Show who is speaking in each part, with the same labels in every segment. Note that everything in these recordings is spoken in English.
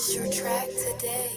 Speaker 1: Purchase your track today.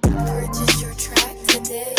Speaker 1: Purchase your track today.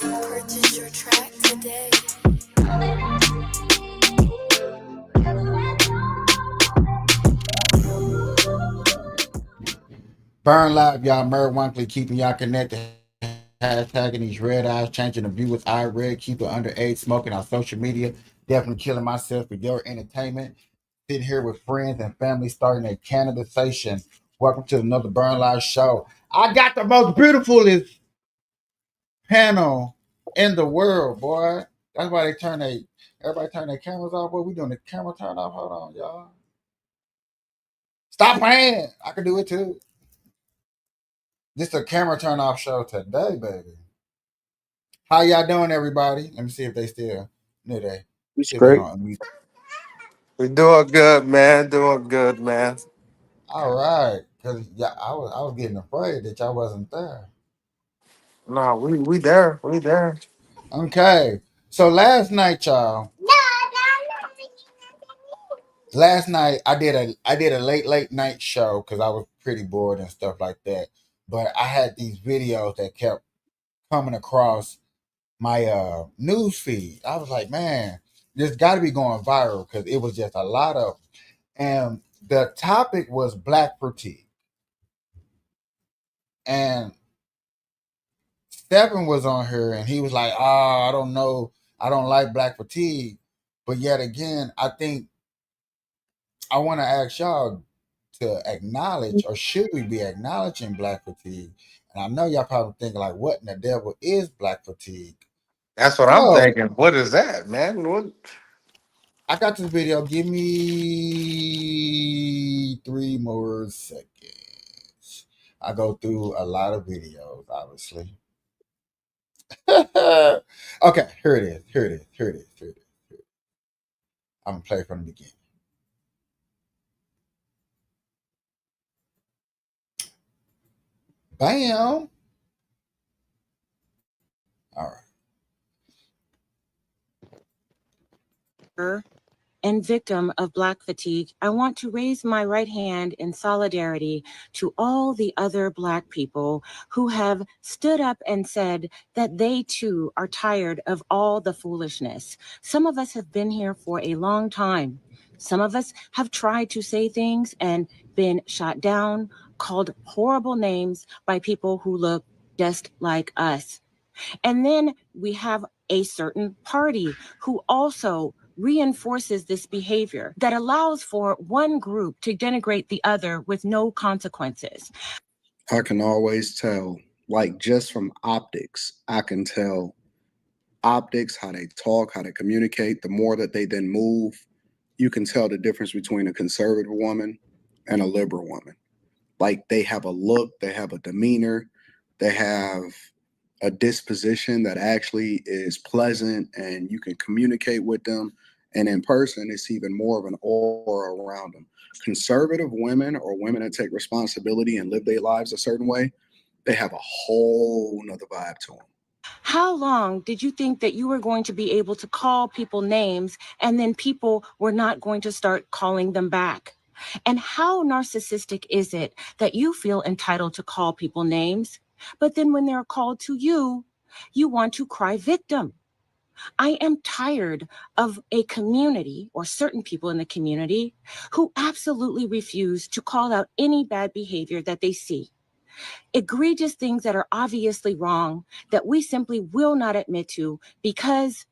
Speaker 1: Purchase your track today.
Speaker 2: Burn Live, y'all. Murray Wankley keeping y'all connected. Hashtagging these red eyes, changing the view with I red, keeping underage, smoking on social media. Definitely killing myself for your entertainment. Sitting here with friends and family starting a cannabisation. Welcome to another Burn Live show. I got the most beautifulest panel in the world, boy. That's why everybody turn their cameras off. What we doing? The camera turn off. Hold on, y'all. Stop playing. I can do it too. This is a camera turn off show today, baby. How y'all doing, everybody? Let me see if they still knew they.
Speaker 3: It's
Speaker 2: See if they
Speaker 3: great.
Speaker 2: gonna unmute.
Speaker 3: We doing good, man. Doing good, man.
Speaker 2: All right, cause yeah, I was getting afraid that y'all wasn't there.
Speaker 3: No, we there. We there.
Speaker 2: Okay, so last night, y'all. Last night I did a late night show because I was pretty bored and stuff like that. But I had these videos that kept coming across my news feed. I was like, man, this got to be going viral because it was just a lot of. And the topic was black fatigue. And Stephen was on here and he was like, I don't know. I don't like black fatigue. But yet again, I think I want to ask y'all to acknowledge, or should we be acknowledging black fatigue? And I know y'all probably thinking, like, what in the devil is black fatigue?
Speaker 3: That's what I'm
Speaker 2: So
Speaker 3: thinking. What is that, man? What?
Speaker 2: I got this video. Give me 3 more seconds. I go through a lot of videos, obviously. Okay, here it is. Here it is. Here it is. Here it is. Here it is. I'm gonna play from the beginning. Bam. All right.
Speaker 4: And victim of Black fatigue, I want to raise my right hand in solidarity to all the other Black people who have stood up and said that they too are tired of all the foolishness. Some of us have been here for a long time. Some of us have tried to say things and been shot down, called horrible names by people who look just like us. And then we have a certain party who also reinforces this behavior that allows for one group to denigrate the other with no consequences.
Speaker 5: I can always tell, like just from optics, I can tell optics, how they talk, how they communicate, the more that they then move, you can tell the difference between a conservative woman and a liberal woman. Like they have a look, they have a demeanor, they have a disposition that actually is pleasant and you can communicate with them. And in person, it's even more of an aura around them. Conservative women or women that take responsibility and live their lives a certain way, they have a whole nother vibe to them.
Speaker 4: How long did you think that you were going to be able to call people names and then people were not going to start calling them back? And how narcissistic is it that you feel entitled to call people names, but then when they're called to you, you want to cry victim? I am tired of a community or certain people in the community who absolutely refuse to call out any bad behavior that they see. Egregious things that are obviously wrong that we simply will not admit to because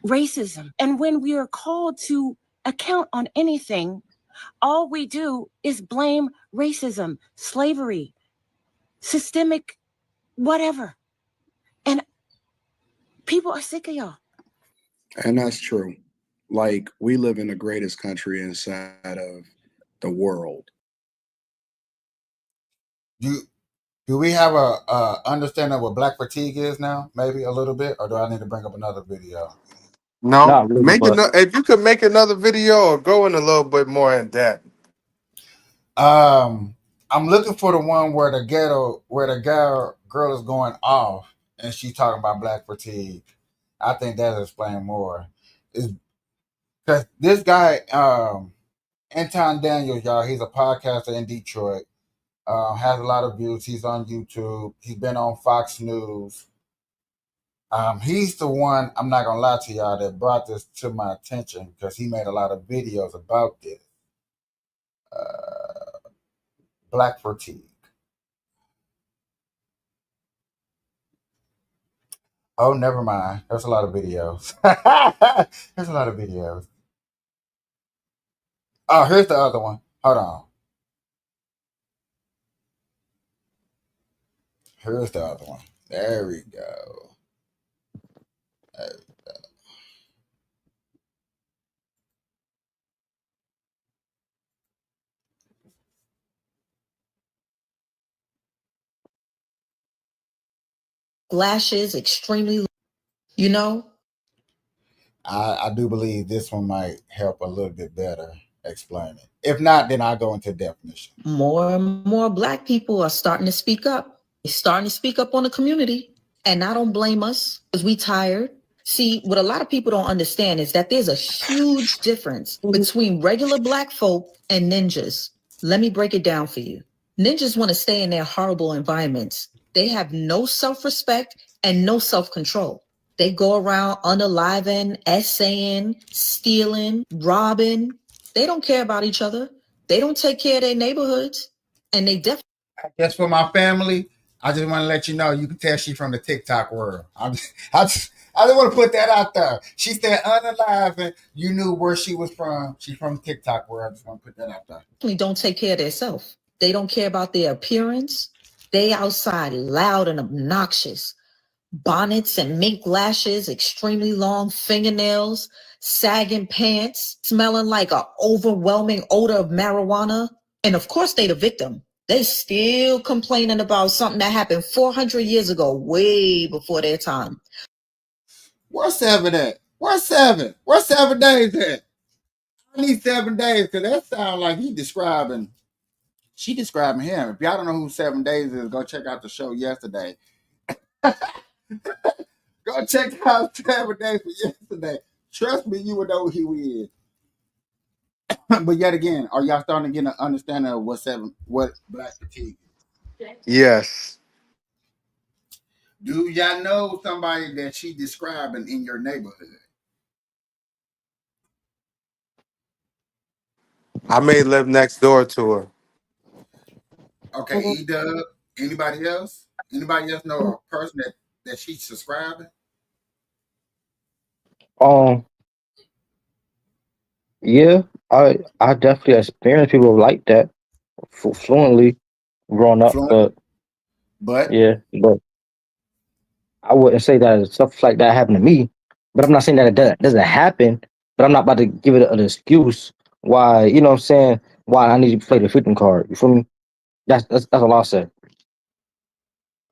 Speaker 4: racism. And when we are called to account on anything, all we do is blame racism, slavery, systemic, whatever. And people are sick of y'all.
Speaker 5: And that's true. Like we live in the greatest country inside of the world.
Speaker 2: Do do we have a understanding of what black fatigue is now? Maybe a little bit, or do I need to bring up another video?
Speaker 3: No,
Speaker 6: Not really,
Speaker 3: make
Speaker 6: but
Speaker 3: if you could make another video or go in a little bit more in depth.
Speaker 2: I'm looking for the one where the girl is going off and she's talking about black fatigue. I think that explains more. Is because this guy, Anton Daniels, y'all, he's a podcaster in Detroit. Has a lot of views. He's on YouTube. He's been on Fox News. He's the one, I'm not gonna lie to y'all, that brought this to my attention because he made a lot of videos about this. Black fatigue. Oh, never mind. There's a lot of videos. There's a lot of videos. Oh, here's the other one. Hold on. Here's the other one. There we go. There we go.
Speaker 7: Lashes extremely, you know,
Speaker 2: I do believe this one might help a little bit better explain it. If not, then I'll go into definition.
Speaker 7: more and more Black people are starting to speak up. They're starting to speak up on the community. And I don't blame us because we tired. See, what a lot of people don't understand is that there's a huge difference between regular Black folk and ninjas. Let me break it down for you. Ninjas want to stay in their horrible environments. They have no self-respect and no self-control. They go around unaliving, essaying, stealing, robbing. They don't care about each other. They don't take care of their neighborhoods. And they definitely.
Speaker 2: I guess for my family, I just want to let you know you can tell she's from the TikTok world. I just want to put that out there. She said unalive, and you knew where she was from. She's from TikTok world. I just want to put that out there.
Speaker 7: Don't take care of themselves. They don't care about their appearance. They outside loud and obnoxious. Bonnets and mink lashes, extremely long fingernails, sagging pants, smelling like an overwhelming odor of marijuana. And of course, they the victim. They still complaining about something that happened 400 years ago, way before their time.
Speaker 2: Where's 7 at? Where's 7? Where's 7 days at? I need 7 days because that sounds like she describing him. If y'all don't know who 7 days is, go check out the show yesterday. Go check out 7 days for yesterday. Trust me, you would know who he is. But yet again, are y'all starting to get an understanding of what black fatigue is?
Speaker 3: Yes.
Speaker 2: Do y'all know somebody that she describing in your neighborhood?
Speaker 3: I may live next door to her.
Speaker 2: Okay, E-Dub. Anybody else? Anybody else know a person that she's subscribing?
Speaker 6: um, yeah, I definitely experienced people like that fluently growing up,
Speaker 2: Fluent, but
Speaker 6: but I wouldn't say that stuff like that happened to me, but I'm not saying that doesn't happen. But I'm not about to give it an excuse why, you know what I'm saying, why I need to play the victim card. You feel me? That's all I'll say.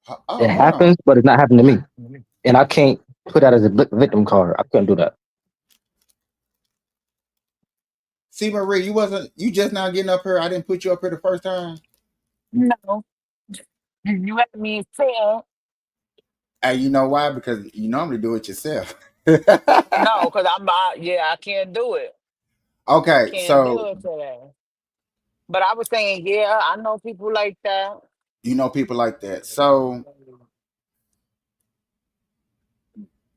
Speaker 2: Oh,
Speaker 6: It
Speaker 2: hold on.
Speaker 6: happens, but it's not happening to me. And I can't put that as a victim card. I couldn't do that.
Speaker 2: See, Marie, you just now getting up here. I didn't put you up here the first time.
Speaker 8: No, you had me saying
Speaker 2: And you know why? Because you normally do it yourself.
Speaker 8: no, because yeah, I can't do it. I
Speaker 2: Okay,
Speaker 8: can't do
Speaker 2: so
Speaker 8: it today. But I was saying, yeah, I know people like that.
Speaker 2: you know people like that.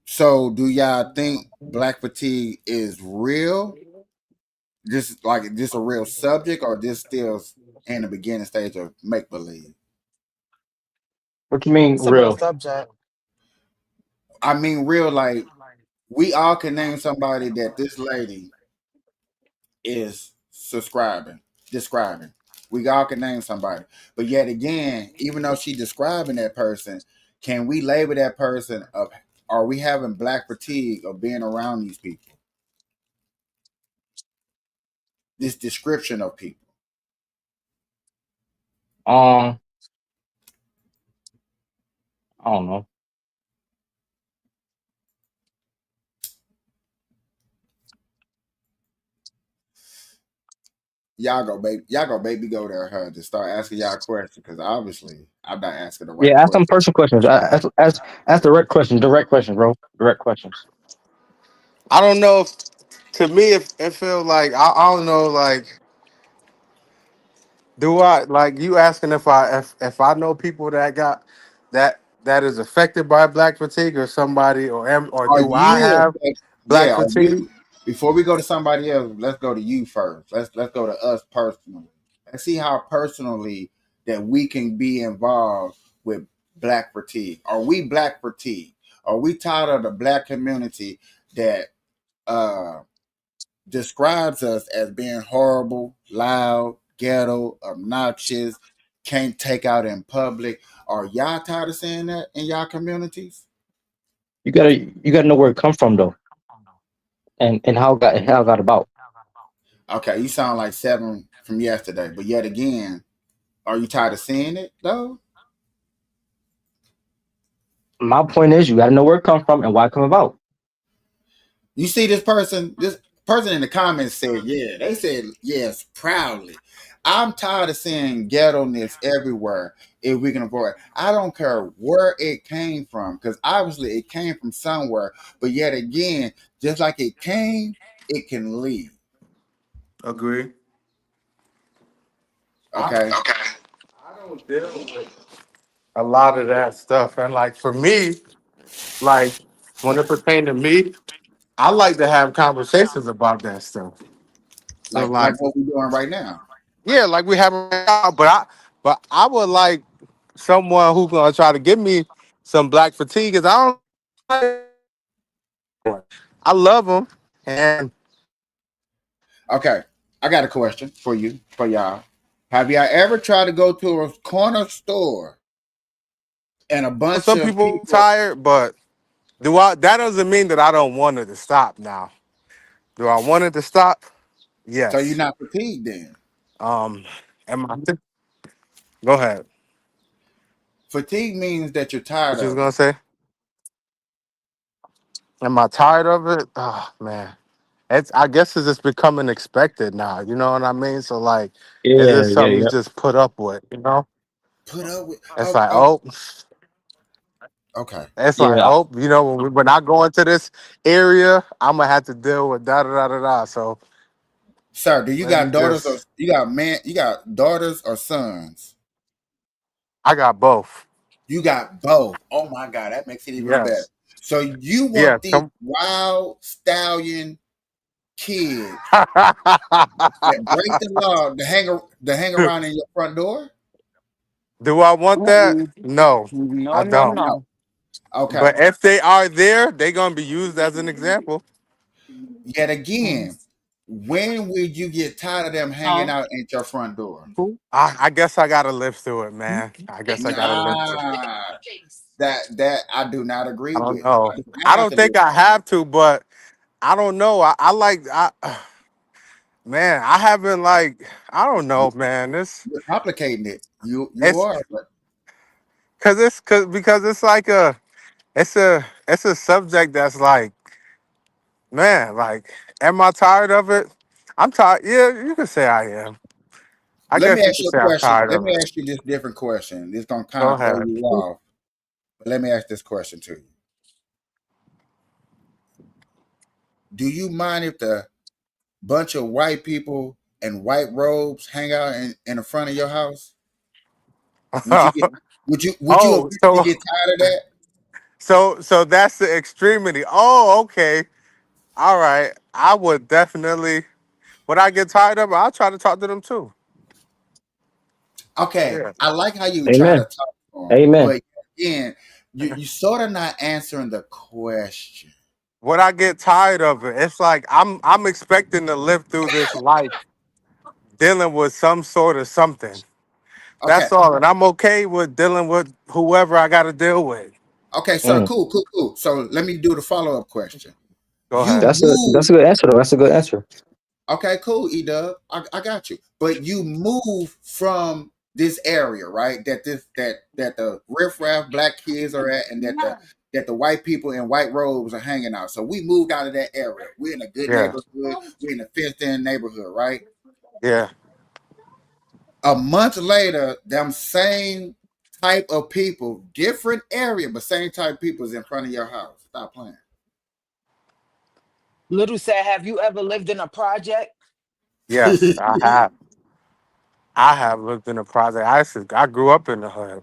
Speaker 2: So do y'all think black fatigue is real? This a real subject, or this still in the beginning stage of make believe?
Speaker 6: What you mean,
Speaker 8: It's a real
Speaker 6: real?
Speaker 8: subject.
Speaker 2: I mean, real. Like we all can name somebody that this lady is describing. We all can name somebody, but yet again, even though she describing that person, can we label that person of? Are we having black fatigue of being around these people? This description of people.
Speaker 6: Um, I don't know.
Speaker 2: Y'all go baby go to her to start asking y'all questions because obviously I'm not asking the right
Speaker 6: Yeah, ask some
Speaker 2: question.
Speaker 6: personal questions. Ask direct questions. Direct questions, bro. Direct questions.
Speaker 3: I don't know if to me if it feel like I don't know like do I like you asking if I know people that got that is affected by black fatigue or somebody or
Speaker 2: Are
Speaker 3: do I
Speaker 2: you
Speaker 3: have black
Speaker 2: are
Speaker 3: fatigue?
Speaker 2: you before we go to somebody else, let's go to you first. Let's go to us personally. Let's see how personally that we can be involved with black fatigue. Are we black fatigue? Are we tired of the black community that uh describes us as being horrible, loud, ghetto, obnoxious, can't take out in public? Are y'all tired of saying that in y'all communities?
Speaker 6: You gotta know where it come from though, and how it got about.
Speaker 2: Okay, you sound like seven from yesterday, but yet again, are you tired of seeing it though?
Speaker 6: My point is, you gotta know where it come from and why it come about.
Speaker 2: You see this person in the comments said, yeah, they said yes, proudly. I'm tired of seeing ghetto-ness everywhere if we can avoid it. I don't care where it came from, because obviously it came from somewhere, but yet again, just like it came, it can leave.
Speaker 3: Agree.
Speaker 2: Okay.
Speaker 3: I don't deal with a lot of that stuff. And like for me, like when it pertains to me, I like to have conversations about that stuff. So
Speaker 2: Like
Speaker 3: like
Speaker 2: what we're doing right now.
Speaker 3: yeah, like we have but I would like someone who's gonna try to give me some black fatigue because I love them and
Speaker 2: Okay. I got a question for y'all. Have y'all ever tried to go to a corner store and a bunch
Speaker 3: some
Speaker 2: of
Speaker 3: people
Speaker 2: people?
Speaker 3: tired, but do I that doesn't mean that I don't want it to stop now. Do I want it to stop?
Speaker 2: So you're
Speaker 3: Yes.
Speaker 2: not fatigued then?
Speaker 3: Um am I go ahead.
Speaker 2: Fatigue means that you're tired
Speaker 3: What you was
Speaker 2: of
Speaker 3: gonna
Speaker 2: it.
Speaker 3: say? Am I tired of it? Oh man. It's I guess it's just becoming expected now, you know what I mean? So like it's
Speaker 6: Yeah,
Speaker 3: just
Speaker 6: yeah,
Speaker 3: something you
Speaker 6: yeah,
Speaker 3: just put up with, you know?
Speaker 2: Put up with.
Speaker 3: It's
Speaker 2: Oh,
Speaker 3: like,
Speaker 2: oh,
Speaker 3: oh,
Speaker 2: okay,
Speaker 3: it's like,
Speaker 6: yeah.
Speaker 3: oh, you know, when I go into this area, I'm gonna have to deal with da da da da da. So
Speaker 2: sir. Do you
Speaker 3: let
Speaker 2: got
Speaker 3: me
Speaker 2: daughters or
Speaker 3: just
Speaker 2: you got man? You got daughters or sons?
Speaker 3: I got both.
Speaker 2: You got both. Oh my God, that makes it even better.
Speaker 3: Yes.
Speaker 2: So you
Speaker 3: Yeah.
Speaker 2: want these wild stallion kids that break the law to hang around in your front door?
Speaker 3: Do I want that?
Speaker 8: Mm-mm.
Speaker 3: No,
Speaker 8: No,
Speaker 3: I
Speaker 8: no,
Speaker 3: don't.
Speaker 2: No.
Speaker 8: no.
Speaker 2: Okay.
Speaker 3: But if they are there, they're gonna be used as an example.
Speaker 2: Yet again, when would you get tired of them hanging
Speaker 8: Huh?
Speaker 2: out at your front door?
Speaker 8: Who?
Speaker 3: I guess I gotta live through it, man. I guess I gotta live through it.
Speaker 2: Nah. that I do not agree
Speaker 3: I don't
Speaker 2: with.
Speaker 3: know.
Speaker 2: I
Speaker 3: I
Speaker 2: have
Speaker 3: don't
Speaker 2: to
Speaker 3: think
Speaker 2: live.
Speaker 3: I have to, but I don't know. Man, I haven't like I don't know, man.
Speaker 2: You're complicating it. You
Speaker 3: It's
Speaker 2: are, but
Speaker 3: because it's like it's a subject that's like, man, like, am I tired of it? I'm tired. Yeah, you can say I am. I
Speaker 2: let me
Speaker 3: guess you
Speaker 2: ask
Speaker 3: could
Speaker 2: you a
Speaker 3: say I'm
Speaker 2: question.
Speaker 3: tired
Speaker 2: Let
Speaker 3: of
Speaker 2: me
Speaker 3: it.
Speaker 2: ask you this different question. This gonna kind
Speaker 3: Go
Speaker 2: of throw
Speaker 3: ahead.
Speaker 2: you off. But let me ask this question to you. Do you mind if the bunch of white people in white robes hang out in the front of your house? Would you get would you
Speaker 3: Oh,
Speaker 2: eventually get tired of that?
Speaker 3: so that's the extremity. Oh, okay. All right. I would definitely. When I get tired of it, I'll try to talk to them too.
Speaker 2: Okay,
Speaker 3: Yeah.
Speaker 2: I like how you try to
Speaker 6: Amen.
Speaker 2: talk to them,
Speaker 6: Amen.
Speaker 2: but again, you sort of not answering the question.
Speaker 3: When I get tired of it, it's like I'm expecting to live through this life dealing with some sort of something.
Speaker 2: Okay,
Speaker 3: That's all, and I'm okay with dealing with whoever I got to deal with.
Speaker 2: okay, so
Speaker 6: Mm.
Speaker 2: cool. So let me do the follow up question.
Speaker 3: Go
Speaker 2: You
Speaker 3: ahead.
Speaker 2: move.
Speaker 6: That's a good answer though. That's a good answer.
Speaker 2: Okay, cool, Edub. I got you. But you move from this area, right? That the riffraff black kids are at, and that the white people in white robes are hanging out. So we moved out of that area. We're in a good
Speaker 3: Yeah.
Speaker 2: neighborhood. We're in a fenced-in neighborhood, right?
Speaker 3: Yeah.
Speaker 2: A month later, them same type of people, different area, but same type of people is in front of your house. Stop playing.
Speaker 8: Little said, have you ever lived in a project?
Speaker 3: Yes, I have. I have lived in a project. I grew up in the hood.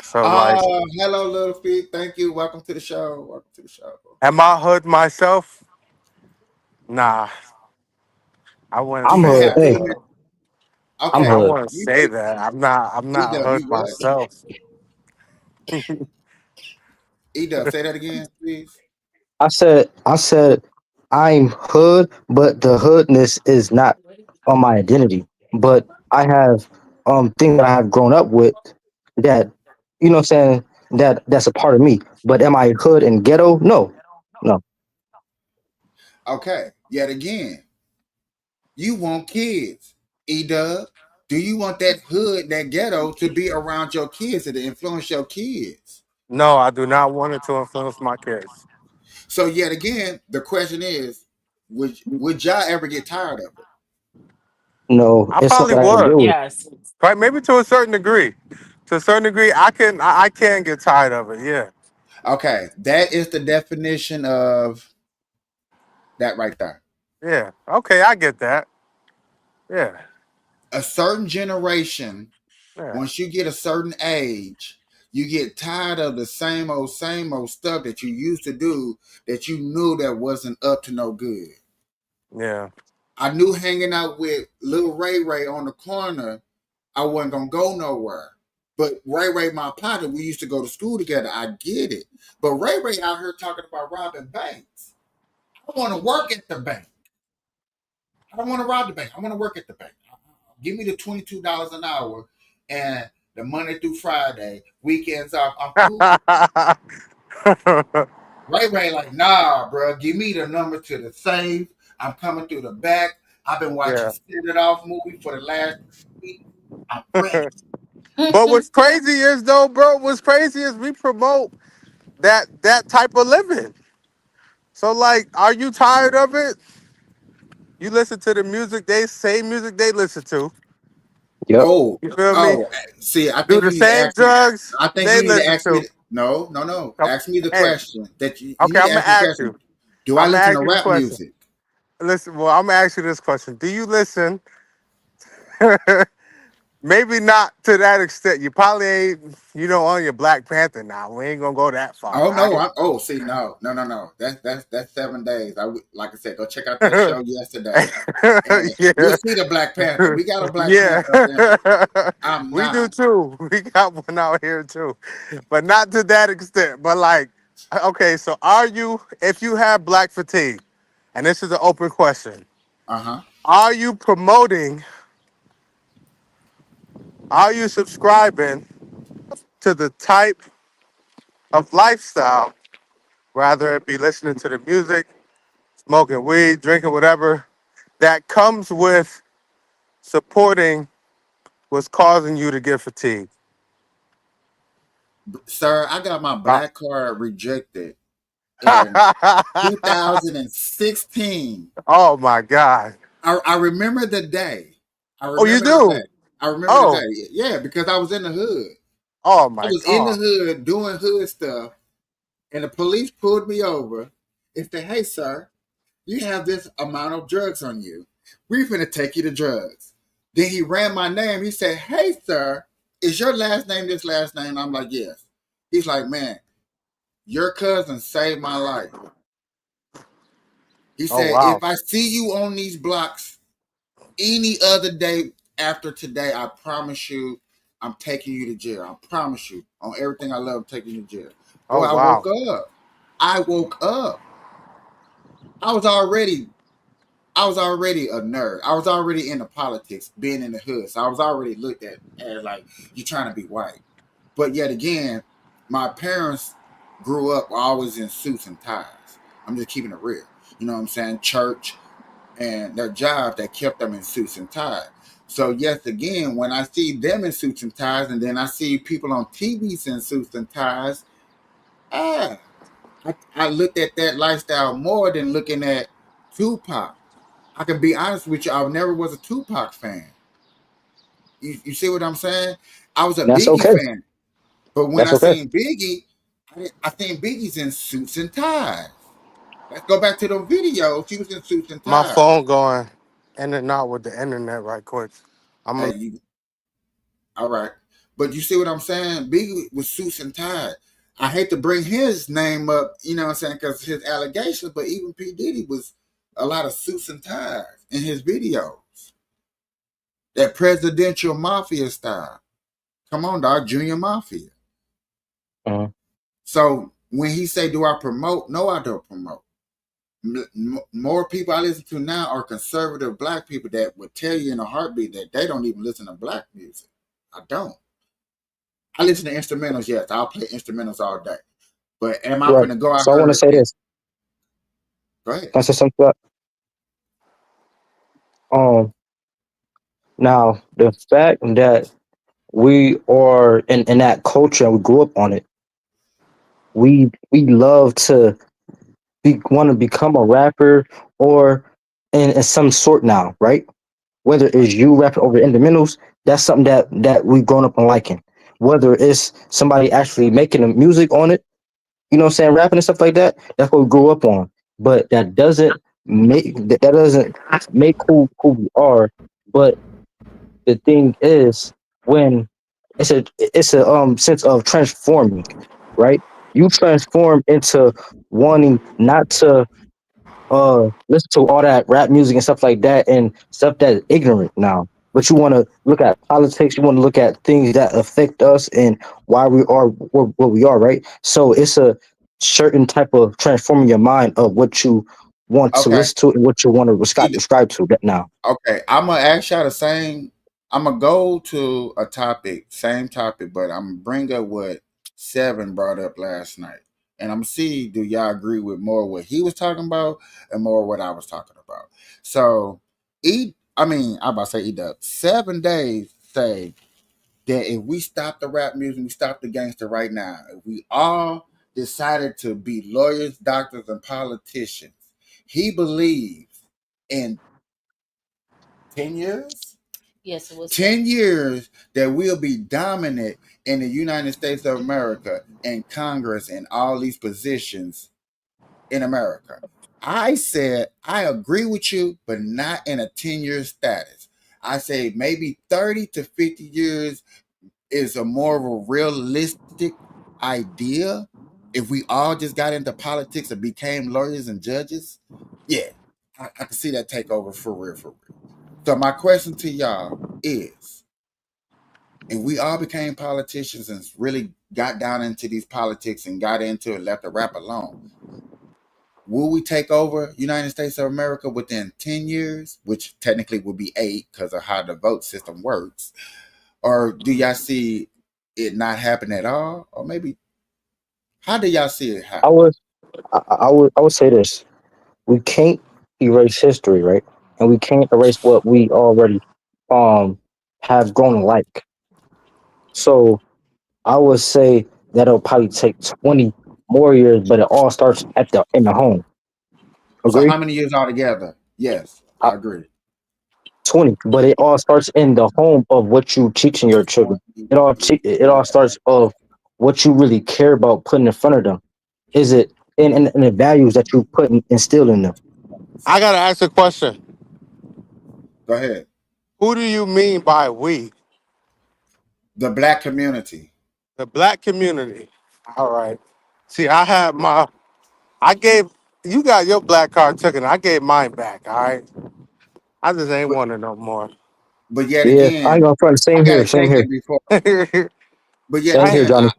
Speaker 3: So like,
Speaker 2: Hello, little feet. Thank you. Welcome to the show. Welcome to the show.
Speaker 3: am I hood myself? Nah, I wouldn't
Speaker 2: Do
Speaker 6: I'm
Speaker 2: you
Speaker 3: say
Speaker 6: hood.
Speaker 2: have
Speaker 3: that.
Speaker 6: Hey,
Speaker 2: any?
Speaker 6: I'm
Speaker 3: I
Speaker 2: Okay,
Speaker 6: hood.
Speaker 3: wouldn't say that. I'm not
Speaker 2: Edub,
Speaker 3: hood
Speaker 2: you what?
Speaker 3: myself.
Speaker 2: Edub, say that again, please.
Speaker 6: I said I'm hood, but the hoodness is not on my identity. But I have things that I have grown up with that what I'm saying, that's a part of me. But am I hood and ghetto? No. No.
Speaker 2: Okay, yet again, you want kids. Edub, do you want that hood, that ghetto, to be around your kids and to influence your kids?
Speaker 3: No, I do not want it to influence my kids.
Speaker 2: So yet again, the question is, would y'all ever get tired of it?
Speaker 6: No.
Speaker 3: I
Speaker 6: It's
Speaker 3: probably
Speaker 6: something I can
Speaker 3: would.
Speaker 6: deal with.
Speaker 8: Yes.
Speaker 3: Right? Maybe to a certain degree. To a certain degree, I can get tired of it. Yeah.
Speaker 2: Okay, that is the definition of that right there.
Speaker 3: Yeah. Okay, I get that. Yeah.
Speaker 2: A certain generation,
Speaker 3: Yeah.
Speaker 2: once you get a certain age, you get tired of the same old stuff that you used to do that you knew that wasn't up to no good.
Speaker 3: Yeah.
Speaker 2: I knew hanging out with Lil Ray on the corner, I wasn't gonna go nowhere. But Ray, my partner, we used to go to school together. I get it. But Ray out here talking about robbing banks. I want to work at the bank. I don't want to rob the bank. I want to work at the bank. Give me the $22 an hour and the Monday through Friday, weekends off. I'm cool. Ray, like, nah, bro. Give me the number to the safe. I'm coming through the back. I've been watching
Speaker 3: Yeah.
Speaker 2: Set It Off movie for the last week. I'm ready.
Speaker 3: But what's crazy is though, bro, what's crazy is we promote that type of living. So like, are you tired of it? You listen to the music music they listen to.
Speaker 6: Yep.
Speaker 2: Oh,
Speaker 3: You feel me?
Speaker 2: oh. See, I
Speaker 3: Do
Speaker 2: think
Speaker 3: the
Speaker 2: you need to
Speaker 3: same
Speaker 2: ask me.
Speaker 3: drugs
Speaker 2: I think
Speaker 3: they
Speaker 2: you need to
Speaker 3: listen
Speaker 2: ask me.
Speaker 3: to.
Speaker 2: No.
Speaker 3: Okay,
Speaker 2: Ask me the
Speaker 3: hey,
Speaker 2: question that you
Speaker 3: okay,
Speaker 2: need to
Speaker 3: I'm gonna
Speaker 2: ask me the
Speaker 3: ask
Speaker 2: question.
Speaker 3: you.
Speaker 2: Do I
Speaker 3: I'm gonna
Speaker 2: listen
Speaker 3: ask
Speaker 2: to
Speaker 3: you the
Speaker 2: rap
Speaker 3: question.
Speaker 2: music?
Speaker 3: Listen, well, I'm gonna ask you this question. Do you listen? Maybe not to that extent. You probably ain't, on your Black Panther now. We ain't gonna go that far,
Speaker 2: Oh no!
Speaker 3: right?
Speaker 2: See, no. That's 7 days. Like I said, go check out that show yesterday, and you'll
Speaker 3: Yeah,
Speaker 2: see the Black Panther. We got a Black
Speaker 3: yeah.
Speaker 2: Panther up there. I'm
Speaker 3: We do
Speaker 2: not.
Speaker 3: too. We got one out here too, but not to that extent. But like, okay, so if you have black fatigue, and this is an open question,
Speaker 2: Uh-huh.
Speaker 3: are you promoting, are you subscribing to the type of lifestyle, rather it be listening to the music, smoking weed, drinking whatever, that comes with supporting what's causing you to get fatigued.
Speaker 2: Sir, I got my black card rejected in 2016.
Speaker 3: Oh my God.
Speaker 2: I remember the day. I
Speaker 3: Oh, you
Speaker 2: remember the
Speaker 3: do?
Speaker 2: day. I remember the
Speaker 3: Oh,
Speaker 2: day. Yeah, because I was in the hood.
Speaker 3: oh
Speaker 2: I
Speaker 3: my
Speaker 2: was in the
Speaker 3: God.
Speaker 2: hood doing hood stuff, and the police pulled me over and said, "Hey, sir, you have this amount of drugs on you. We're finna take you to drugs." Then he ran my name. He said, "Hey, sir, is your last name this last name?" I'm like, "Yes." He's like, "Man, your cousin saved my life." He
Speaker 3: Oh
Speaker 2: said,
Speaker 3: wow.
Speaker 2: "If I see you on these blocks any other day after today, I promise you, I'm taking you to jail. I promise you, on everything I love, I'm taking you to jail." Boy,
Speaker 3: Oh
Speaker 2: I woke
Speaker 3: wow.
Speaker 2: up. I woke up. I was already I was already a nerd. I was already into politics, being in the hood. So I was already looked at as like, you're trying to be white. But yet again, my parents grew up always in suits and ties. I'm just keeping it real. You know what I'm saying? Church and their job that kept them in suits and ties. So yes, again, when I see them in suits and ties, and then I see people on TVs in suits and ties, ah, I looked at that lifestyle more than looking at Tupac. I can be honest with you, I never was a Tupac fan. You see what I'm saying? I was a
Speaker 6: And that's
Speaker 2: Biggie
Speaker 6: okay.
Speaker 2: fan, but when
Speaker 6: That's
Speaker 2: I
Speaker 6: okay.
Speaker 2: seen Biggie, I seen Biggie's in suits and ties. Let's go back to the videos. He was in suits and
Speaker 3: My
Speaker 2: ties.
Speaker 3: phone going in and out with the internet right quick. I'm
Speaker 2: Hey,
Speaker 3: a,
Speaker 2: you all right? But you see what I'm saying? Biggie was suits and ties. I hate to bring his name up, you know what I'm saying, because his allegations. But even P Diddy was a lot of suits and ties in his videos. That presidential mafia style. Come on, dog, Junior Mafia.
Speaker 6: Uh,
Speaker 2: So when he say, "Do I promote?" No, I don't promote. More people I listen to now are conservative black people that would tell you in a heartbeat that they don't even listen to black music. I don't. I listen to instrumentals. Yes, I'll play instrumentals all day. But am I
Speaker 6: right.
Speaker 2: finna go out
Speaker 6: So I want to
Speaker 2: here
Speaker 6: say
Speaker 2: and
Speaker 6: this.
Speaker 2: go ahead?
Speaker 6: Can I say something? Um, Now the fact that we are in that culture and we grew up on it, we love to want to become a rapper or in some sort now, right? Whether it's you rapping over instrumentals, that's something that we've grown up on liking. Whether it's somebody actually making the music on it, you know what I'm saying, rapping and stuff like that, that's what we grew up on. But that doesn't make who we are. But the thing is, when it's a sense of transforming, right? You transform into wanting not to listen to all that rap music and stuff like that and stuff that is ignorant now. But you want to look at politics, you want to look at things that affect us and why we are where we are, right? So it's a certain type of transforming your mind of what you want to
Speaker 2: Okay.
Speaker 6: listen to and what you want to subscribe to that now.
Speaker 2: Okay. I'm gonna ask y'all the same. I'm gonna go to a topic, same topic, but I'm gonna bring up what Seven brought up last night, and I'm gonna see do y'all agree with more what he was talking about and more what I was talking about. So, I'm about to say E-Dub. 7 days say that if we stop the rap music, we stop the gangster right now. If we all decided to be lawyers, doctors, and politicians, he believes in 10 years?
Speaker 9: Yes, it was
Speaker 2: 10 years that we'll be dominant in the United States of America and Congress and all these positions in America. I said, I agree with you, but not in a 10-year status. I say maybe 30 to 50 years is a more of a realistic idea. If we all just got into politics and became lawyers and judges, yeah, I can see that take over for real, for real. So my question to y'all is, if we all became politicians and really got down into these politics and got into it, left the rap alone, will we take over United States of America within 10 years, which technically would be 8 because of how the vote system works? Or do y'all see it not happen at all? Or maybe How do y'all see it
Speaker 6: I
Speaker 2: happen?
Speaker 6: would I would say this. We can't erase history, right? And we can't erase what we already um have grown to like. So I would say that it'll probably take 20 more years, but it all starts at the in the home.
Speaker 2: So
Speaker 6: Agree?
Speaker 2: how many years altogether? Yes,
Speaker 6: Uh,
Speaker 2: I agree.
Speaker 6: 20, but it all starts in the home of what you teaching your children. It all starts of what you really care about putting in front of them. Is it in the values that you put instill in them?
Speaker 3: I gotta ask a question.
Speaker 2: Go ahead.
Speaker 3: Who do you mean by we?
Speaker 2: The black community.
Speaker 3: The black community. All right. See, I gave, you got your black card taken. I gave mine back. All right. I just ain't
Speaker 2: But
Speaker 3: want it no more.
Speaker 2: but yet
Speaker 6: Yeah, I ain't
Speaker 2: again,
Speaker 6: gonna front.
Speaker 2: I
Speaker 6: Same here,
Speaker 2: gotta
Speaker 6: same
Speaker 2: take
Speaker 6: here,
Speaker 2: it before.
Speaker 3: I,
Speaker 2: But yet
Speaker 6: same here,
Speaker 2: again,
Speaker 6: Johnny.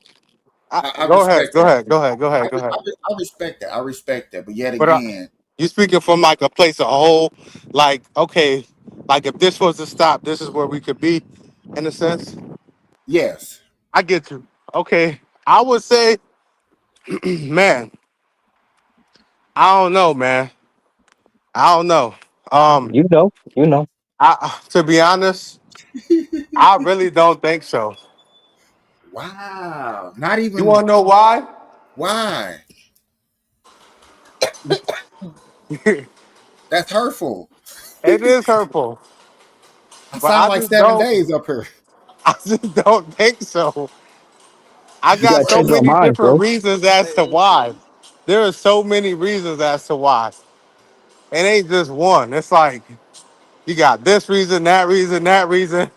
Speaker 2: I
Speaker 3: go ahead.
Speaker 2: respect
Speaker 3: Go
Speaker 2: that.
Speaker 3: ahead. Go ahead. Go ahead. Go ahead.
Speaker 2: I respect that. I respect that. But yet
Speaker 3: But
Speaker 2: again,
Speaker 3: you speaking from like a place of whole, like, okay, like if this was to stop, this is where we could be, in a sense.
Speaker 2: yes.
Speaker 3: I get you. Okay. I would say, man, I don't know, man. I don't know. Um,
Speaker 6: You know.
Speaker 3: I to be honest, I really don't think so.
Speaker 2: Wow. Not
Speaker 3: You
Speaker 2: even
Speaker 3: want to know why?
Speaker 2: why.
Speaker 3: It
Speaker 2: That's hurtful.
Speaker 3: is hurtful,
Speaker 2: I
Speaker 3: but
Speaker 2: sound like 7 days up here.
Speaker 3: I just don't think so. I
Speaker 6: You
Speaker 3: got
Speaker 6: gotta
Speaker 3: so
Speaker 6: change our
Speaker 3: many
Speaker 6: minds,
Speaker 3: different
Speaker 6: bro.
Speaker 3: reasons as to why. There are so many reasons as to why. It ain't just one. It's like you got this reason, that reason, that reason.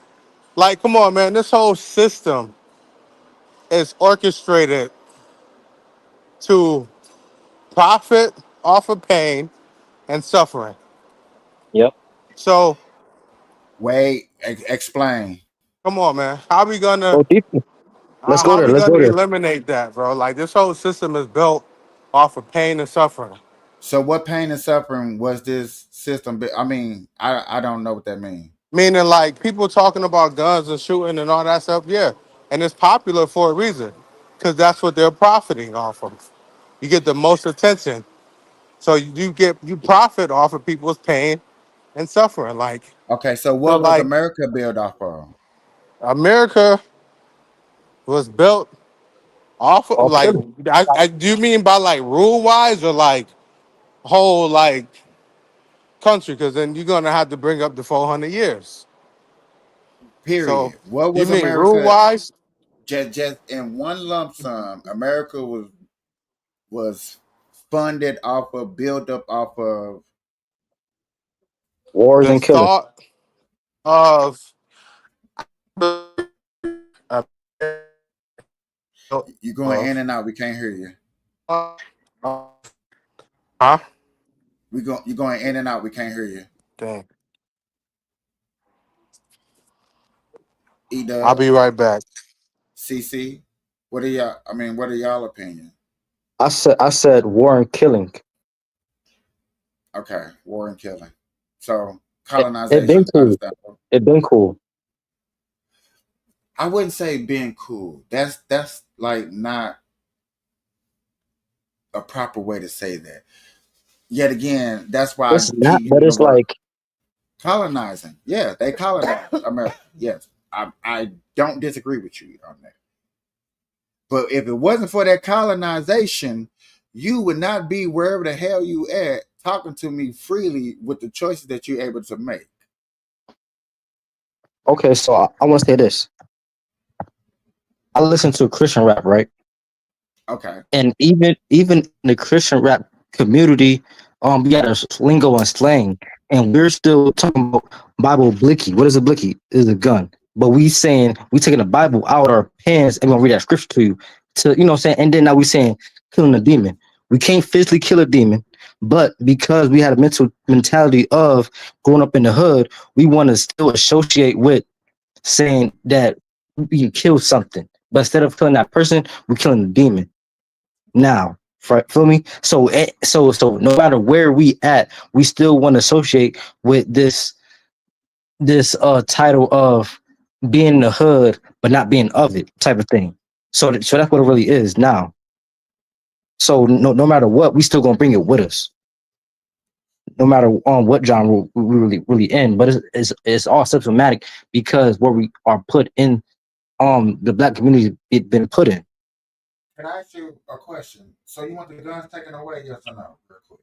Speaker 3: Like, come on, man. This whole system is orchestrated to profit off of pain and suffering.
Speaker 6: Yep.
Speaker 3: So,
Speaker 2: Wait, explain.
Speaker 3: come on, man.
Speaker 6: Go deeper. Let's go
Speaker 3: How
Speaker 6: there.
Speaker 3: we
Speaker 6: Let's go
Speaker 3: gonna
Speaker 6: there.
Speaker 3: eliminate that, bro? Like this whole system is built off of pain and suffering.
Speaker 2: So what pain and suffering was this system? I mean, I don't know what that means.
Speaker 3: Meaning, like people talking about guns and shooting and all that stuff, yeah. And it's popular for a reason, because that's what they're profiting off of. You get the most attention, so you profit off of people's pain and suffering. Like
Speaker 2: Okay, so
Speaker 3: so,
Speaker 2: what was
Speaker 3: like
Speaker 2: America built off of?
Speaker 3: America was built off of
Speaker 6: All
Speaker 3: like
Speaker 6: killing.
Speaker 3: I do you mean by like rule wise or like whole like country? Because then you're gonna have to bring up the 400 years. So
Speaker 2: Period. What
Speaker 3: you
Speaker 2: was
Speaker 3: mean rule
Speaker 2: America?
Speaker 3: wise?
Speaker 2: Just in one lump sum, America was funded off of, built up off of.
Speaker 6: Wars
Speaker 3: The
Speaker 6: and killing.
Speaker 3: thought of uh,
Speaker 2: You going in
Speaker 3: of
Speaker 2: and out. We can't hear you.
Speaker 3: uh, huh?
Speaker 2: You going in and out. We can't hear you.
Speaker 3: Dang.
Speaker 2: E
Speaker 3: I'll
Speaker 2: Dub,
Speaker 3: be right back.
Speaker 2: CC. What are y'all? I mean, what are y'all opinion?
Speaker 6: I said war and killing.
Speaker 2: Okay, war and killing. So
Speaker 6: It been
Speaker 2: colonization,
Speaker 6: cool.
Speaker 2: understandable.
Speaker 6: It been cool.
Speaker 2: I wouldn't say being cool. That's like not a proper way to say that. Yet again, that's why I
Speaker 6: It's not,
Speaker 2: keep
Speaker 6: but
Speaker 2: using the
Speaker 6: it's
Speaker 2: word
Speaker 6: like
Speaker 2: colonizing. Yeah, they colonized America. Yes, I don't disagree with you on that. But if it wasn't for that colonization, you would not be wherever the hell you at talking to me freely with the choices that you're able to make.
Speaker 6: okay. So I want to say this. I listen to Christian rap, right?
Speaker 2: Okay.
Speaker 6: And even in the Christian rap community, we got a lingo and slang, and we're still talking about Bible blicky. What is a blicky? It is a gun. But we taking the Bible out our pants and gonna read that scripture to you. What I'm saying? And then now we saying killing a demon. We can't physically kill a demon, but because we had a mental mentality of growing up in the hood, we want to still associate with saying that we can kill something. But instead of killing that person, we're killing the demon now. Feel me? So no matter where we at, we still want to associate with this title of being in the hood but not being of it type of thing. So that's what it really is now. So no matter what, we still gonna bring it with us. No matter what genre we really in, but it's all symptomatic because where we are put in the black community it been put in.
Speaker 2: Can I ask you a question? So you want the guns taken away, yes or no? Real quick.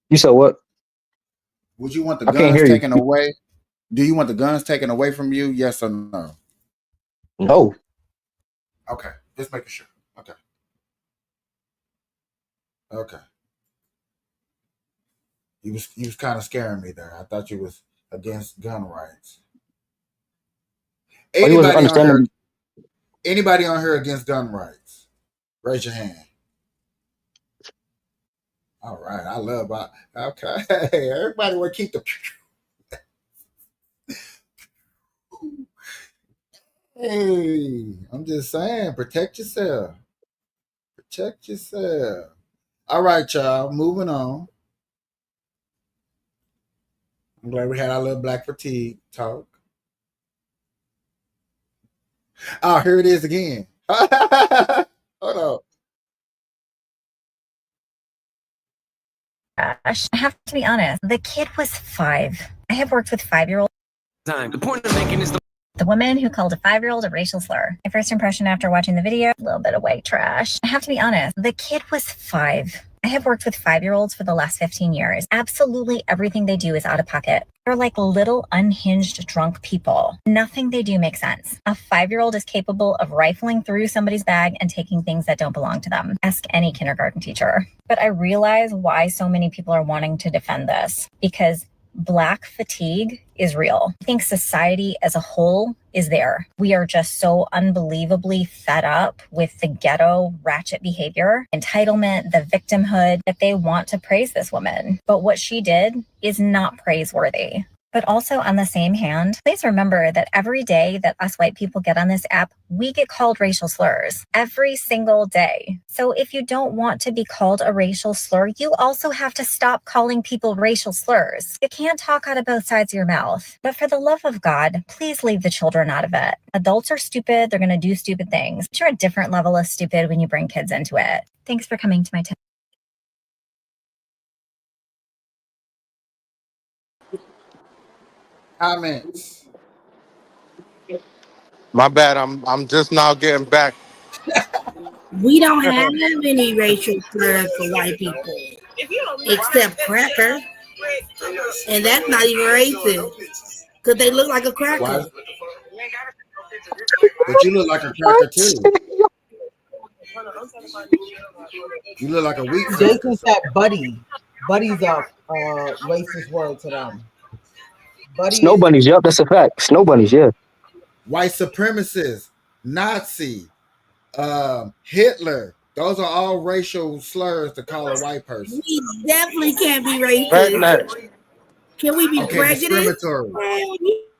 Speaker 6: You said what?
Speaker 2: Would you want the
Speaker 6: I can't
Speaker 2: guns
Speaker 6: hear you.
Speaker 2: taken away? Do you want the guns taken away from you? Yes or no?
Speaker 6: No.
Speaker 2: Okay, just making sure. Okay. Okay. You was kind of scaring me there. I thought you was against gun rights.
Speaker 6: Oh, you wasn't
Speaker 2: Anybody on here?
Speaker 6: understanding.
Speaker 2: Anybody on here against gun rights? Raise your hand. All right, I love. Okay, everybody will keep the. Hey, I'm just saying, protect yourself. Protect yourself. All right, y'all. Moving on. I'm glad we had our little black fatigue talk. Oh, here it is again. Hold on.
Speaker 9: Gosh, I have to be honest. The kid was 5. I have worked with 5-year-olds.
Speaker 10: The point I'm making is
Speaker 9: The woman who called a 5-year-old a racial slur. My first impression after watching the video, a little bit of white trash. I have to be honest. The kid was 5. I have worked with 5-year-olds for the last 15 years. Absolutely everything they do is out of pocket. They're like little unhinged drunk people. Nothing they do makes sense. A 5-year-old is capable of rifling through somebody's bag and taking things that don't belong to them. Ask any kindergarten teacher. But I realize why so many people are wanting to defend this, because Black fatigue is real. I think society as a whole is there. We are just so unbelievably fed up with the ghetto ratchet behavior, entitlement, the victimhood, that they want to praise this woman. But what she did is not praiseworthy. But also on the same hand, please remember that every day that us white people get on this app, we get called racial slurs every single day. So if you don't want to be called a racial slur, you also have to stop calling people racial slurs. You can't talk out of both sides of your mouth. But for the love of God, please leave the children out of it. Adults are stupid. They're going to do stupid things. But you're a different level of stupid when you bring kids into it. Thanks for coming to my TED.
Speaker 2: Comments.
Speaker 3: My bad. I'm just now getting back.
Speaker 11: We don't have any racial slurs for white people, except cracker, and that's not even racist because they look like a cracker.
Speaker 2: Why? But you look like a cracker too. You look like a wheat.
Speaker 12: Jason said buddy. Buddy's a racist word to them. Buddy
Speaker 6: Snow bunnies, yep, that's a fact. Snow bunnies, yeah.
Speaker 2: White supremacists, Nazi, Hitler. Those are all racial slurs to call a white person.
Speaker 11: We definitely can't be racist. Can we be prejudiced?
Speaker 2: Discriminatory.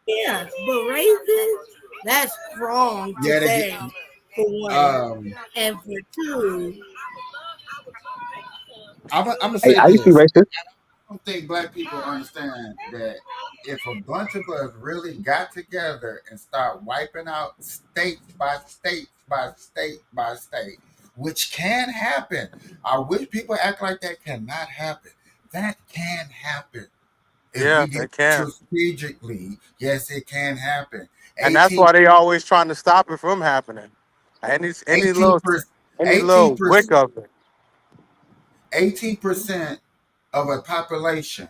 Speaker 11: Yeah, but racist, that's wrong to say, for one. And for two,
Speaker 2: I'm gonna say
Speaker 6: I used to be racist.
Speaker 2: I don't think black people understand that if a bunch of us really got together and start wiping out state by state by state by state, which can happen. I wish people act like that cannot happen. That can happen.
Speaker 3: Yeah, it can.
Speaker 2: Strategically, yes, it can happen.
Speaker 3: And that's why they always trying to stop it from happening. Any little wick of it.
Speaker 2: 18% of a population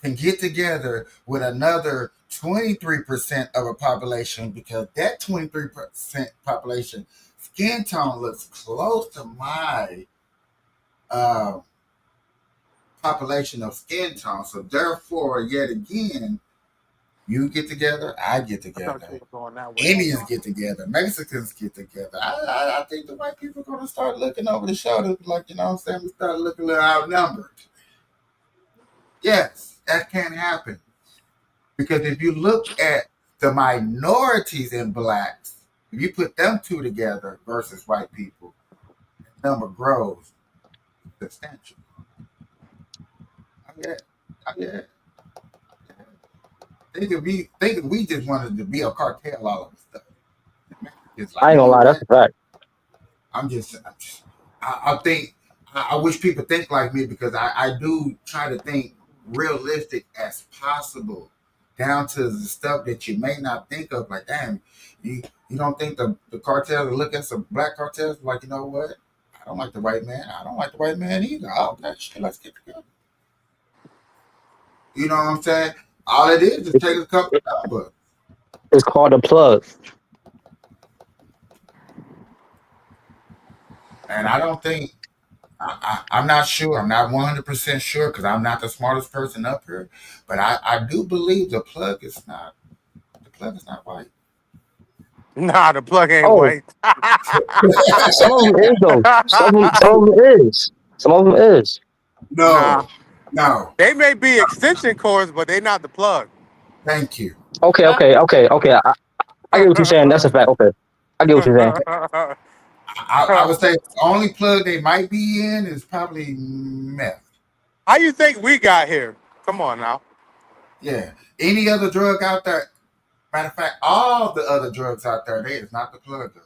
Speaker 2: can get together with another 23% of a population, because that 23% population skin tone looks close to my population of skin tone. So therefore, yet again, you get together, I get together, Indians get together, Mexicans get together. I think the white people are going to start looking over the shoulder, like, you know what I'm saying? We start looking a little outnumbered. Yes, that can happen. Because if you look at the minorities in blacks, if you put them two together versus white people, the number grows substantial. Yeah. Think if we just wanted to be a cartel, all of the stuff.
Speaker 6: Like, I ain't gonna lie, that's a fact.
Speaker 2: I'm just I think I wish people think like me because I do try to think realistic as possible, down to the stuff that you may not think of. Like, damn, you don't think the cartels will look at some black cartels like, you know what? I don't like the white man. I don't like the white man either. Oh, okay, shit, let's get together. You know what I'm saying? All it is take a couple of numbers.
Speaker 6: It's called a plug.
Speaker 2: And I don't think I'm not sure. I'm not 100% sure because I'm not the smartest person up here. But I do believe the plug is not white.
Speaker 3: Nah, the plug ain't
Speaker 6: Oh,
Speaker 3: white.
Speaker 6: some of them is though. Some of them is. Some of them is.
Speaker 3: Nah,
Speaker 2: No.
Speaker 3: they may be extension cords, but they not the plug.
Speaker 2: Thank you.
Speaker 6: Okay. I get what you're saying. That's a fact. Okay. I get what you're saying.
Speaker 2: I would say the only plug they might be in is probably meth.
Speaker 3: How you think we got here? Come on now.
Speaker 2: Yeah. Any other drug out there? Matter of fact, all the other drugs out there, they is not the plug.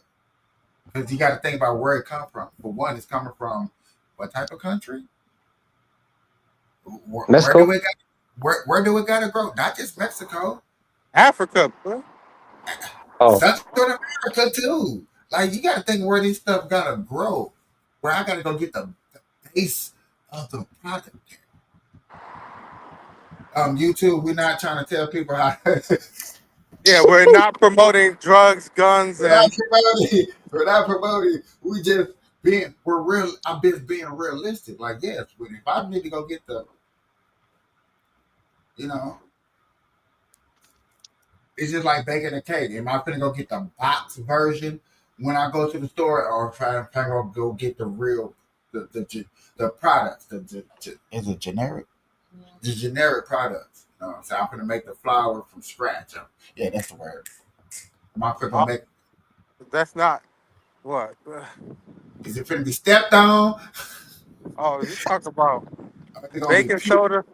Speaker 2: Because you got to think about where it come from. For one, it's coming from what type of country?
Speaker 6: Mexico.
Speaker 2: Where do it got to grow? Not just Mexico.
Speaker 3: Africa. Bro.
Speaker 6: Oh,
Speaker 2: Central America too. Like, you got to think where this stuff got to grow. Where I got to go get the base of the product. YouTube, we're not trying to tell people how.
Speaker 3: Yeah, we're not promoting drugs, guns,
Speaker 2: We're
Speaker 3: and
Speaker 2: not promoting. We just we're real. I'm just being realistic. Like, yes, if I need to go get the, it's just like baking a cake. Am I gonna go get the box version when I go to the store, or if I'm gonna go get the real, the products? Is it generic? The generic products. So I'm gonna make the flour from scratch. Yeah, that's the word. Am I gonna make?
Speaker 3: that's not what.
Speaker 2: Is it gonna be stepped on?
Speaker 3: Oh, you talk about baking soda.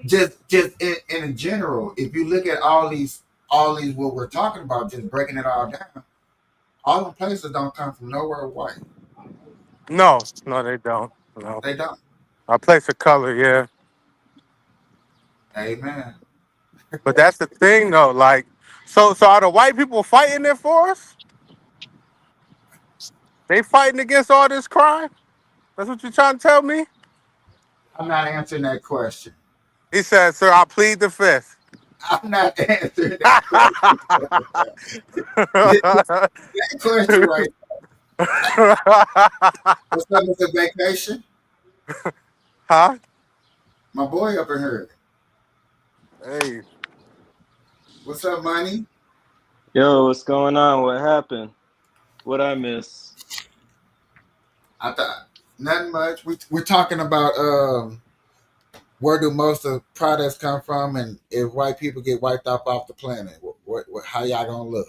Speaker 2: Just in general, if you look at all these what we're talking about, just breaking it all down, all the places don't come from nowhere white.
Speaker 3: No, they don't. No,
Speaker 2: They don't.
Speaker 3: a place of color, yeah.
Speaker 2: Amen.
Speaker 3: But that's the thing, though. Like, so are the white people fighting there for us? They fighting against all this crime? That's what you're trying to tell me?
Speaker 2: I'm not answering that question.
Speaker 3: He said, "Sir, I plead the fifth."
Speaker 2: I'm not answering that question right now. What's up with the vacation?
Speaker 3: Huh?
Speaker 2: My boy up in here.
Speaker 3: Hey.
Speaker 2: What's up, Money?
Speaker 13: Yo, what's going on? What happened? What I miss?
Speaker 2: I thought nothing much. We're talking about where do most of the products come from, and if white people get wiped off the planet, how y'all gonna look?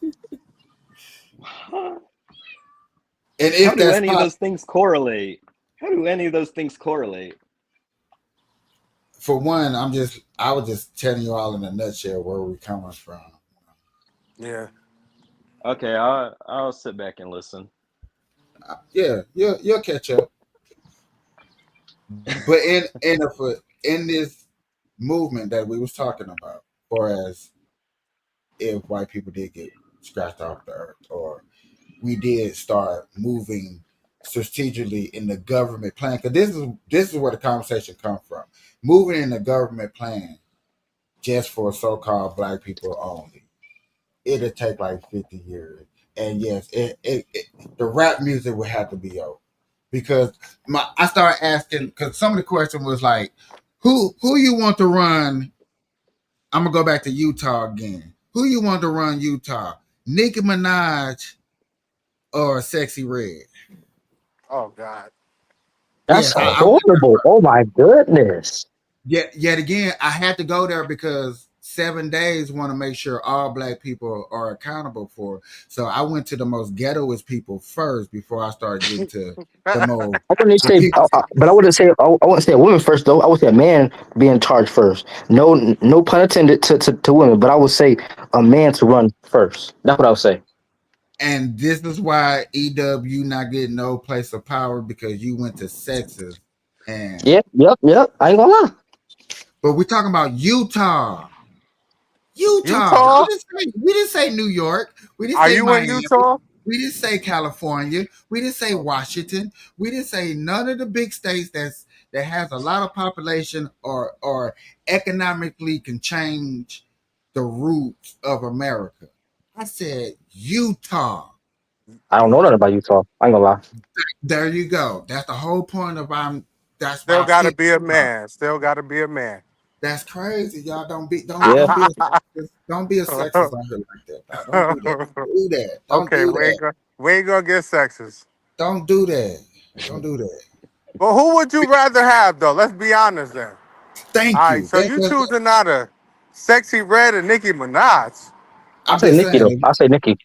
Speaker 2: And if
Speaker 13: How do any of those things correlate? How do any of those things correlate?
Speaker 2: For one, I was just telling you all in a nutshell where we're coming from.
Speaker 3: Yeah.
Speaker 13: Okay, I'll sit back and listen.
Speaker 2: Yeah, you'll catch up. But in this movement that we was talking about, whereas if white people did get scratched off the earth, or we did start moving strategically in the government plan, because this is where the conversation comes from. Moving in the government plan just for so-called black people only, it'll take like 50 years. And yes, the rap music would have to be over, because I started asking, because some of the question was like, who you want to run? I'm gonna go back to Utah again. Who you want to run Utah? Nicki Minaj or Sexy Red?
Speaker 3: Oh God,
Speaker 6: that's horrible. Oh my goodness.
Speaker 2: Yet again, I had to go there because 7 days want to make sure all black people are accountable for. So I went to the most ghettoest people first before I started getting to the most.
Speaker 6: I wouldn't say, but I wouldn't say a woman first though. I would say a man be in charge first. No pun intended to women, but I would say a man to run first. That's what I would say.
Speaker 2: And this is why EW not getting no place of power because you went to Texas. And
Speaker 6: Yep. I ain't gonna lie.
Speaker 2: but we're talking about Utah. Utah.
Speaker 3: Utah?
Speaker 2: We didn't say New York. We didn't
Speaker 3: Are
Speaker 2: say
Speaker 3: you in
Speaker 2: Miami.
Speaker 3: Utah?
Speaker 2: We didn't say California. We didn't say Washington. We didn't say none of the big states that has a lot of population or economically can change the roots of America. I said Utah.
Speaker 6: I don't know nothing about Utah. I ain't gonna lie.
Speaker 2: There you go. That's the whole point of that's why
Speaker 3: Still
Speaker 2: I
Speaker 3: gotta
Speaker 2: picked
Speaker 3: be a
Speaker 2: Utah.
Speaker 3: man. Still gotta be a man.
Speaker 2: That's crazy, y'all. Don't be
Speaker 6: Yeah.
Speaker 2: don't be a sexist on here like that, dog. Don't do that. Don't do that. Don't
Speaker 3: Okay,
Speaker 2: do that.
Speaker 3: we ain't gonna get sexist.
Speaker 2: Don't do that. Don't do that.
Speaker 3: But who would you rather have though? Let's be honest then.
Speaker 2: Thank
Speaker 3: All right,
Speaker 2: you.
Speaker 3: so you
Speaker 2: That's
Speaker 3: choosing out a Sexy Red and Nicki Minaj.
Speaker 6: I
Speaker 2: I'm
Speaker 6: say
Speaker 2: just
Speaker 6: Nikki though.
Speaker 2: saying.
Speaker 6: I say Nikki.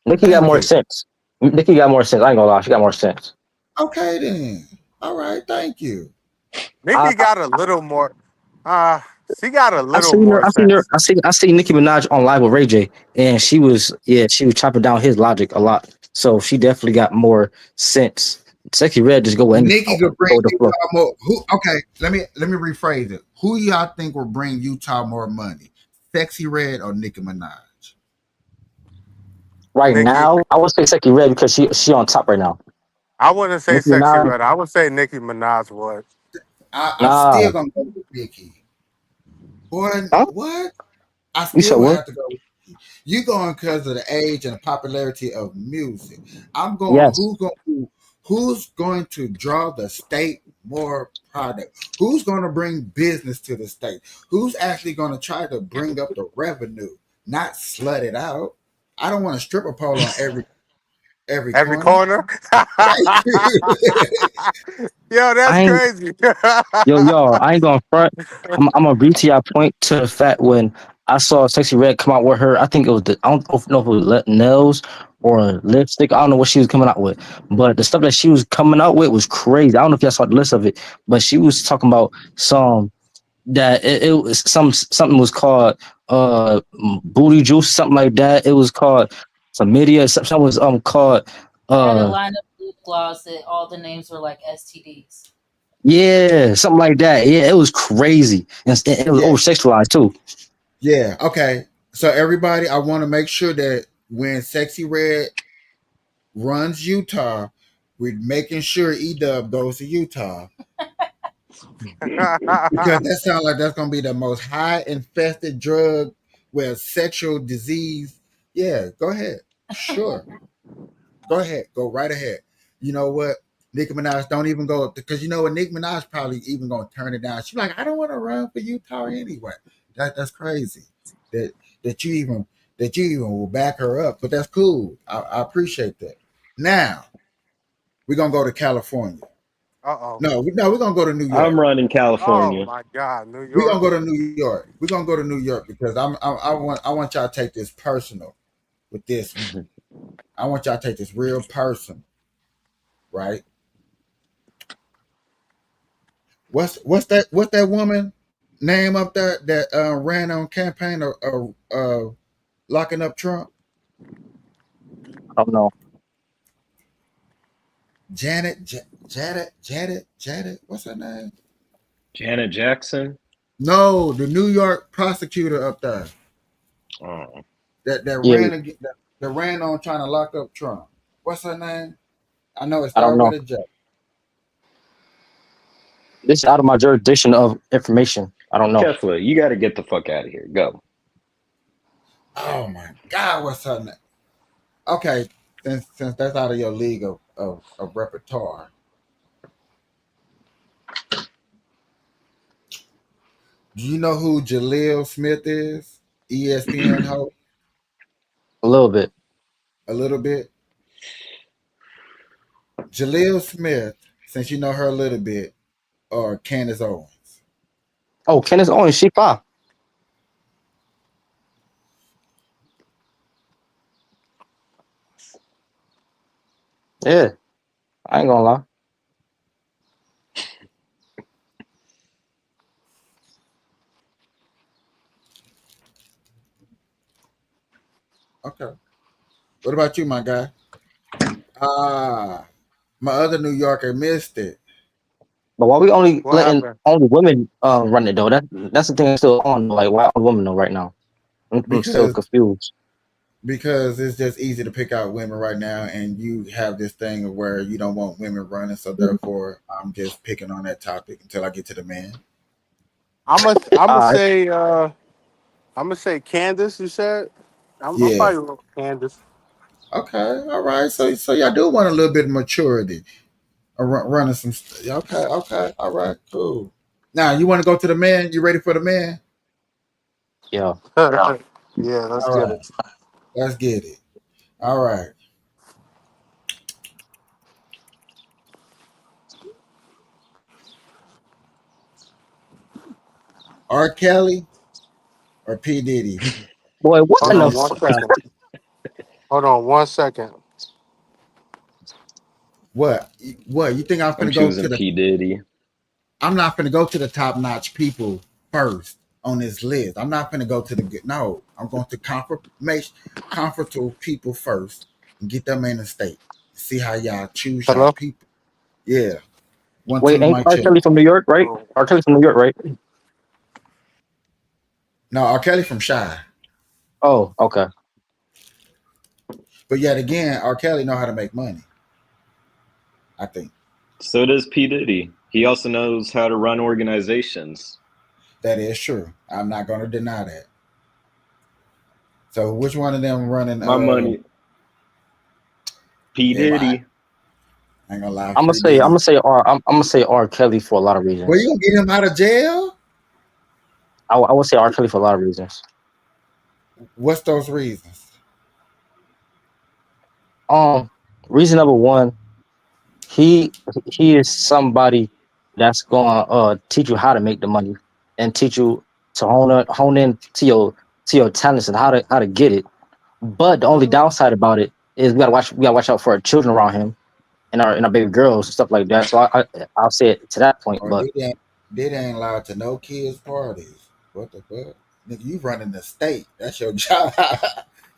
Speaker 6: Nikki got
Speaker 2: Thank
Speaker 6: more
Speaker 2: you.
Speaker 6: sense. Nikki got more sense. I ain't gonna lie. She got more sense.
Speaker 2: Okay then. All right. Thank you.
Speaker 6: I
Speaker 3: Nicki got a little more she got a
Speaker 6: I
Speaker 3: little
Speaker 6: seen her.
Speaker 3: more
Speaker 6: I seen her.
Speaker 3: sense.
Speaker 6: I seen Nicki Minaj on live with Ray J, and she was chopping down his logic a lot. So she definitely got more sense. Sexy Red just go with
Speaker 2: Nikki could bring
Speaker 6: go with the flow.
Speaker 2: Utah more. Who? Okay. Let me rephrase it. Who y'all think will bring Utah more money? Sexy Red or Nicki Minaj?
Speaker 6: Right
Speaker 3: Nicki,
Speaker 6: now, I would say Sexy Red because she on top right now.
Speaker 3: I wouldn't say
Speaker 6: Nicki
Speaker 3: Sexy
Speaker 6: Minaj,
Speaker 3: Red. I would say Nicki Minaj would.
Speaker 2: I'm
Speaker 6: nah.
Speaker 2: still gonna go with Nikki. Boy,
Speaker 6: Huh?
Speaker 2: what? I
Speaker 6: You said
Speaker 2: still would
Speaker 6: what?
Speaker 2: have to go with Nikki. You going because of the age and the popularity of music. I'm going.
Speaker 6: Yes.
Speaker 2: Who's going to draw the state more product? Who's going to bring business to the state? Who's actually going to try to bring up the revenue, not slut it out? I don't want a stripper pole on every
Speaker 3: Every
Speaker 2: corner.
Speaker 3: corner.
Speaker 2: Thank you.
Speaker 3: Yo, that's
Speaker 6: I ain't.
Speaker 3: crazy.
Speaker 6: Yo, I ain't gonna front. I'm gonna agree to your point to the fact when I saw Sexy Red come out with her. I think it was I don't know if it was nails or lipstick. I don't know what she was coming out with, but the stuff that she was coming out with was crazy. I don't know if y'all saw the list of it, but she was talking about some that it was something was called booty juice, something like that. It was called some media. Something was called
Speaker 14: Had a
Speaker 6: uh
Speaker 14: line of lip gloss that all the names were like STDs.
Speaker 6: yeah, something like that. Yeah, it was crazy, and it was
Speaker 2: Yeah.
Speaker 6: over sexualized too.
Speaker 2: Yeah. Okay. So everybody, I want to make sure that when Sexy Red runs Utah, we're making sure Edub goes to Utah because that sounds like that's gonna be the most high infested drug with sexual disease. Yeah, go ahead. Sure. Go ahead. Go right ahead. You know what? Nicki Minaj don't even go because you know what? Nicki Minaj probably even gonna turn it down. She's like, I don't want to run for Utah anyway. That's crazy. That that you even that you even will back her up, but that's cool. I appreciate that. Now we're gonna go to California.
Speaker 3: Uh-oh.
Speaker 2: No, we're gonna go to New
Speaker 13: I'm
Speaker 2: York.
Speaker 13: running
Speaker 3: Oh
Speaker 13: California.
Speaker 3: my God, New
Speaker 2: We're
Speaker 3: York.
Speaker 2: gonna go to New York. We're gonna go to New York because I want y'all to take this personal with this one. I want y'all to take this real personal, right? What's that woman name up there that ran on campaign locking up Trump?
Speaker 6: I don't know.
Speaker 2: Janet. What's her name?
Speaker 13: Janet Jackson.
Speaker 2: No, the New York prosecutor up there
Speaker 13: Oh.
Speaker 2: that
Speaker 6: Yeah,
Speaker 2: ran on trying to lock up Trump. What's her name? I know it
Speaker 6: I don't
Speaker 2: started with
Speaker 6: know.
Speaker 2: a J.
Speaker 6: This is out of my jurisdiction of information. I don't know.
Speaker 13: Kefla, you got to get the fuck out of here. Go.
Speaker 2: Oh my God, what's her name? Okay, since that's out of your league of repertoire. Do you know who Jaleel Smith is? ESPN host?
Speaker 6: A little bit.
Speaker 2: A little bit. Jaleel Smith, since you know her a little bit, or Candace Owens.
Speaker 6: Oh, Kenneth Owens, she fine. Yeah, I ain't gonna lie.
Speaker 2: Okay. What about you, my guy? Ah, my other New Yorker missed it.
Speaker 6: But why we only
Speaker 3: What
Speaker 6: letting
Speaker 3: happened?
Speaker 6: only women run it though? That's the thing that's still on. Like why only women though right now? I'm still
Speaker 2: Because
Speaker 6: confused.
Speaker 2: it's just easy to pick out women right now, and you have this thing of where you don't want women running, so therefore I'm just picking on that topic until I get to the man.
Speaker 3: I'm
Speaker 6: Uh,
Speaker 3: gonna say Candace. You said I'm
Speaker 2: Yeah.
Speaker 3: probably with Candace.
Speaker 2: Okay. All right. So y'all do want a little bit of maturity, running some. Okay. Okay. All right. Cool. Now you want to go to the man? You ready for the man?
Speaker 6: yeah.
Speaker 3: Yeah, let's
Speaker 2: All
Speaker 3: get
Speaker 2: right.
Speaker 3: it.
Speaker 2: Let's get it. All right. R. Kelly or P. Diddy?
Speaker 6: Boy, what
Speaker 3: Hold
Speaker 6: in the
Speaker 3: on one
Speaker 6: fuck?
Speaker 3: second. Hold on 1 second.
Speaker 2: What? What? You think I'm
Speaker 13: I'm
Speaker 2: finna go to
Speaker 13: choosing
Speaker 2: the?
Speaker 13: P Diddy.
Speaker 2: I'm not finna go to the top notch people first on this list. I'm not finna go to the good. No, I'm going to comfortable people first and get them in the state. See how y'all choose y'all
Speaker 3: Hello.
Speaker 2: people. Yeah. One,
Speaker 6: Wait,
Speaker 2: two,
Speaker 6: ain't
Speaker 2: mic
Speaker 6: R.
Speaker 2: check.
Speaker 6: Kelly from New York, right? R. Kelly from New York, right?
Speaker 2: No, R. Kelly from Shy.
Speaker 6: Oh, okay.
Speaker 2: But yet again, R. Kelly know how to make money. I think
Speaker 13: So does P Diddy. He also knows how to run organizations.
Speaker 2: that is true. I'm not going to deny that. So which one of them running?
Speaker 13: My money, P
Speaker 2: Yeah, I
Speaker 13: Diddy.
Speaker 2: ain't gonna lie.
Speaker 6: I'm
Speaker 2: Free Diddy.
Speaker 6: I'm gonna say R. Kelly for a lot of
Speaker 2: Well,
Speaker 6: reasons.
Speaker 2: you gonna get him out of jail?
Speaker 6: I would say R. Kelly for a lot of reasons.
Speaker 2: What's those reasons?
Speaker 6: Reason number one, he is somebody that's gonna teach you how to make the money and teach you to hone in to your talents and how to get it. But the only downside about it is we gotta watch out for our children around him and our baby girls and stuff like that. So I'll say it to that point.
Speaker 2: Or
Speaker 6: But
Speaker 2: they ain't allowed to no kids parties. What the fuck? Nigga, you running the state. That's your job.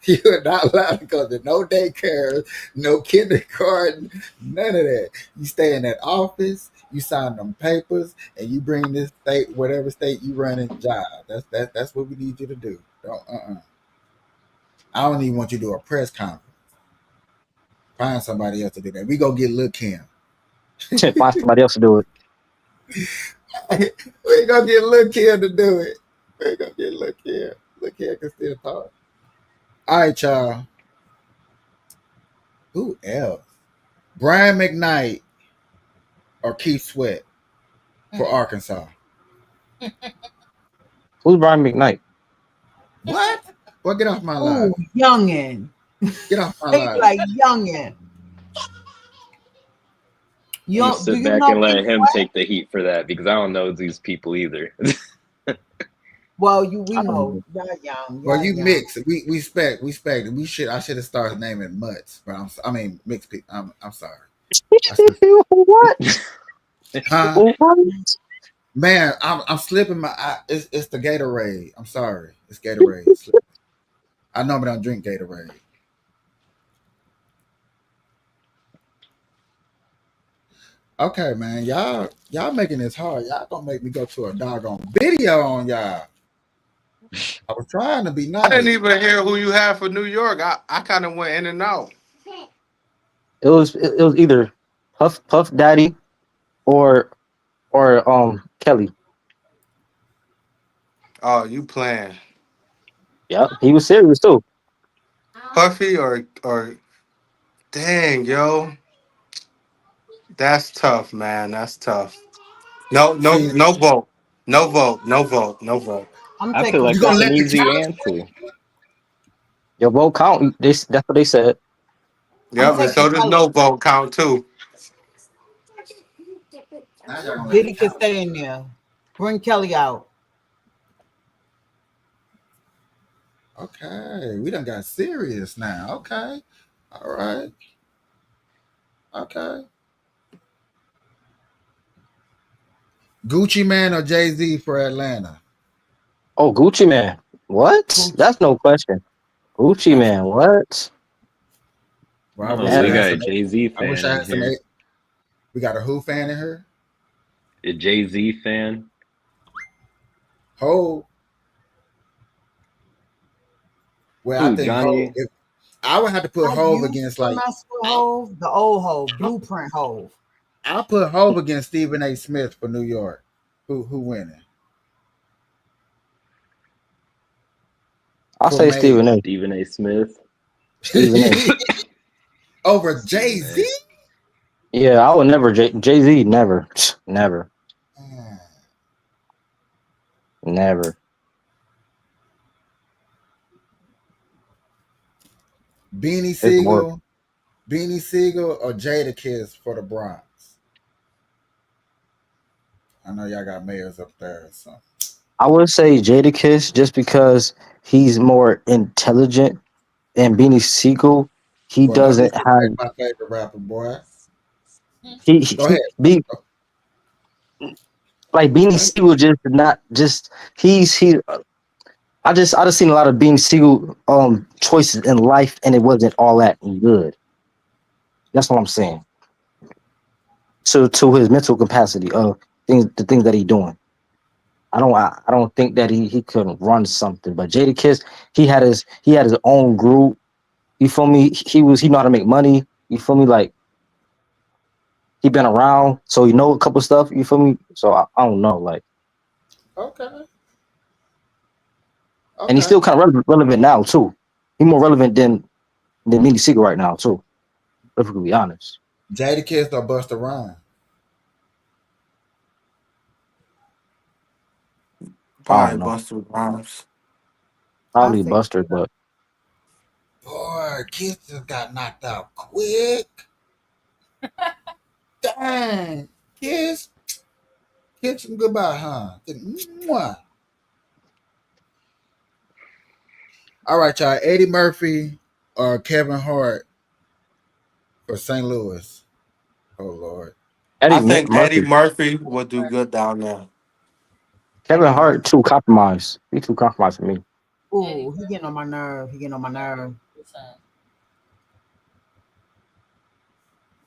Speaker 2: You are not allowed to go to no daycare, no kindergarten, none of that. You stay in that office, you sign them papers, and you bring this state, whatever state you run in job. That's what we need you to do. Don't I don't even want you to do a press conference. Find somebody else to do that. We go get Lil Kim.
Speaker 6: find somebody else to do it.
Speaker 2: We gonna get Lil Kim to do it. We gonna get Lil Kim. Lil Kim can still talk. All right, y'all. Who else? Brian McKnight or Keith Sweat for Arkansas.
Speaker 6: Who's Brian McKnight?
Speaker 2: What? Well, get off my
Speaker 12: Ooh,
Speaker 2: line.
Speaker 12: youngin.
Speaker 2: Get off my
Speaker 12: They
Speaker 2: line.
Speaker 12: like youngin.
Speaker 13: I'm gonna
Speaker 12: Do
Speaker 13: sit
Speaker 12: you
Speaker 13: back
Speaker 12: know
Speaker 13: and let
Speaker 12: Keith
Speaker 13: him
Speaker 12: Sweat?
Speaker 13: take the heat for that because I don't know these people either.
Speaker 12: Well, we
Speaker 6: I don't
Speaker 12: know
Speaker 6: know.
Speaker 12: y'all young.
Speaker 2: Well,
Speaker 12: Y'all
Speaker 2: you
Speaker 12: young.
Speaker 2: mix. We spec. I should have started naming mutts, but I mean mixed people. I'm sorry.
Speaker 6: What?
Speaker 2: Huh?
Speaker 6: What?
Speaker 2: Man, I'm slipping my. It's the Gatorade. I'm sorry. It's Gatorade. Slipping. I normally don't drink Gatorade. Okay, man, y'all making this hard. Y'all gonna make me go to a doggone video on y'all. I was trying to be
Speaker 3: I didn't
Speaker 2: nice.
Speaker 3: even hear who you had for New York. I kind of went in and out.
Speaker 6: It was either Puff Daddy or Kelly.
Speaker 3: Oh, you playing
Speaker 6: Yeah, he was serious too.
Speaker 3: Puffy or dang yo, that's tough, man. That's tough.
Speaker 2: See,
Speaker 3: No vote, no vote, no vote, no vote.
Speaker 12: I'm
Speaker 13: I feel
Speaker 12: taking
Speaker 2: you
Speaker 13: like
Speaker 2: gonna
Speaker 13: that's
Speaker 12: Puff.
Speaker 13: an
Speaker 2: let the
Speaker 13: easy
Speaker 2: couch?
Speaker 13: answer.
Speaker 6: Your vote count. That's what they said.
Speaker 12: I'm
Speaker 3: Yep, and
Speaker 12: taking
Speaker 3: so does
Speaker 12: Kelly.
Speaker 3: no vote count too.
Speaker 2: Now y'all gonna let the
Speaker 12: Diddy can
Speaker 2: couch?
Speaker 12: stay in there. Bring Kelly out.
Speaker 2: Okay, we done got serious now. Okay, all right. Okay. Gucci Man or Jay-Z for Atlanta?
Speaker 6: Oh, Gucci Man. What?
Speaker 12: Gucci.
Speaker 6: That's no question. Gucci Man. What?
Speaker 2: Well, I
Speaker 13: Oh,
Speaker 2: wish I
Speaker 13: we
Speaker 2: had
Speaker 13: got a
Speaker 2: some.
Speaker 13: Jay-Z
Speaker 2: I wish
Speaker 13: fan
Speaker 2: I
Speaker 13: in
Speaker 2: had some.
Speaker 13: here.
Speaker 2: We got a who fan in her?
Speaker 13: A Jay-Z fan.
Speaker 2: Hove. Well, I
Speaker 13: Who,
Speaker 2: think Hove.
Speaker 13: Johnny?
Speaker 2: If I would have to put
Speaker 12: I
Speaker 2: Hove
Speaker 12: used
Speaker 2: against
Speaker 12: to
Speaker 2: like
Speaker 12: mess with Hove, the old Hove, Blueprint Hove.
Speaker 2: I'll put Hove against Stephen A. Smith for New York. Who winning?
Speaker 6: I'll
Speaker 2: For
Speaker 6: say
Speaker 2: mayor.
Speaker 6: Stephen A.
Speaker 13: Stephen A. Smith.
Speaker 6: Stephen A.
Speaker 2: Over
Speaker 13: Stephen
Speaker 2: Jay-Z?
Speaker 13: A.
Speaker 6: Yeah, I would never. Jay-Z, never. Never. Never.
Speaker 2: Beanie
Speaker 6: It's work.
Speaker 2: Siegel or Jadakiss for the Bronx? I know y'all got mayors up there or something.
Speaker 6: I would say Jadakiss just because he's more intelligent, and Beanie Siegel, he
Speaker 2: Boy, don't
Speaker 6: doesn't have
Speaker 2: disrespect my favorite rapper, boy.
Speaker 6: he
Speaker 2: Go ahead.
Speaker 6: be like Beanie Siegel just he's I just seen a lot of Beanie Siegel choices in life, and it wasn't all that good. That's what I'm saying. To his mental capacity of the things that he's doing. I don't think that he could run something. But Jadakiss, he had his own group. You feel me? He know how to make money. You feel me? Like he been around, so he know a couple stuff. You feel me? So I don't know, like.
Speaker 2: Okay.
Speaker 6: And he's still kind of relevant now too. He's more relevant than Beanie Siegel right now too. If we can be honest.
Speaker 2: Jadakiss or Busta Rhymes?
Speaker 3: Probably Busta Rhymes.
Speaker 6: Probably Buster, but
Speaker 2: Boy, Kiss just got knocked out quick. Dang. Kiss him goodbye, huh? Mwah. All right, y'all. Eddie Murphy or Kevin Hart for St. Louis? Oh, Lord.
Speaker 3: I think Eddie Murphy would do good down there.
Speaker 6: Kevin Hart too compromised. He too compromised for me.
Speaker 12: Ooh, he getting on my nerve.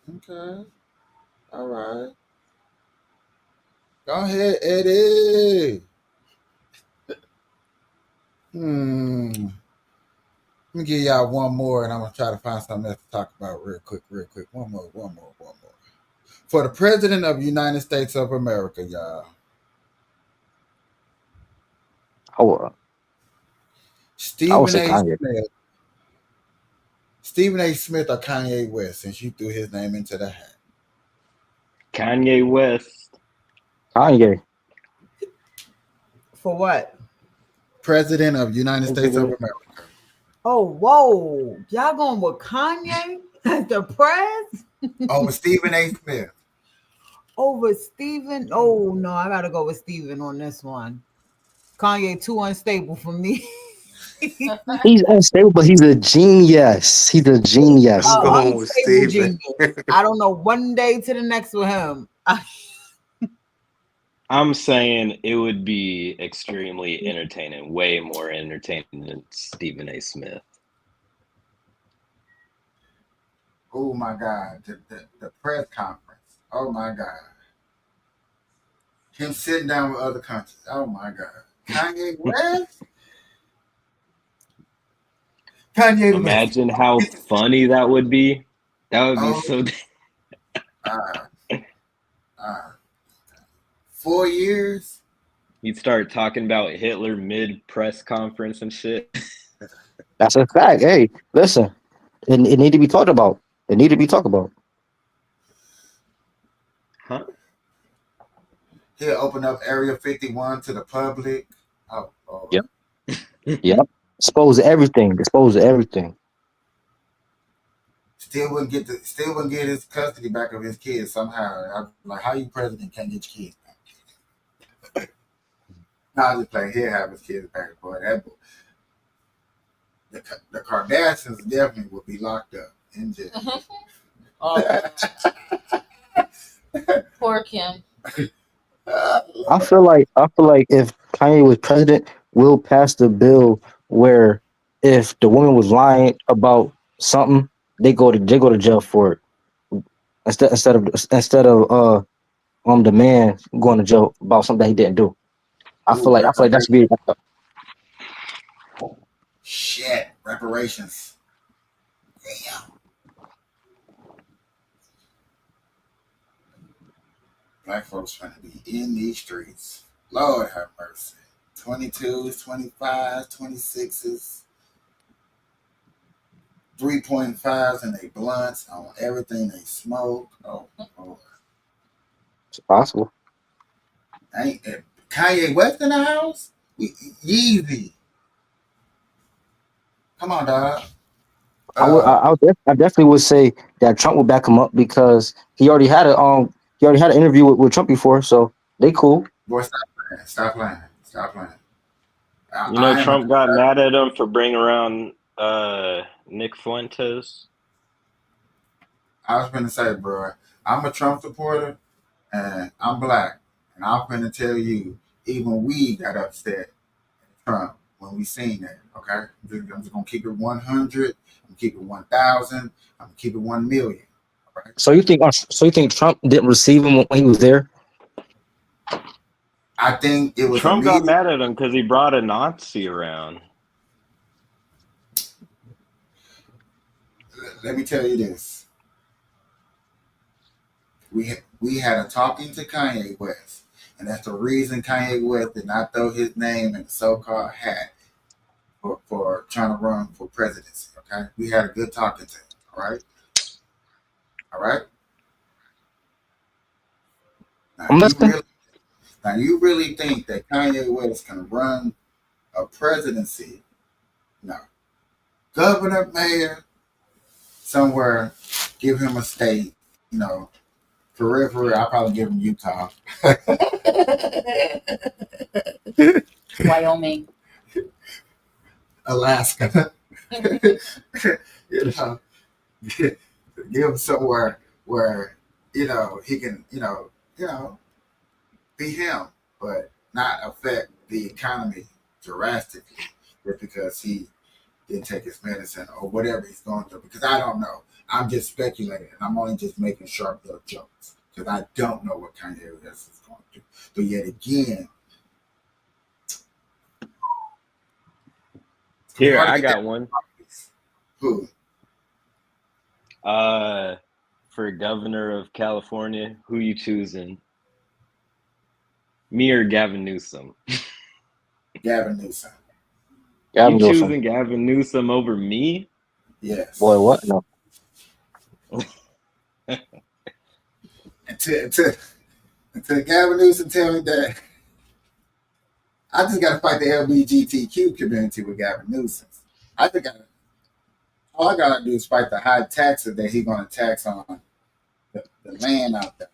Speaker 2: Okay. All right. Go ahead, Eddie. Let me give y'all one more, and I'm gonna try to find something else to talk about real quick. One more. For the President of the United States of America, y'all. Stephen A. Smith or Kanye West, since you threw his name into the hat.
Speaker 13: Kanye West.
Speaker 6: Kanye.
Speaker 12: For what?
Speaker 2: President of the United States of America.
Speaker 12: Oh, whoa. Y'all going with Kanye? The press?
Speaker 2: Over Stephen A. Smith.
Speaker 12: Over Stephen? Oh, no, I got to go with Stephen on this one. Kanye too unstable for me.
Speaker 6: He's unstable, but he's a genius. He's a genius.
Speaker 12: Unstable genius. I don't know one day to the next with him.
Speaker 13: I'm saying it would be extremely entertaining, way more entertaining than Stephen A. Smith.
Speaker 2: Oh my God, the press conference. Oh my God. Him sitting down with other countries. Oh my God. Kanye West?
Speaker 13: Imagine how funny that would be. That would be so.
Speaker 2: 4 years.
Speaker 13: You'd start talking about Hitler mid press conference and shit.
Speaker 6: That's a fact. Hey, listen, it need to be talked about.
Speaker 13: Huh?
Speaker 2: He'll open up Area 51 to the public.
Speaker 6: Yep. Yep. Expose everything.
Speaker 2: Still wouldn't get his custody back of his kids somehow. Like, how you president can't get your kids back? I'll just play. He'll have his kids back, boy. That boy. The Kardashians definitely would be locked up in jail.
Speaker 14: Poor Kim.
Speaker 6: I feel like if Kanye was president, we'll pass the bill where if the woman was lying about something, they go to jail for it instead of the man going to jail about something that he didn't do. I
Speaker 2: Ooh,
Speaker 6: feel like that should be
Speaker 2: shit, reparations. Damn. Black folks trying to be in these streets. Lord have mercy. 22s, 25s, 26s, 3.5s, and they blunts on everything they smoke. Oh, Lord.
Speaker 6: it's possible.
Speaker 2: Ain't Kanye West in the house? Yeezy. Come on, dog.
Speaker 6: I definitely would say that Trump would back him up because he already had an interview with Trump before, so they cool.
Speaker 2: Boy, stop playing. Stop playing. Stop playing.
Speaker 13: You know,
Speaker 2: I am a
Speaker 13: Trump got mad at him for bringing around Nick Fuentes.
Speaker 2: I was gonna say, bro, I'm a Trump supporter and I'm black. And I'm gonna tell you, even we got upset at Trump when we seen that. Okay? I'm just gonna keep it 100, I'm gonna keep it 1,000, I'm gonna keep it 1,000,000. Right?
Speaker 6: So you think Trump didn't receive him when he was there?
Speaker 2: I think it was
Speaker 13: Trump got
Speaker 2: immediate.
Speaker 13: mad at him because he brought a Nazi around.
Speaker 2: Let me tell you this. We had a talking to Kanye West, and that's the reason Kanye West did not throw his name in the so-called hat for trying to run for presidency. Okay, we had a good talking to him. All right.
Speaker 6: I'm listening.
Speaker 2: Now you really think that Kanye West can run a presidency? No, governor, mayor, somewhere, give him a state. You know, periphery. I'll probably give him Utah.
Speaker 14: Wyoming.
Speaker 2: Alaska. You know, give him somewhere where he can be him, but not affect the economy drastically just because he didn't take his medicine or whatever he's going through. Because I don't know. I'm just speculating, and I'm only just making sharp little jokes because I don't know what Kanye West is going to do. But yet again,
Speaker 13: Here, I got one.
Speaker 2: Who?
Speaker 13: For governor of California, who you choosing? Me or Gavin Newsom?
Speaker 2: Gavin Newsom.
Speaker 13: You choosing Gavin Newsom over me?
Speaker 2: Yes.
Speaker 6: Boy, what? No.
Speaker 2: Until Gavin Newsom tell me that I just got to fight the LGBTQ community with Gavin Newsom. All I got to do is fight the high taxes that he's going to tax on the land out there,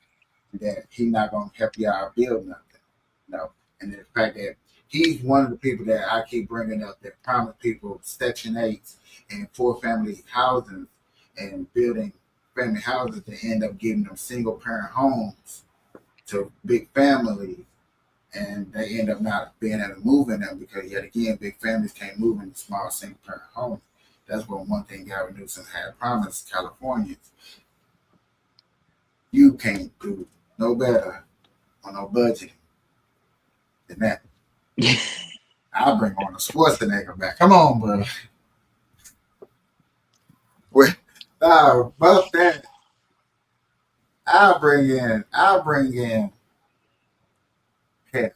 Speaker 2: that he's not going to help y'all build nothing. And the fact that he's one of the people that I keep bringing up that promise people Section 8s and 4-family housing and building family houses to end up giving them single parent homes to big families, and they end up not being able to move in them because yet again big families can't move in small single parent homes. That's one thing Gavin Newsom had promised Californians. You can't do no better on no budgeting than that. I'll bring on a Schwarzenegger back. Come on, bro. Buff that. I'll bring in. Yeah.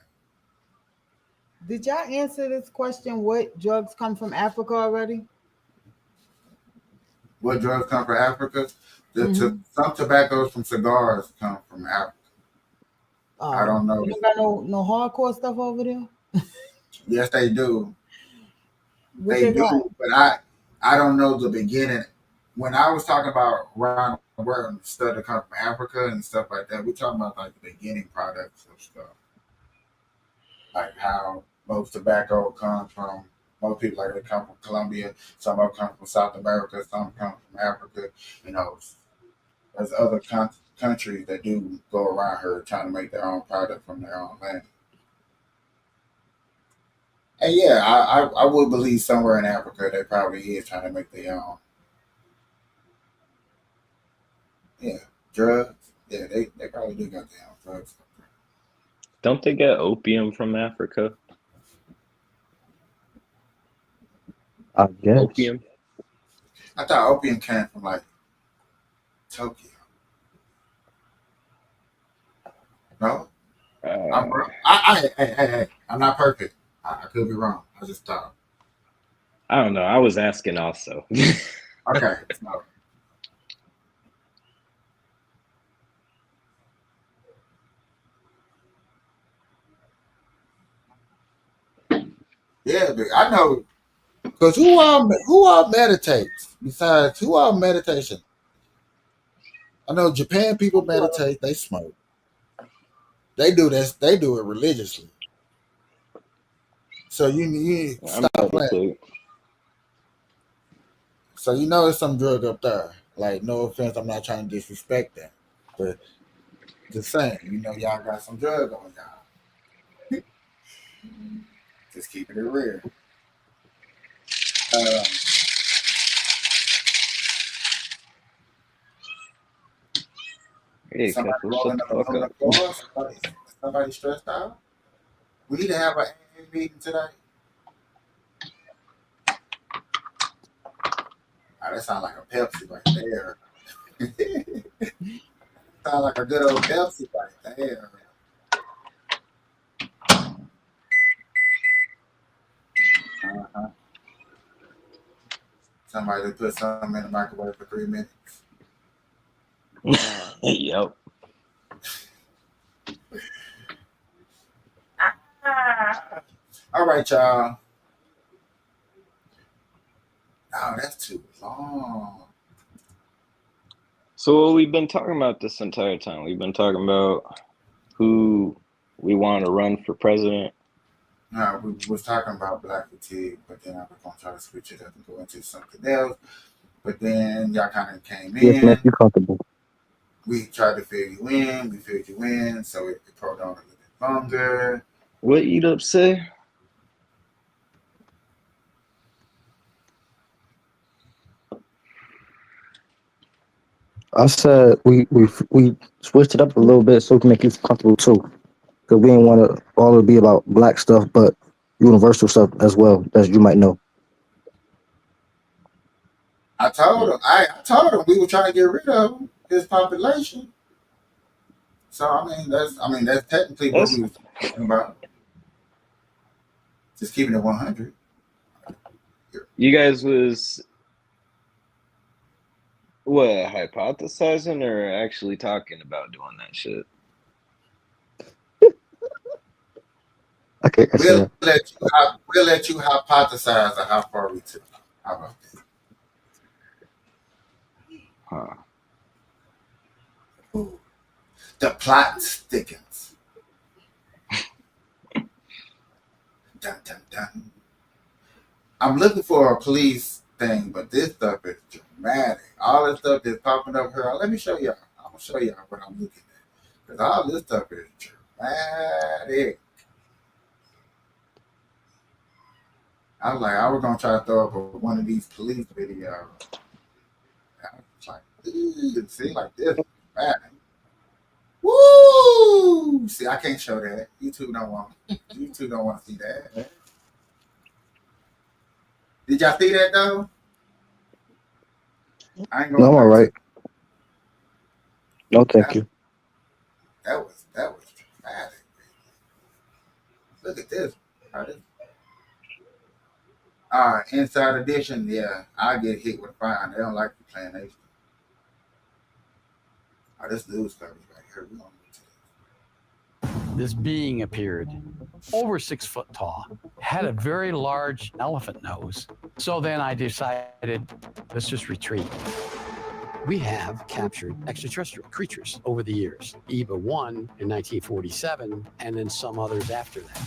Speaker 12: Did y'all answer this question? What drugs come from Africa already?
Speaker 2: What drugs come from Africa? Some tobaccos from cigars come from Africa. I don't know.
Speaker 12: You got no hardcore stuff over there?
Speaker 2: Yes, they do.
Speaker 12: What
Speaker 2: They do,
Speaker 12: got?
Speaker 2: but I don't know the beginning. When I was talking about around the world and stuff that come from Africa and stuff like that, we're talking about like the beginning products of stuff. Like how most tobacco comes from, most people like they come from Colombia, some of them come from South America, some come from Africa. There's other countries that do go around here trying to make their own product from their own land. And yeah, I would believe somewhere in Africa they probably is trying to make their own. Yeah, drugs. Yeah, they probably do got down drugs.
Speaker 13: Don't they get opium from Africa?
Speaker 6: I guess.
Speaker 13: Opium?
Speaker 2: I thought opium came from like Tokyo. No, I'm wrong. Hey, I'm not perfect. I could be wrong. I just thought.
Speaker 13: I don't know. I was asking also.
Speaker 2: Okay, no. Yeah, but I know because who all meditates besides who all meditation? I know Japan people meditate. They smoke. They do this. They do it religiously. So you
Speaker 13: I
Speaker 2: stop playing.
Speaker 13: meditate.
Speaker 2: So you know it's some drug up there. Like no offense, I'm not trying to disrespect that, but just saying, you know, y'all got some drug on y'all. Just keeping it real.
Speaker 13: Hey,
Speaker 2: Somebody
Speaker 13: Kessler, shut
Speaker 2: rolling
Speaker 13: the
Speaker 2: up
Speaker 13: fuck
Speaker 2: on the
Speaker 13: up.
Speaker 2: floor. Somebody stressed out. We need to have an AA meeting today. Oh, that sounds like a Pepsi right there. Sound like a good old Pepsi right there. Uh-huh. Somebody put something in the microwave for 3 minutes.
Speaker 13: Yep.
Speaker 2: All right, y'all. Oh, that's too long.
Speaker 13: So what we've been talking about this entire time, we've been talking about who we want to run for president.
Speaker 2: No, we was talking about black fatigue, but then I was gonna try to switch it up and go into something else. But then y'all kind of came
Speaker 6: Yes, make
Speaker 2: in.
Speaker 6: you comfortable.
Speaker 2: We tried to fill you in. We filled you in, so it prolonged a little bit longer.
Speaker 13: What Eat Up say?
Speaker 6: I said we switched it up a little bit so we can make you comfortable too, because we didn't want to all to be about black stuff, but universal stuff as well, as you might know.
Speaker 2: I told him we were trying to get rid of his population. So that's technically what we was talking about. Just keeping it 100.
Speaker 13: You guys was what, hypothesizing or actually talking about doing that shit?
Speaker 6: Okay,
Speaker 2: We'll let you hypothesize on how far we took. How about that?
Speaker 13: Huh.
Speaker 2: Ooh. The plot thickens. Dun, dun, dun. I'm looking for a police thing, but this stuff is dramatic. All this stuff that's popping up here. Let me show y'all. I'm gonna show y'all what I'm looking at. Because all this stuff is dramatic. I was gonna try to throw up one of these police videos. I was like, ooh, see, like this, man. Woo! See, I can't show that. YouTube don't want to see that. Did y'all see that though? I ain't going.
Speaker 6: No, I'm all right. No, thank you.
Speaker 2: That was dramatic. Look at this. Inside Edition, yeah, I get hit with a fine. They don't like you playing that. Oh, this news coverage right here. We gonna get to
Speaker 15: This being appeared over 6 foot tall, had a very large elephant nose. So then I decided, let's just retreat. We have captured extraterrestrial creatures over the years. Eva 1 in 1947, and then some others after that.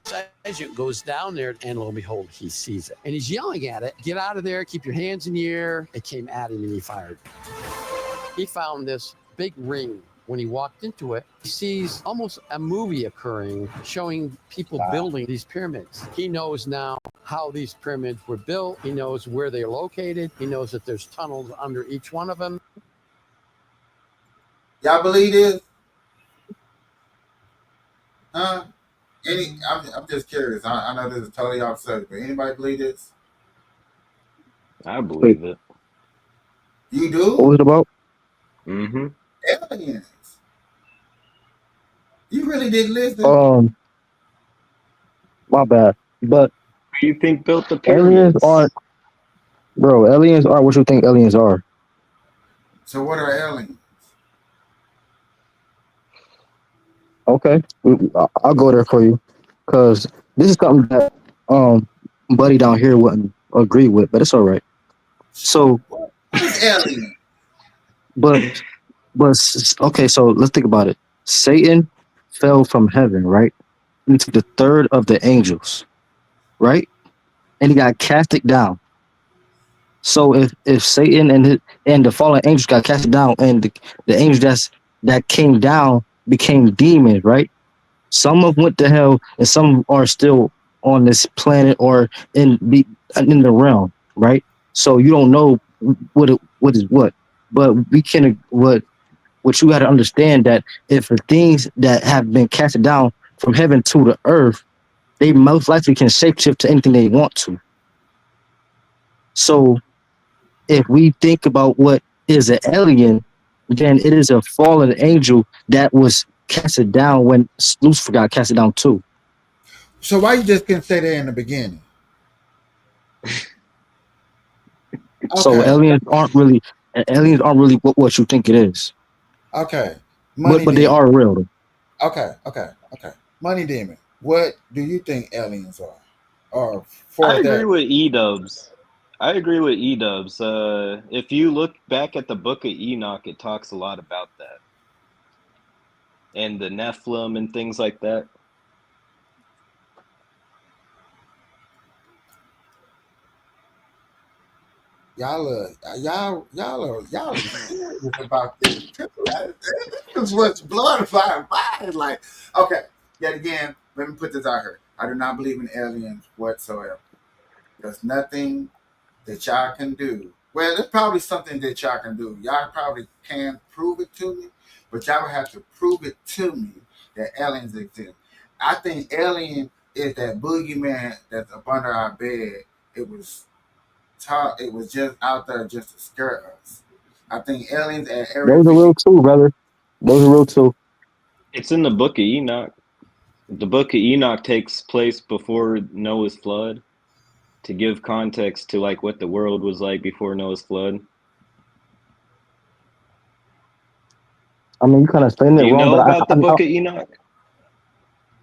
Speaker 15: The agent goes down there, and lo and behold, he sees it. And he's yelling at it, get out of there, keep your hands in the air. It came at him, and he fired. He found this big ring when he walked into it, he sees almost a movie occurring showing people building these pyramids. He knows now how these pyramids were built. He knows where they're located. He knows that there's tunnels under each one of them.
Speaker 2: Y'all believe this? Huh? I'm just curious. I know this is totally off subject, but anybody believe this?
Speaker 13: I believe it.
Speaker 2: You do?
Speaker 6: What was it about?
Speaker 13: Mm-hmm.
Speaker 2: Aliens. You really didn't listen.
Speaker 6: My bad. But
Speaker 13: Who do you think built the
Speaker 6: aliens
Speaker 13: pyramids?
Speaker 6: aren't, bro. Aliens aren't what you think aliens are.
Speaker 2: So what are aliens?
Speaker 6: Okay, I'll go there for you, cause this is something that buddy down here wouldn't agree with, but it's all right. So,
Speaker 2: What is alien?
Speaker 6: but okay, so let's think about it. Satan fell from heaven, right, into the third of the angels, right, and he got casted down. So if Satan and the fallen angels got casted down, and the angels that came down became demons, right? Some of them went to hell, and some are still on this planet or in the realm, right? So you don't know what is what, but we can what you got to understand that if the things that have been casted down from heaven to the earth, they most likely can shapeshift to anything they want to. So if we think about what is an alien, then it is a fallen angel that was casted down when Lucifer got casted down too.
Speaker 2: So why you just couldn't say that in the beginning?
Speaker 6: So aliens aren't really what you think it is.
Speaker 2: Okay.
Speaker 6: But they are real.
Speaker 2: Okay. Money Demon, what do you think aliens are? Or
Speaker 13: I agree with E-Dubs. If you look back at the Book of Enoch, it talks a lot about that. And the Nephilim and things like that.
Speaker 2: Y'all are serious about this too. This is what's blowing my mind. Like, okay, yet again, let me put this out here. I do not believe in aliens whatsoever. There's nothing that y'all can do. Well, there's probably something that y'all can do. Y'all probably can prove it to me, but y'all would have to prove it to me that aliens exist. I think alien is that boogeyman that's up under our bed. It was just out there just to scare us. I think aliens at every
Speaker 6: Those are real too, brother. Those are real too.
Speaker 13: It's in the Book of Enoch. The Book of Enoch takes place before Noah's flood to give context to like what the world was like before Noah's flood.
Speaker 6: I mean, you kind of explained it wrong.
Speaker 13: You know
Speaker 6: but
Speaker 13: about the Book of Enoch?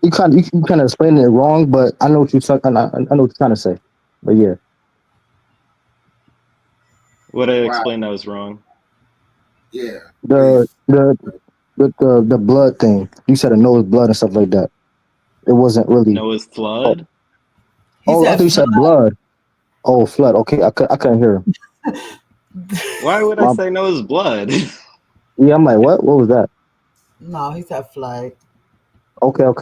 Speaker 6: You kind of explained it wrong, but I know what you're I know what you're trying to say. But yeah.
Speaker 13: What I explained that was wrong.
Speaker 2: Yeah.
Speaker 6: The blood thing. You said a Noah's blood and stuff like that. It wasn't really
Speaker 13: Noah's flood.
Speaker 6: Oh, I thought you said blood. Oh, flood. Okay, I couldn't hear him.
Speaker 13: Why would I say Noah's blood?
Speaker 6: Yeah, I'm like, what? What was that?
Speaker 12: No, he said flood.
Speaker 6: Okay.
Speaker 2: All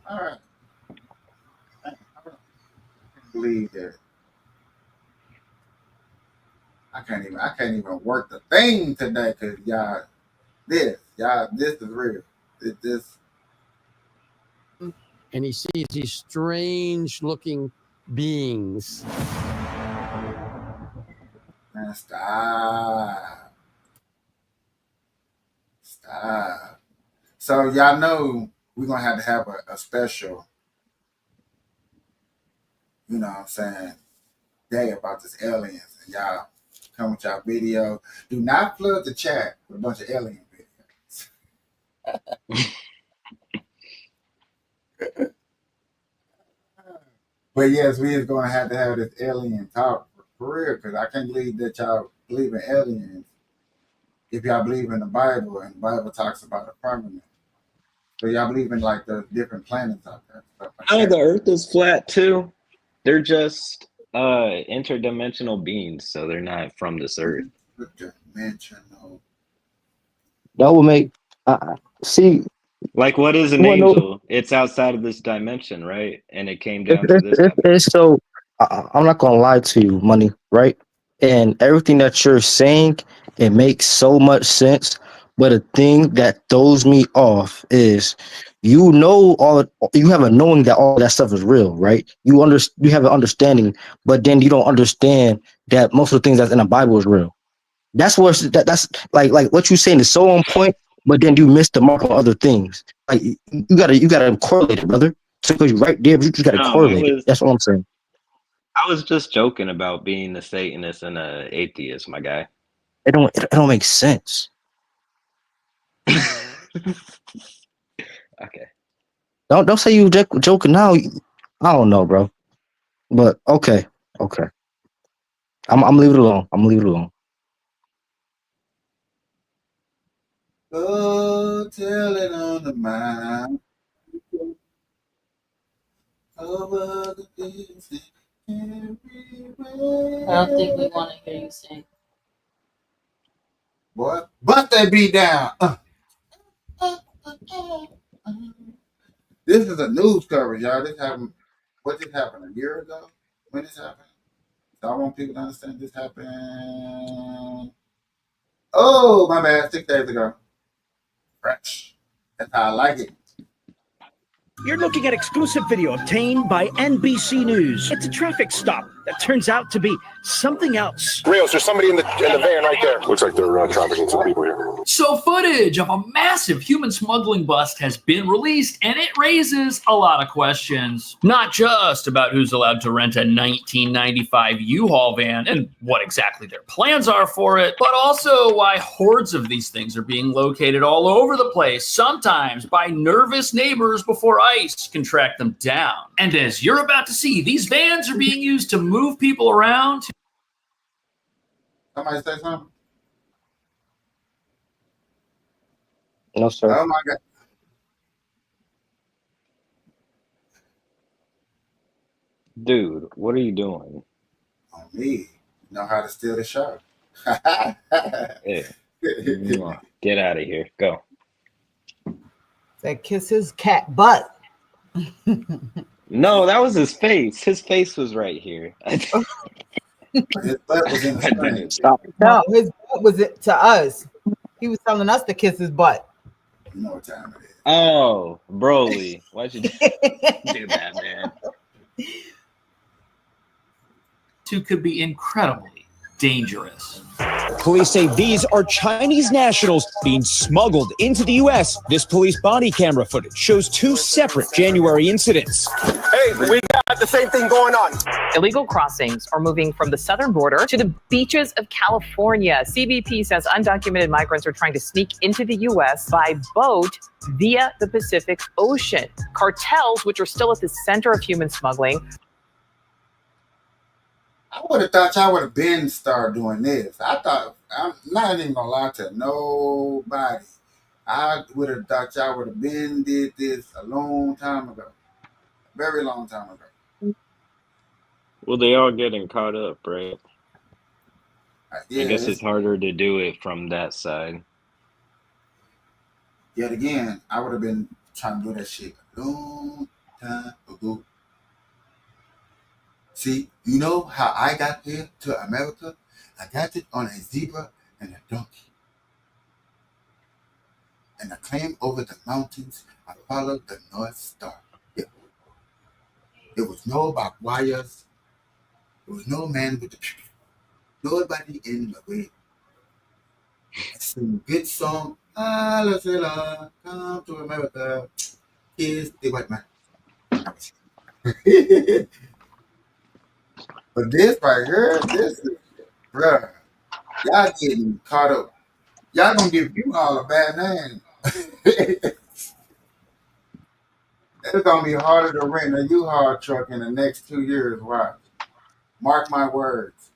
Speaker 2: right. I can't believe that. I can't even work the thing today because this is real. This.
Speaker 15: And he sees these strange looking beings.
Speaker 2: Man, stop. So y'all know we're gonna have a special, you know what I'm saying, day about this aliens. And y'all come with y'all video. Do not flood the chat with a bunch of alien videos. But yes, we is gonna have to have this alien talk for real, because I can't believe that y'all believe in aliens. If y'all believe in the Bible, and the Bible talks about a firmament. So y'all believe in like the different planets out there. Stuff like
Speaker 13: Oh,
Speaker 2: that.
Speaker 13: the Earth is flat too. They're just interdimensional beings, so they're not from this Earth.
Speaker 2: dimensional.
Speaker 6: That would make see.
Speaker 13: Like, what is an
Speaker 6: Well, no,
Speaker 13: angel? It's outside of this dimension, right? And it came down to this dimension.
Speaker 6: it's so I'm not gonna lie to you, money, right? And everything that you're saying, it makes so much sense. But the thing that throws me off is, you have a knowing that all that stuff is real, right? You have an understanding, but then you don't understand that most of the things that's in the Bible is real. That's that's like what you're saying is so on point, but then you miss the mark on other things. Like you gotta correlate it, brother. So because you're right there, but you just gotta
Speaker 13: No,
Speaker 6: correlate it. That's all I'm saying.
Speaker 13: I was just joking about being a Satanist and a atheist, my guy.
Speaker 6: It don't make sense.
Speaker 13: Okay.
Speaker 6: Don't say you joking now. I don't know, bro. But okay. I'm leave it alone. I'm leave it alone.
Speaker 2: Go tell it on the mind. Over the things everywhere.
Speaker 14: I don't think we want to hear you sing.
Speaker 2: Boy, bust that beat down. This is a news coverage, y'all. What just happened a year ago? When this happened? So I want people to understand this happened. Oh, my bad, 6 days ago. Fresh. That's how I like it.
Speaker 16: You're looking at exclusive video obtained by NBC News. It's a traffic stop that turns out to be something else.
Speaker 17: Rios, there's somebody in the van right there. Looks like they're trafficking some people here.
Speaker 18: So footage of a massive human smuggling bust has been released, and it raises a lot of questions. Not just about who's allowed to rent a 1995 U-Haul van and what exactly their plans are for it, but also why hordes of these things are being located all over the place, sometimes by nervous neighbors before ICE can track them down. And as you're about to see, these vans are being used to move people around.
Speaker 2: Somebody say something?
Speaker 6: No, sir.
Speaker 2: Oh my God.
Speaker 13: Dude, what are you doing?
Speaker 2: On me. You know how to steal the show.
Speaker 13: Hey, get out of here. Go.
Speaker 12: That kiss his cat butt.
Speaker 13: No, that was his face. His face was right here.
Speaker 2: His butt was in the screen.
Speaker 6: Stop.
Speaker 12: No, his butt was it to us. He was telling us to kiss his butt.
Speaker 2: You know what time it is.
Speaker 13: Oh, Broly. Why'd you do that, man?
Speaker 18: Two could be incredibly dangerous.
Speaker 19: Police say these are Chinese nationals being smuggled into the U.S. This police body camera footage shows two separate January incidents.
Speaker 17: Hey, we got the same thing going on.
Speaker 20: Illegal crossings are moving from the southern border to the beaches of California. CBP says undocumented migrants are trying to sneak into the U.S. by boat via the Pacific Ocean. Cartels, which are still at the center of human smuggling,
Speaker 2: I would have thought y'all would have been started doing this. I thought, I'm not even gonna lie to nobody. I would have thought y'all would have been did this a long time ago. A very long time ago.
Speaker 13: Well, they are getting caught up, right?
Speaker 2: Yeah,
Speaker 13: I guess it's harder to do it from that side.
Speaker 2: Yet again, I would have been trying to do that shit a long time ago. See, you know how I got here to America? I got it on a zebra and a donkey. And I climbed over the mountains. I followed the North Star. Yeah. There was no barbed wires. There was no man with the nobody in the way. I sing a good song. Allah Salah, come to America. Kiss the white man. But this right here, this is, bruh, y'all getting caught up. Y'all gonna give you all a bad name. It's gonna be harder to rent a U-Haul truck in the next 2 years. Watch. Mark my words.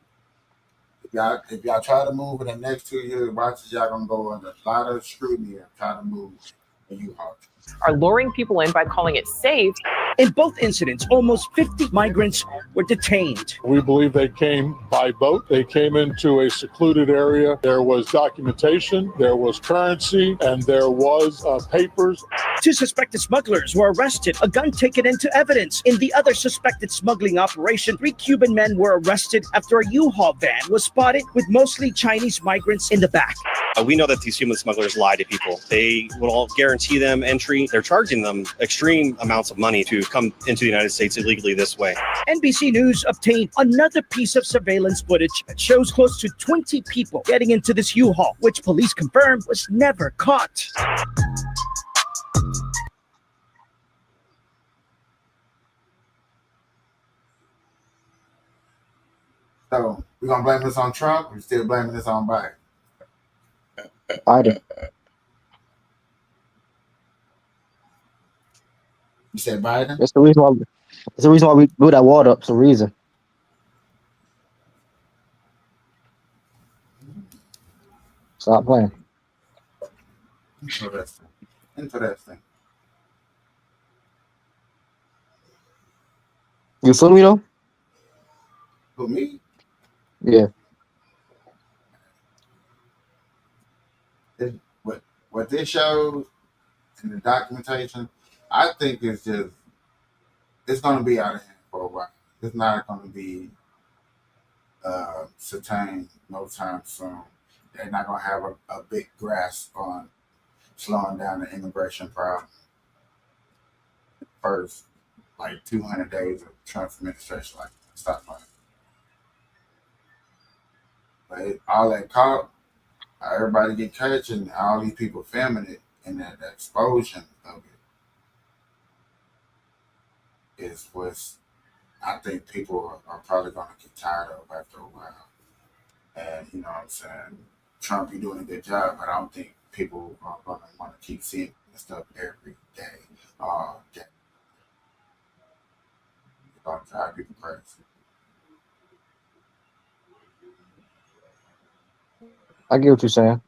Speaker 2: If y'all try to move in the next 2 years, watch as y'all gonna go under a lot of scrutiny and try to move a U-Haul truck.
Speaker 20: are luring people in by calling it safe
Speaker 16: In both incidents, almost 50 migrants were detained.
Speaker 17: We believe they came by boat. They came into a secluded area. There was documentation, there was currency, and there was papers.
Speaker 16: 2 suspected smugglers were arrested, a gun taken into evidence. In the other suspected smuggling operation, 3 Cuban men were arrested after a U-Haul van was spotted with mostly Chinese migrants in the back.
Speaker 21: We know that these human smugglers lie to people. They will guarantee them entry. They're charging them extreme amounts of money to come into the United States illegally this way.
Speaker 16: NBC News obtained another piece of surveillance footage that shows close to 20 people getting into this U-Haul, which police confirmed was never caught.
Speaker 2: So we're gonna blame this on Trump. We're still blaming this on Biden.
Speaker 6: Biden.
Speaker 2: You said Biden?
Speaker 6: That's the reason why. That's the reason why we blew that wall up. It's the reason. Stop playing.
Speaker 2: Interesting. Interesting.
Speaker 6: You feel me though?
Speaker 2: For me,
Speaker 6: Yeah.
Speaker 2: what this shows in the documentation, I think it's going to be out of hand for a while. It's not going to be sustained no time soon. They're not going to have a big grasp on slowing down the immigration problem. First, like 200 days of Trump's administration, like stop playing. But all that caught, everybody get catch, and all these people filming it, and that explosion of it is what's, I think people are probably going to get tired of after a while. And you know what I'm saying? Trump, you're doing a good job, but I don't think people are going to want to keep seeing this stuff every day. It's going to drive people crazy.
Speaker 6: I get what you're saying.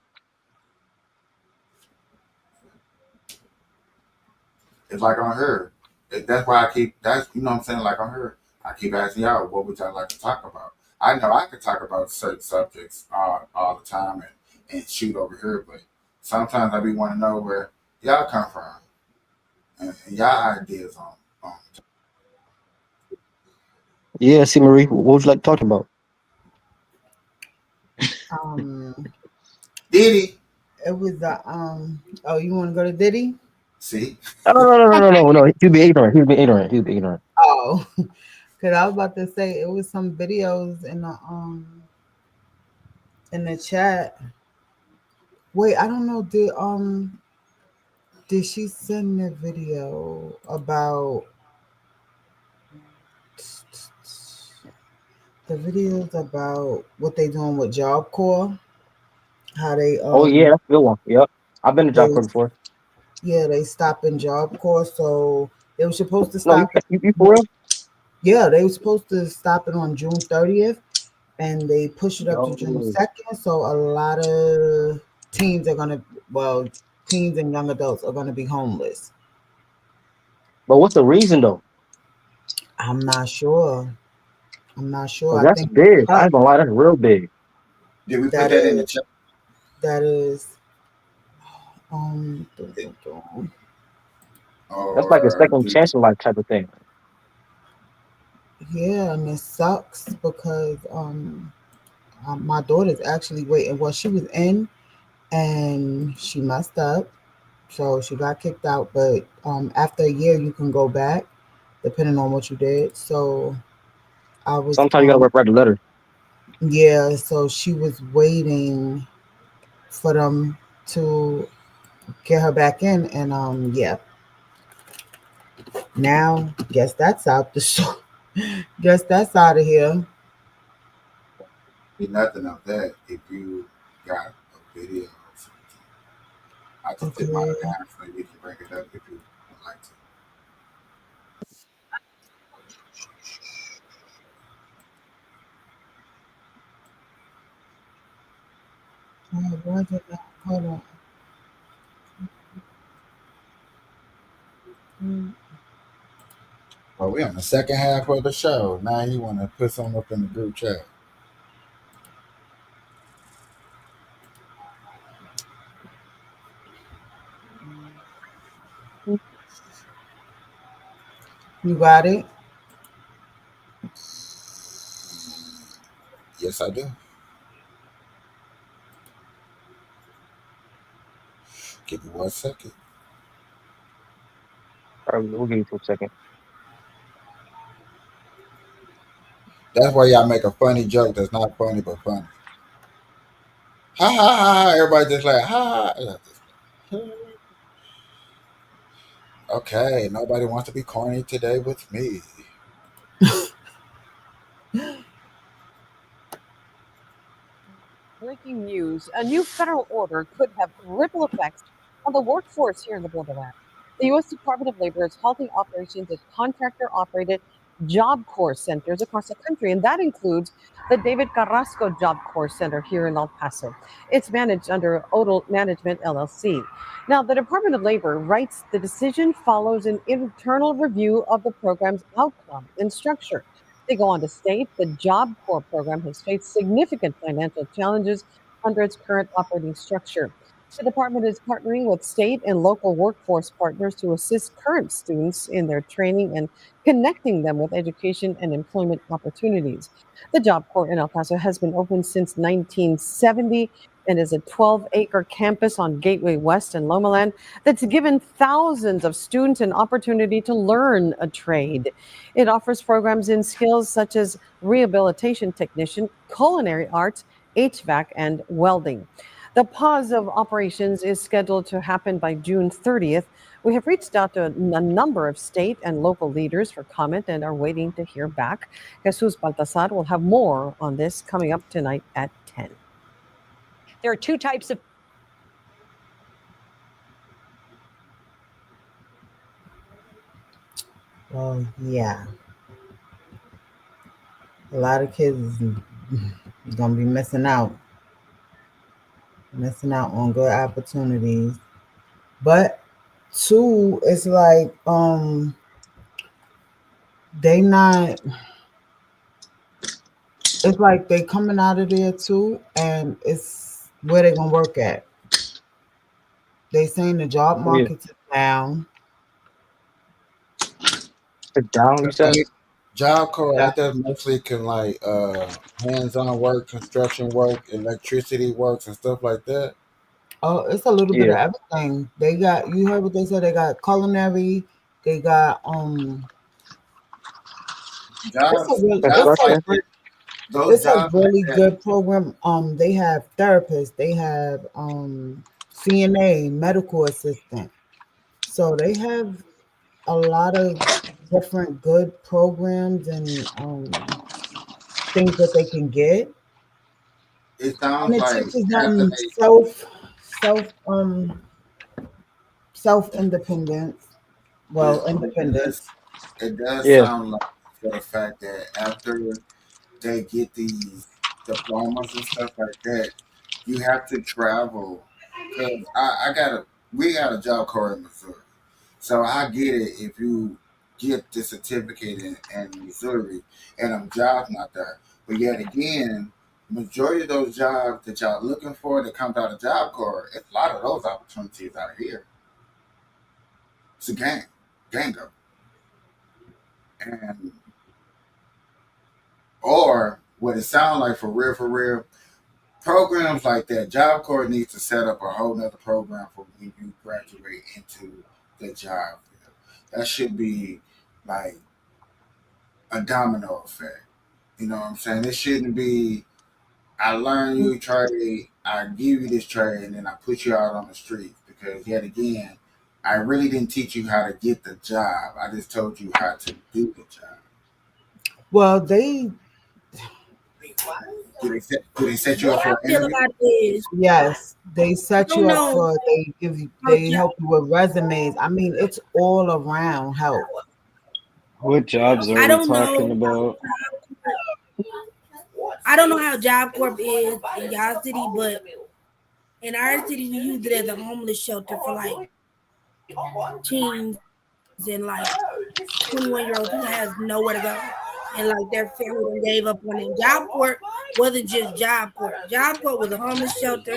Speaker 2: It's like on her. That's why that's, you know what I'm saying? Like on her, I keep asking y'all, what would y'all like to talk about? I know I could talk about certain subjects all the time and shoot over here, but sometimes I be want to know where y'all come from and y'all ideas on.
Speaker 6: Yeah, see, Marie, what would you like to talk about?
Speaker 2: Diddy.
Speaker 12: It was oh, you want to go to Diddy?
Speaker 2: See?
Speaker 6: No. He'd be ignorant. He'd be ignorant.
Speaker 12: Oh, because I was about to say it was some videos in the chat. Wait, I don't know. Did she send the video about the videos about what they doing with Job Corps? How they
Speaker 6: Oh yeah, that's a good one. Yep, I've been to Job Corps before.
Speaker 12: Yeah, they stopped in Job Corps, so they were supposed to stop.
Speaker 6: No, you for real?
Speaker 12: Yeah, they were supposed to stop it on June 30th, and they pushed it up to June 2nd. So a lot of teens and young adults are gonna be homeless.
Speaker 6: But what's the reason though?
Speaker 12: I'm not sure.
Speaker 6: That's big. I ain't gonna lie, that's real big.
Speaker 2: Did we put that in the chat?
Speaker 12: That is
Speaker 6: That's like a second chance in life type of thing.
Speaker 12: Yeah, and it sucks because my daughter's actually waiting. Well, she was in and she messed up, so she got kicked out. But after a year, you can go back depending on what you did. So I was.
Speaker 6: Sometimes you gotta write a letter.
Speaker 12: Yeah, so she was waiting for them to get her back in, and yeah. Now, guess that's out the store. Guess that's out of here.
Speaker 2: Be nothing of that if you got a video or something. I can tip my hand so you can bring it up if you would like to.
Speaker 12: Hold on.
Speaker 2: Oh, we on the second half of the show. Now you want to put something up in the group chat.
Speaker 12: You got it?
Speaker 2: Yes, I do. Give me 1 second.
Speaker 6: All right, we'll give you 2 seconds.
Speaker 2: That's why y'all make a funny joke that's not funny but funny. Ha ha ha ha. Everybody just like ha ha. Okay, nobody wants to be corny today with me.
Speaker 1: Breaking news. A new federal order could have ripple effects on the workforce here in the Borderlands. The U.S. Department of Labor is halting operations at contractor-operated Job Corps centers across the country, and that includes the David Carrasco Job Corps Center here in El Paso. It's managed under Odal Management, LLC. Now, the Department of Labor writes the decision follows an internal review of the program's outcome and structure. They go on to state the Job Corps program has faced significant financial challenges under its current operating structure. The department is partnering with state and local workforce partners to assist current students in their training and connecting them with education and employment opportunities. The Job Corps in El Paso has been open since 1970 and is a 12-acre campus on Gateway West and Lomaland that's given thousands of students an opportunity to learn a trade. It offers programs in skills such as rehabilitation technician, culinary arts, HVAC, and welding. The pause of operations is scheduled to happen by June 30th. We have reached out to a number of state and local leaders for comment and are waiting to hear back. Jesus Baltasar will have more on this coming up tonight at 10. There are two types of
Speaker 12: Well, yeah. A lot of kids is gonna be missing out on good opportunities. But two, it's like they not. It's like they coming out of there too, and it's where they gonna work at. They saying the job market is down.
Speaker 6: Down, you said?
Speaker 2: Job Corps, I just mostly can like hands-on work, construction work, electricity works, and stuff like that.
Speaker 12: Oh, it's a little bit of everything. They got, you heard what they said, they got culinary, they got it's a really good program. They have therapists, they have CNA, medical assistant. So they have a lot of different good programs and things that they can get.
Speaker 2: It sounds
Speaker 12: And it
Speaker 2: like
Speaker 12: teaches them self-independence. Well, independence.
Speaker 2: It does sound like for the fact that after they get these diplomas and stuff like that, you have to travel. Because we got a Job Corps in Missouri. So I get it if you get the certificate in Missouri and jobs not there. But yet again, majority of those jobs that y'all looking for that comes out of Job Corps, it's a lot of those opportunities out here. It's a gango. And or what it sounds like for real, programs like that, Job Corps needs to set up a whole nother program for when you graduate into the job. That should be like a domino effect. You know what I'm saying? It shouldn't be, I learn you trade, I give you this trade, and then I put you out on the streets. Because yet again, I really didn't teach you how to get the job. I just told you how to do the job.
Speaker 12: Well, they
Speaker 2: do they set you up for an interview?
Speaker 12: Yes, they set you up for. They help you with resumes. I mean, it's all around help.
Speaker 13: What jobs are we talking about?
Speaker 11: I don't know how Job Corps is in y'all city, but in our city we use it as a homeless shelter for like teens and like 21-year-olds who has nowhere to go. And like their family gave up on them. Job Corps wasn't just Job Corps. Job Corps was a homeless shelter.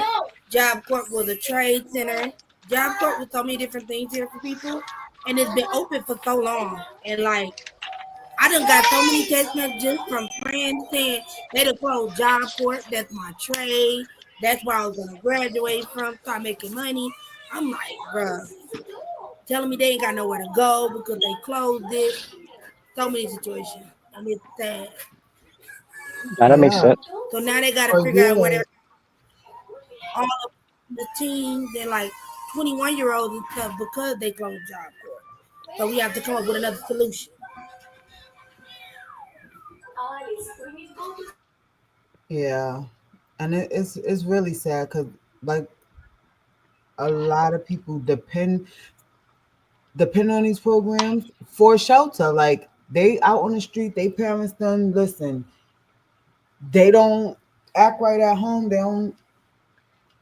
Speaker 11: Job Corps was a trade center. Job Corps was so many different things here for people. And it's been open for so long. And like, I done got so many text messages from friends saying they done closed Job Corps. That's my trade. That's where I was going to graduate from, start making money. I'm like, bruh, telling me they ain't got nowhere to go because they closed it. So many situations. And it's sad.
Speaker 6: Now that makes
Speaker 12: Yeah.
Speaker 6: sense.
Speaker 11: So now they got to
Speaker 12: Oh,
Speaker 11: figure out
Speaker 12: yeah.
Speaker 11: where they're all of the teams and like 21-year-olds and stuff because they closed Job Corps. So we have to come up with another solution.
Speaker 12: Yeah, and it's really sad because like a lot of people depend on these programs for shelter. Like they out on the street, they parents done listen. They don't act right at home. They don't.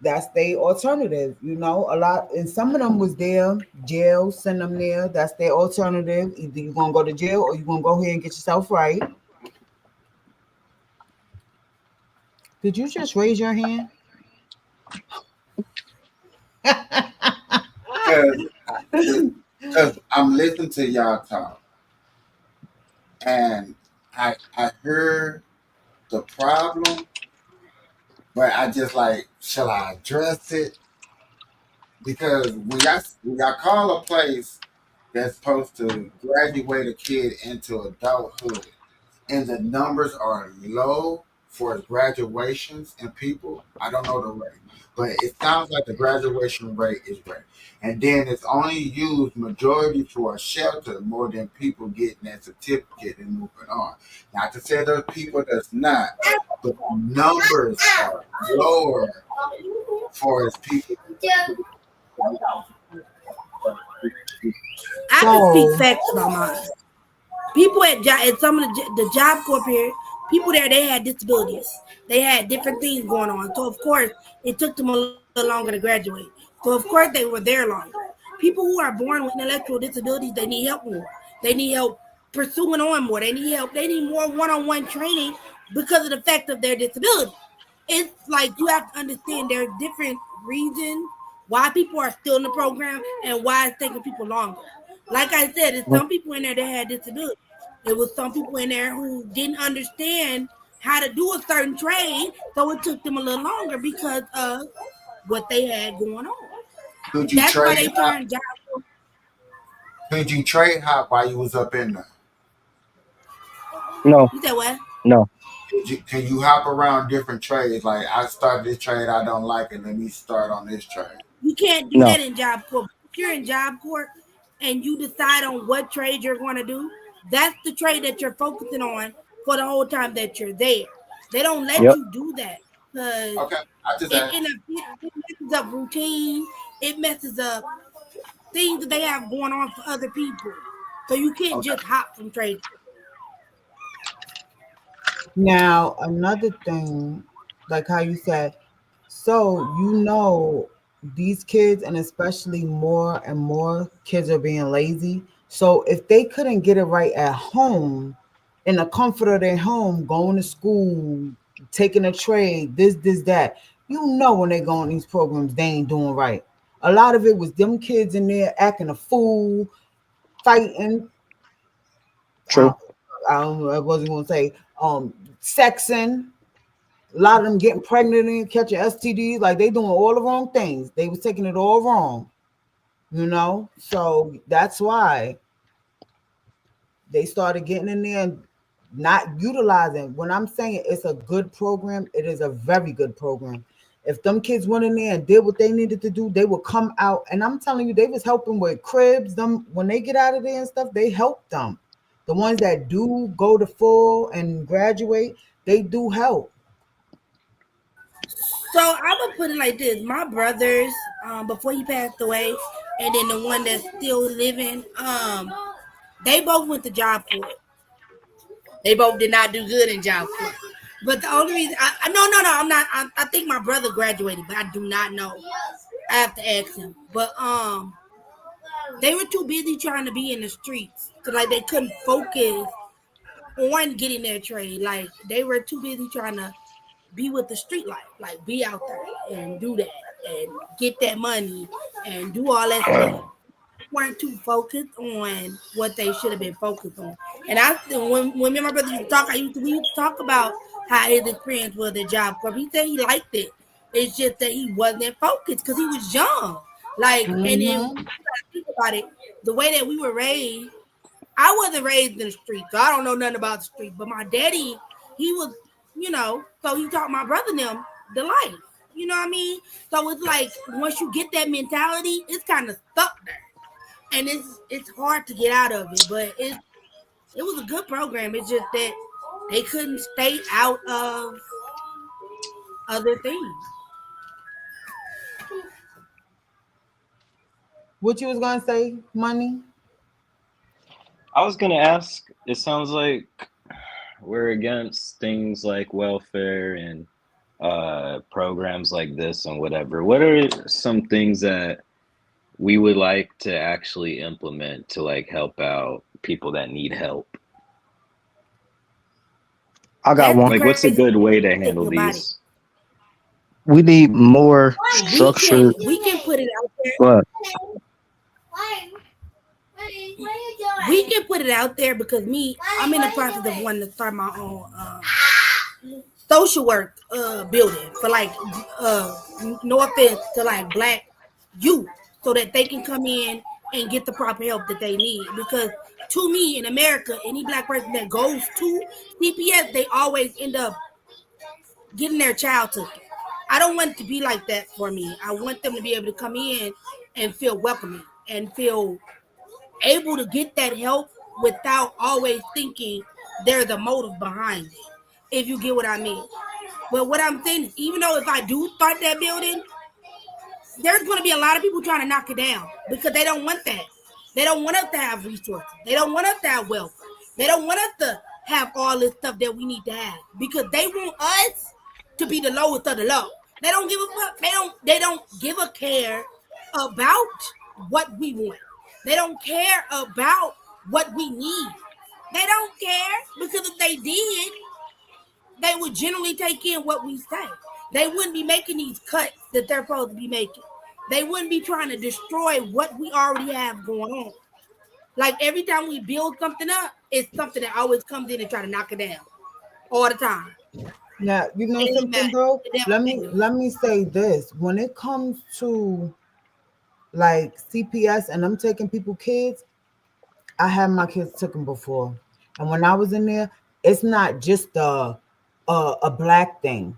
Speaker 12: That's their alternative, you know. A lot, and some of them was there. Jail send them there. That's their alternative. Either you gonna go to jail or you gonna go here and get yourself right. Did you just raise your hand?
Speaker 2: Because I'm listening to y'all talk, and I heard the problem, but I just like, shall I address it? Because when y'all call a place that's supposed to graduate a kid into adulthood, and the numbers are low for graduations and people, I don't know the rate, but it sounds like the graduation rate is great. And then it's only used majority for a shelter more than people getting that certificate and moving on. Not to say there's people that's not, but the numbers are lower for as people.
Speaker 11: I can speak facts about mine. People at some of the Job Corps here, people there, they had disabilities. They had different things going on. So, of course, it took them a little longer to graduate. So, of course, they were there longer. People who are born with intellectual disabilities, they need help more. They need help pursuing on more. They need help. They need more one-on-one training because of the fact of their disability. It's like you have to understand there are different reasons why people are still in the program and why it's taking people longer. Like I said, it's some people in there that had disabilities. There was some people in there who didn't understand how to do a certain trade, so it took them a little longer because of what they had going on.
Speaker 2: Could you
Speaker 11: That's why they
Speaker 2: trade hop?
Speaker 11: turned Job Corps.
Speaker 2: Could you trade hop while you was up in there?
Speaker 6: No,
Speaker 11: You said what?
Speaker 6: no.
Speaker 2: Can you hop around different trades? Like I started this trade, I don't like it. Let me start on this trade.
Speaker 11: You can't do
Speaker 6: No.
Speaker 11: that in Job Corps. If you're in Job Corps and you decide on what trade you're going to do, that's the trade that you're focusing on for the whole time that you're there. They don't let
Speaker 6: Yep.
Speaker 11: you do that because
Speaker 2: Okay, I just
Speaker 11: it messes up routine. It messes up things that they have going on for other people. So you can't just hop from trade.
Speaker 12: Now, another thing, like how you said, so you know, these kids, and especially more and more kids are being lazy. So if they couldn't get it right at home, in the comfort of their home, going to school, taking a trade, this, that, you know, when they go on these programs, they ain't doing right. A lot of it was them kids in there acting a fool, fighting.
Speaker 6: True.
Speaker 12: I wasn't gonna say sexing. A lot of them getting pregnant and catching STDs, like they doing all the wrong things. They was taking it all wrong, you know. So that's why they started getting in there and not utilizing. When I'm saying it's a good program, it is a very good program. If them kids went in there and did what they needed to do, they would come out. And I'm telling you, they was helping with cribs. Them when they get out of there and stuff, they help them. The ones that do go to full and graduate, they do help.
Speaker 11: So I would put it like this: my brothers, before he passed away, and then the one that's still living, they both went to Job Corps. They both did not do good in Job Corps. But the only reason, no, I'm not. I think my brother graduated, but I do not know. I have to ask him. But they were too busy trying to be in the streets So like they couldn't focus on getting their trade. Like they were too busy trying to be with the street life, like be out there and do that and get that money and do all that stuff. Weren't too focused on what they should have been focused on. And I when me and my brother used to talk, we used to talk about how his experience was at Job Corps. He said he liked it. It's just that he wasn't focused because he was young. Like, and then you gotta think about it, the way that we were raised. I wasn't raised in the street, so I don't know nothing about the street. But my daddy, he was, so he taught my brother and them the life. You know what I mean? So it's like once you get that mentality, it's kind of stuck there. And it's hard to get out of it, but it was a good program. It's just that they couldn't stay out of other things.
Speaker 12: What you was gonna say, Money?
Speaker 13: I was gonna ask, it sounds like we're against things like welfare and programs like this and whatever. What are some things that we would like to actually implement to like help out people that need help?
Speaker 6: I got one.
Speaker 13: Like, what's a good way to handle these?
Speaker 6: We need more structure.
Speaker 11: We can put it out there.
Speaker 6: But
Speaker 11: We can put it out there because I'm in the process of wanting to start my own social work building for like no offense to like Black youth, so that they can come in and get the proper help that they need. Because to me, in America, any Black person that goes to CPS, they always end up getting their child taken. I don't want it to be like that for me. I want them to be able to come in and feel welcoming and feel able to get that help without always thinking there's a motive behind it, if you get what I mean. But what I'm saying is, even though if I do start that building, there's going to be a lot of people trying to knock it down because they don't want that. They don't want us to have resources. They don't want us to have wealth. They don't want us to have all this stuff that we need to have because they want us to be the lowest of the low. They don't give a fuck. They don't give a care about what we want. They don't care about what we need. They don't care because if they did, they would generally take in what we say. They wouldn't be making these cuts that they're supposed to be making. They wouldn't be trying to destroy what we already have going on. Like every time we build something up, it's something that always comes in and try to knock it down all the time.
Speaker 12: Now, you know something though? Let me say this. When it comes to like CPS and I'm taking people kids, I had my kids taken before. And when I was in there, it's not just a Black thing.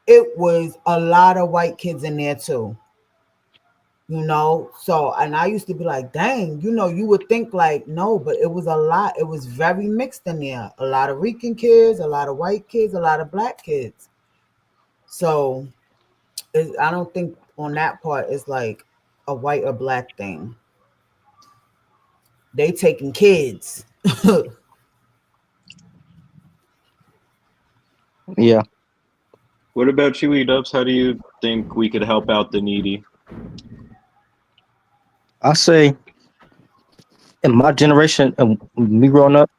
Speaker 12: It was a lot of white kids in there too. So, and I used to be like, dang, you would think like, no, but it was a lot. It was very mixed in there. A lot of Rican kids, a lot of white kids, a lot of Black kids. So I don't think on that part it's like a white or Black thing. They taking kids.
Speaker 6: Yeah.
Speaker 13: What about you, E-Dubs? How do you think we could help out the needy?
Speaker 6: I say in my generation, me growing up,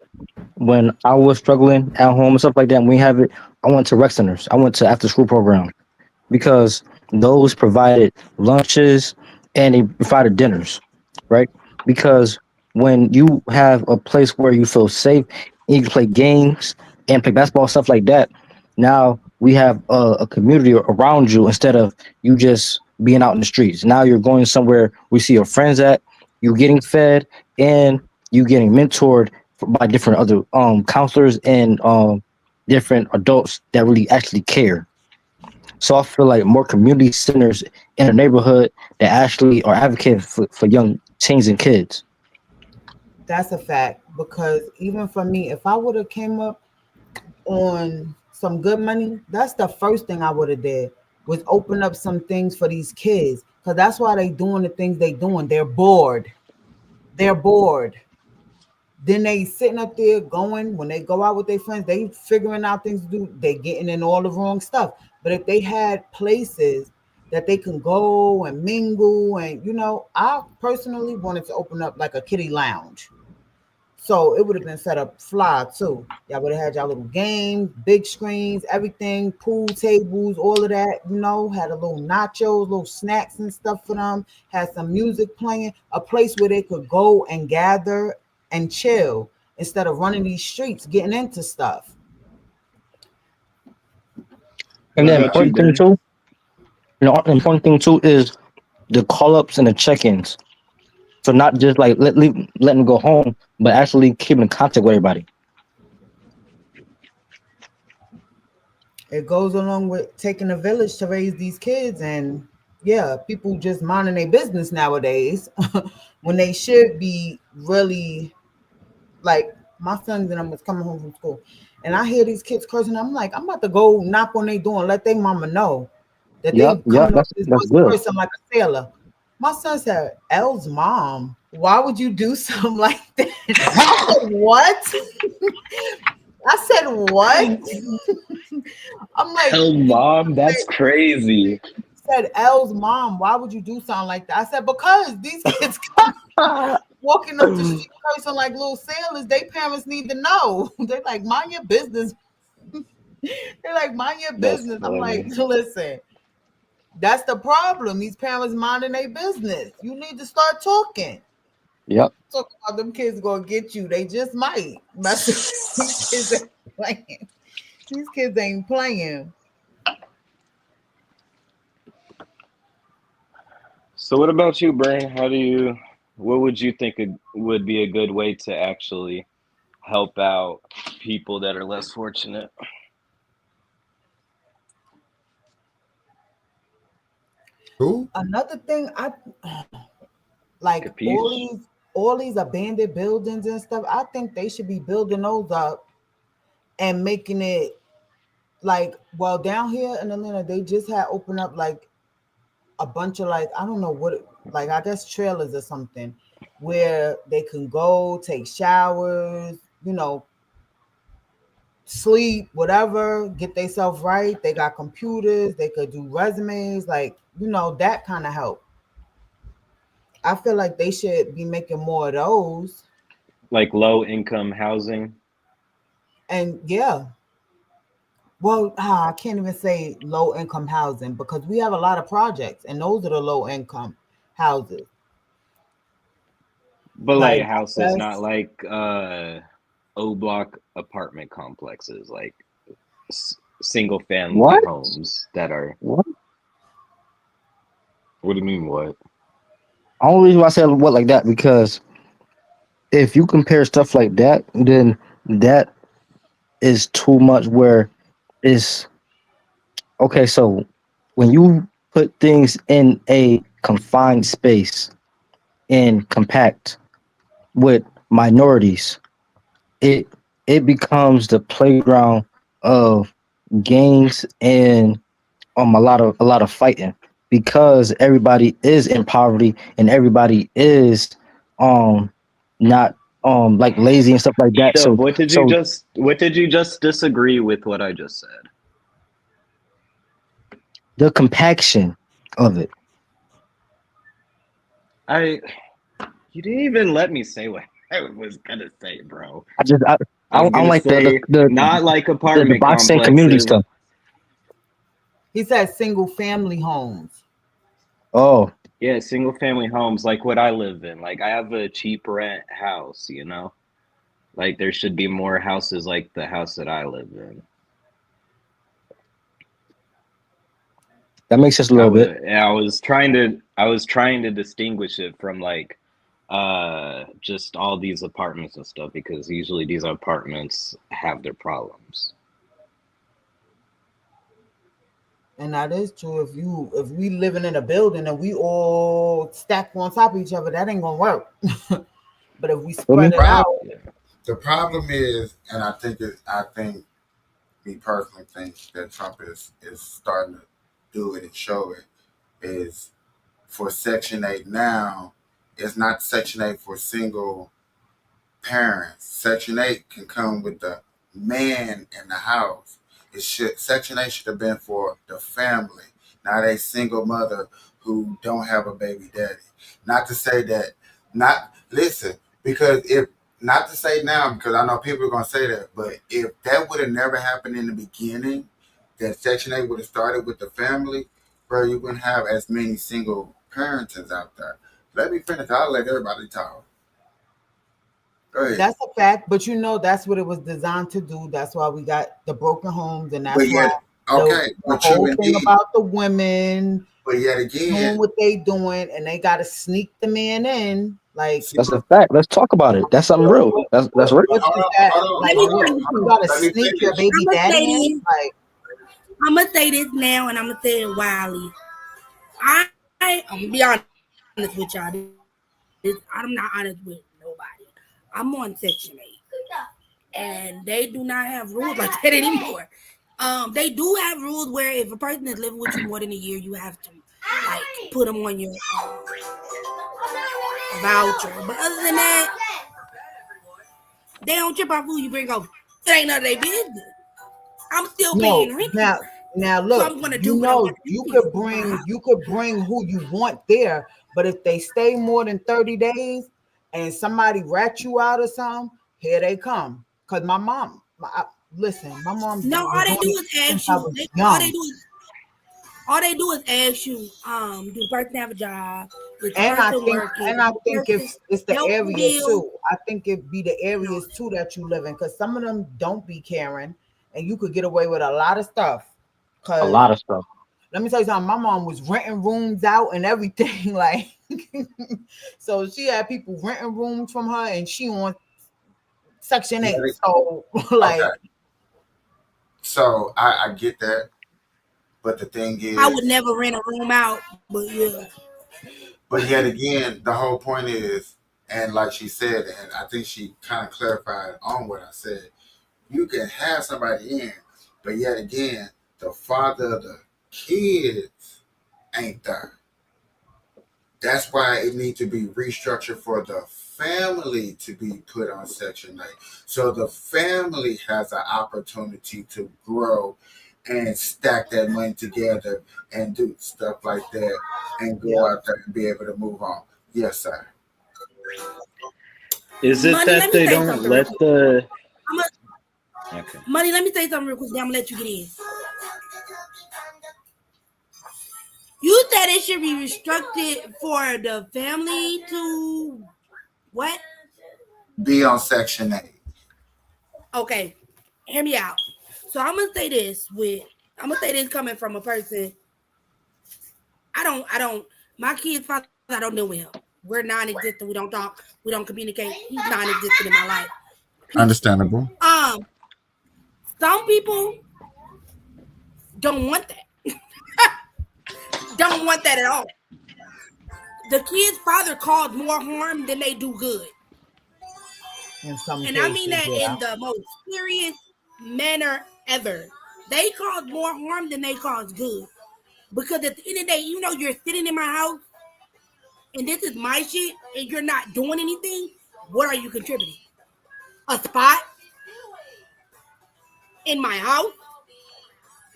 Speaker 6: when I was struggling at home and stuff like that, and we have it, I went to rec centers. I went to after school program because those provided lunches and they provided dinners, right? Because when you have a place where you feel safe and you can play games and play basketball, stuff like that, now we have a community around you instead of you just being out in the streets. Now you're going somewhere we see your friends at, you're getting fed, and you getting mentored by different other counselors and different adults that really actually care. So I feel like more community centers in the neighborhood that actually are advocating for young teens and kids.
Speaker 12: That's a fact, because even for me, if I would have came up on some good money, that's the first thing I would have did, was open up some things for these kids, because that's why they doing the things they doing. They're bored. Then they sitting up there going, when they go out with their friends, they figuring out things to do. They getting in all the wrong stuff. But if they had places that they can go and mingle, and I personally wanted to open up like a kiddie lounge So it would have been set up fly too. Y'all would have had y'all little games, big screens, everything, pool tables, all of that, had a little nachos, little snacks and stuff for them, had some music playing, a place where they could go and gather and chill instead of running these streets, getting into stuff.
Speaker 6: And the important thing too, the important thing too is the call-ups and the check-ins. So not just like letting them go home, but actually keeping in contact with everybody.
Speaker 12: It goes along with taking a village to raise these kids, and yeah, people just minding their business nowadays when they should be really, like my sons and them was coming home from school, and I hear these kids cursing. I'm like, I'm about to go knock on their door and let their mama know that they coming up this
Speaker 6: good.
Speaker 12: person like a sailor. My son said, Elle's mom, why would you do something like that? I said, what? I said, what? I'm like,
Speaker 13: Elle's mom? That's crazy.
Speaker 12: Said, Elle's mom, why would you do something like that? I said, because these kids walking up the street cursing like little sailors, their parents need to know. They're like, mind your business. They're like, mind your business. I'm like, listen. That's the problem. These parents minding their business. You need to start talking.
Speaker 6: Yep.
Speaker 12: Talk about them kids gonna get you. They just might. These kids ain't playing. These kids ain't playing.
Speaker 13: So what about you, Brain? What would you think would be a good way to actually help out people that are less fortunate?
Speaker 2: Who?
Speaker 12: Another thing, I like all these abandoned buildings and stuff. I think they should be building those up and making it like, well, down here in Atlanta, they just had opened up like a bunch of like, I don't know what, like I guess trailers or something, where they can go take showers, sleep, whatever, get themselves right. They got computers, they could do resumes, like, that kind of help. I feel like they should be making more of those.
Speaker 13: Like low income housing?
Speaker 12: And yeah. Well, I can't even say low income housing because we have a lot of projects and those are the low income houses.
Speaker 13: But like houses, not like O block apartment complexes, like single family homes that are.
Speaker 6: What?
Speaker 13: What do you mean, what?
Speaker 6: Only reason why I said what like that, because if you compare stuff like that, then that is too much where it's okay. So when you put things in a confined space and compact with minorities, it becomes the playground of gangs and a lot of fighting, because everybody is in poverty and everybody is not like lazy and stuff like that.
Speaker 13: So what did you just disagree with what I just said?
Speaker 6: The compaction of it.
Speaker 13: You didn't even let me say what I was gonna say, bro.
Speaker 6: I don't like the
Speaker 13: not like apartment
Speaker 6: the boxing
Speaker 13: complexes.
Speaker 6: community stuff.
Speaker 12: He said single family homes.
Speaker 6: Oh.
Speaker 13: Yeah, single family homes like what I live in. Like I have a cheap rent house, Like there should be more houses like the house that I live in.
Speaker 6: That makes sense a little bit.
Speaker 13: Yeah, I was trying to distinguish it from like just all these apartments and stuff, because usually these apartments have their problems.
Speaker 12: And that is true. If we living in a building and we all stacked on top of each other, that ain't gonna work. But if we spread it out,
Speaker 2: the problem is, and I think me personally think that Trump is starting to do it and show it, is for Section 8 now, it's not Section 8 for single parents. Section 8 can come with the man in the house. Section 8 should have been for the family, not a single mother who don't have a baby daddy. Not to say that, listen, because if not to say now because I know people are gonna say that, but if that would have never happened in the beginning, that Section 8 would have started with the family, bro, you wouldn't have as many single parents out there. Let me finish. I'll let everybody talk. Go ahead.
Speaker 12: That's a fact, but you know that's what it was designed to do. That's why we got the broken homes, and that's
Speaker 2: But yet,
Speaker 12: why
Speaker 2: okay,
Speaker 12: the
Speaker 2: but
Speaker 12: whole
Speaker 2: you
Speaker 12: thing
Speaker 2: indeed.
Speaker 12: about the women
Speaker 2: But yet
Speaker 12: doing
Speaker 2: again,
Speaker 12: what they doing, and they got to sneak the man in. Like
Speaker 6: That's a fact. Let's talk about it. That's something real. That's real.
Speaker 12: what
Speaker 2: hold
Speaker 12: is
Speaker 2: on,
Speaker 12: that?
Speaker 2: hold on,
Speaker 12: Like
Speaker 2: hold
Speaker 12: what?
Speaker 2: on,
Speaker 12: You
Speaker 2: hold
Speaker 12: got
Speaker 2: on.
Speaker 12: to
Speaker 2: Let me
Speaker 12: sneak your
Speaker 2: finish.
Speaker 12: baby
Speaker 11: I'm gonna say
Speaker 12: daddy in?
Speaker 11: this.
Speaker 12: Like
Speaker 11: I'm gonna say this now, and I'm gonna say it wildly. I'm gonna be honest with y'all. I'm not honest with nobody. I'm on Section 8, and they do not have rules like that anymore. They do have rules where if a person is living with you more than a year, you have to like put them on your voucher. But other than that, they don't trip off who you bring over. It ain't none of their business. I'm still paying rent.
Speaker 12: Now
Speaker 11: So
Speaker 12: look,
Speaker 11: I'm gonna
Speaker 12: you
Speaker 11: do what I
Speaker 12: know
Speaker 11: want to
Speaker 12: you
Speaker 11: do.
Speaker 12: could bring who you want there, but if they stay more than 30 days and somebody rat you out or something, here they come. Cause my mom, listen, my mom
Speaker 11: No, all
Speaker 12: was
Speaker 11: they
Speaker 12: on
Speaker 11: do
Speaker 12: it
Speaker 11: is
Speaker 12: since
Speaker 11: ask
Speaker 12: I
Speaker 11: you.
Speaker 12: was
Speaker 11: All
Speaker 12: young.
Speaker 11: they do is ask you, do the person have a job? Is the
Speaker 12: And I
Speaker 11: person
Speaker 12: think,
Speaker 11: working?
Speaker 12: and I
Speaker 11: Is the
Speaker 12: think
Speaker 11: person
Speaker 12: it's the
Speaker 11: helping
Speaker 12: area
Speaker 11: bills?
Speaker 12: too. I think it be the areas too that you live in, because some of them don't be caring, and you could get away with a lot of stuff.
Speaker 6: A
Speaker 12: Cause
Speaker 6: lot of stuff.
Speaker 12: let me tell you something, my mom was renting rooms out and everything, like, so she had people renting rooms from her, and she on Section 8. So, like,
Speaker 2: Okay, so I get that, but the thing
Speaker 11: I would
Speaker 2: is,
Speaker 11: never rent a room out, but yeah.
Speaker 2: but yet again, the whole point is, and like she said, and I think she kind of clarified on what I said. You can have somebody in, but yet again, the father of the kids ain't there. That's why it needs to be restructured for the family to be put on Section 8. So the family has an opportunity to grow and stack that money together and do stuff like that and go out there and be able to move on. Yes, sir.
Speaker 13: Is it
Speaker 11: Money,
Speaker 13: that
Speaker 11: let me
Speaker 13: they
Speaker 11: say
Speaker 13: don't
Speaker 11: something real
Speaker 13: let
Speaker 11: quick.
Speaker 13: the okay?
Speaker 11: Money, let me say something real quick. Then I'm gonna let you get in. You said it should be restricted for the family to what?
Speaker 2: Be on Section 8.
Speaker 11: Okay, hear me out. So I'm gonna say this coming from a person. I don't. My kid's father, I don't know him. We're non-existent. We don't talk. We don't communicate. He's non-existent in my life.
Speaker 2: Understandable.
Speaker 11: Some people don't want that. Don't want that at all. The kid's father caused more harm than they do good.
Speaker 12: in some
Speaker 11: And
Speaker 12: cases,
Speaker 11: I mean that
Speaker 12: yeah.
Speaker 11: in the most serious manner ever. They cause more harm than they cause good. Because at the end of the day, you know, you're sitting in my house and this is my shit and you're not doing anything. What are you contributing? A spot in my house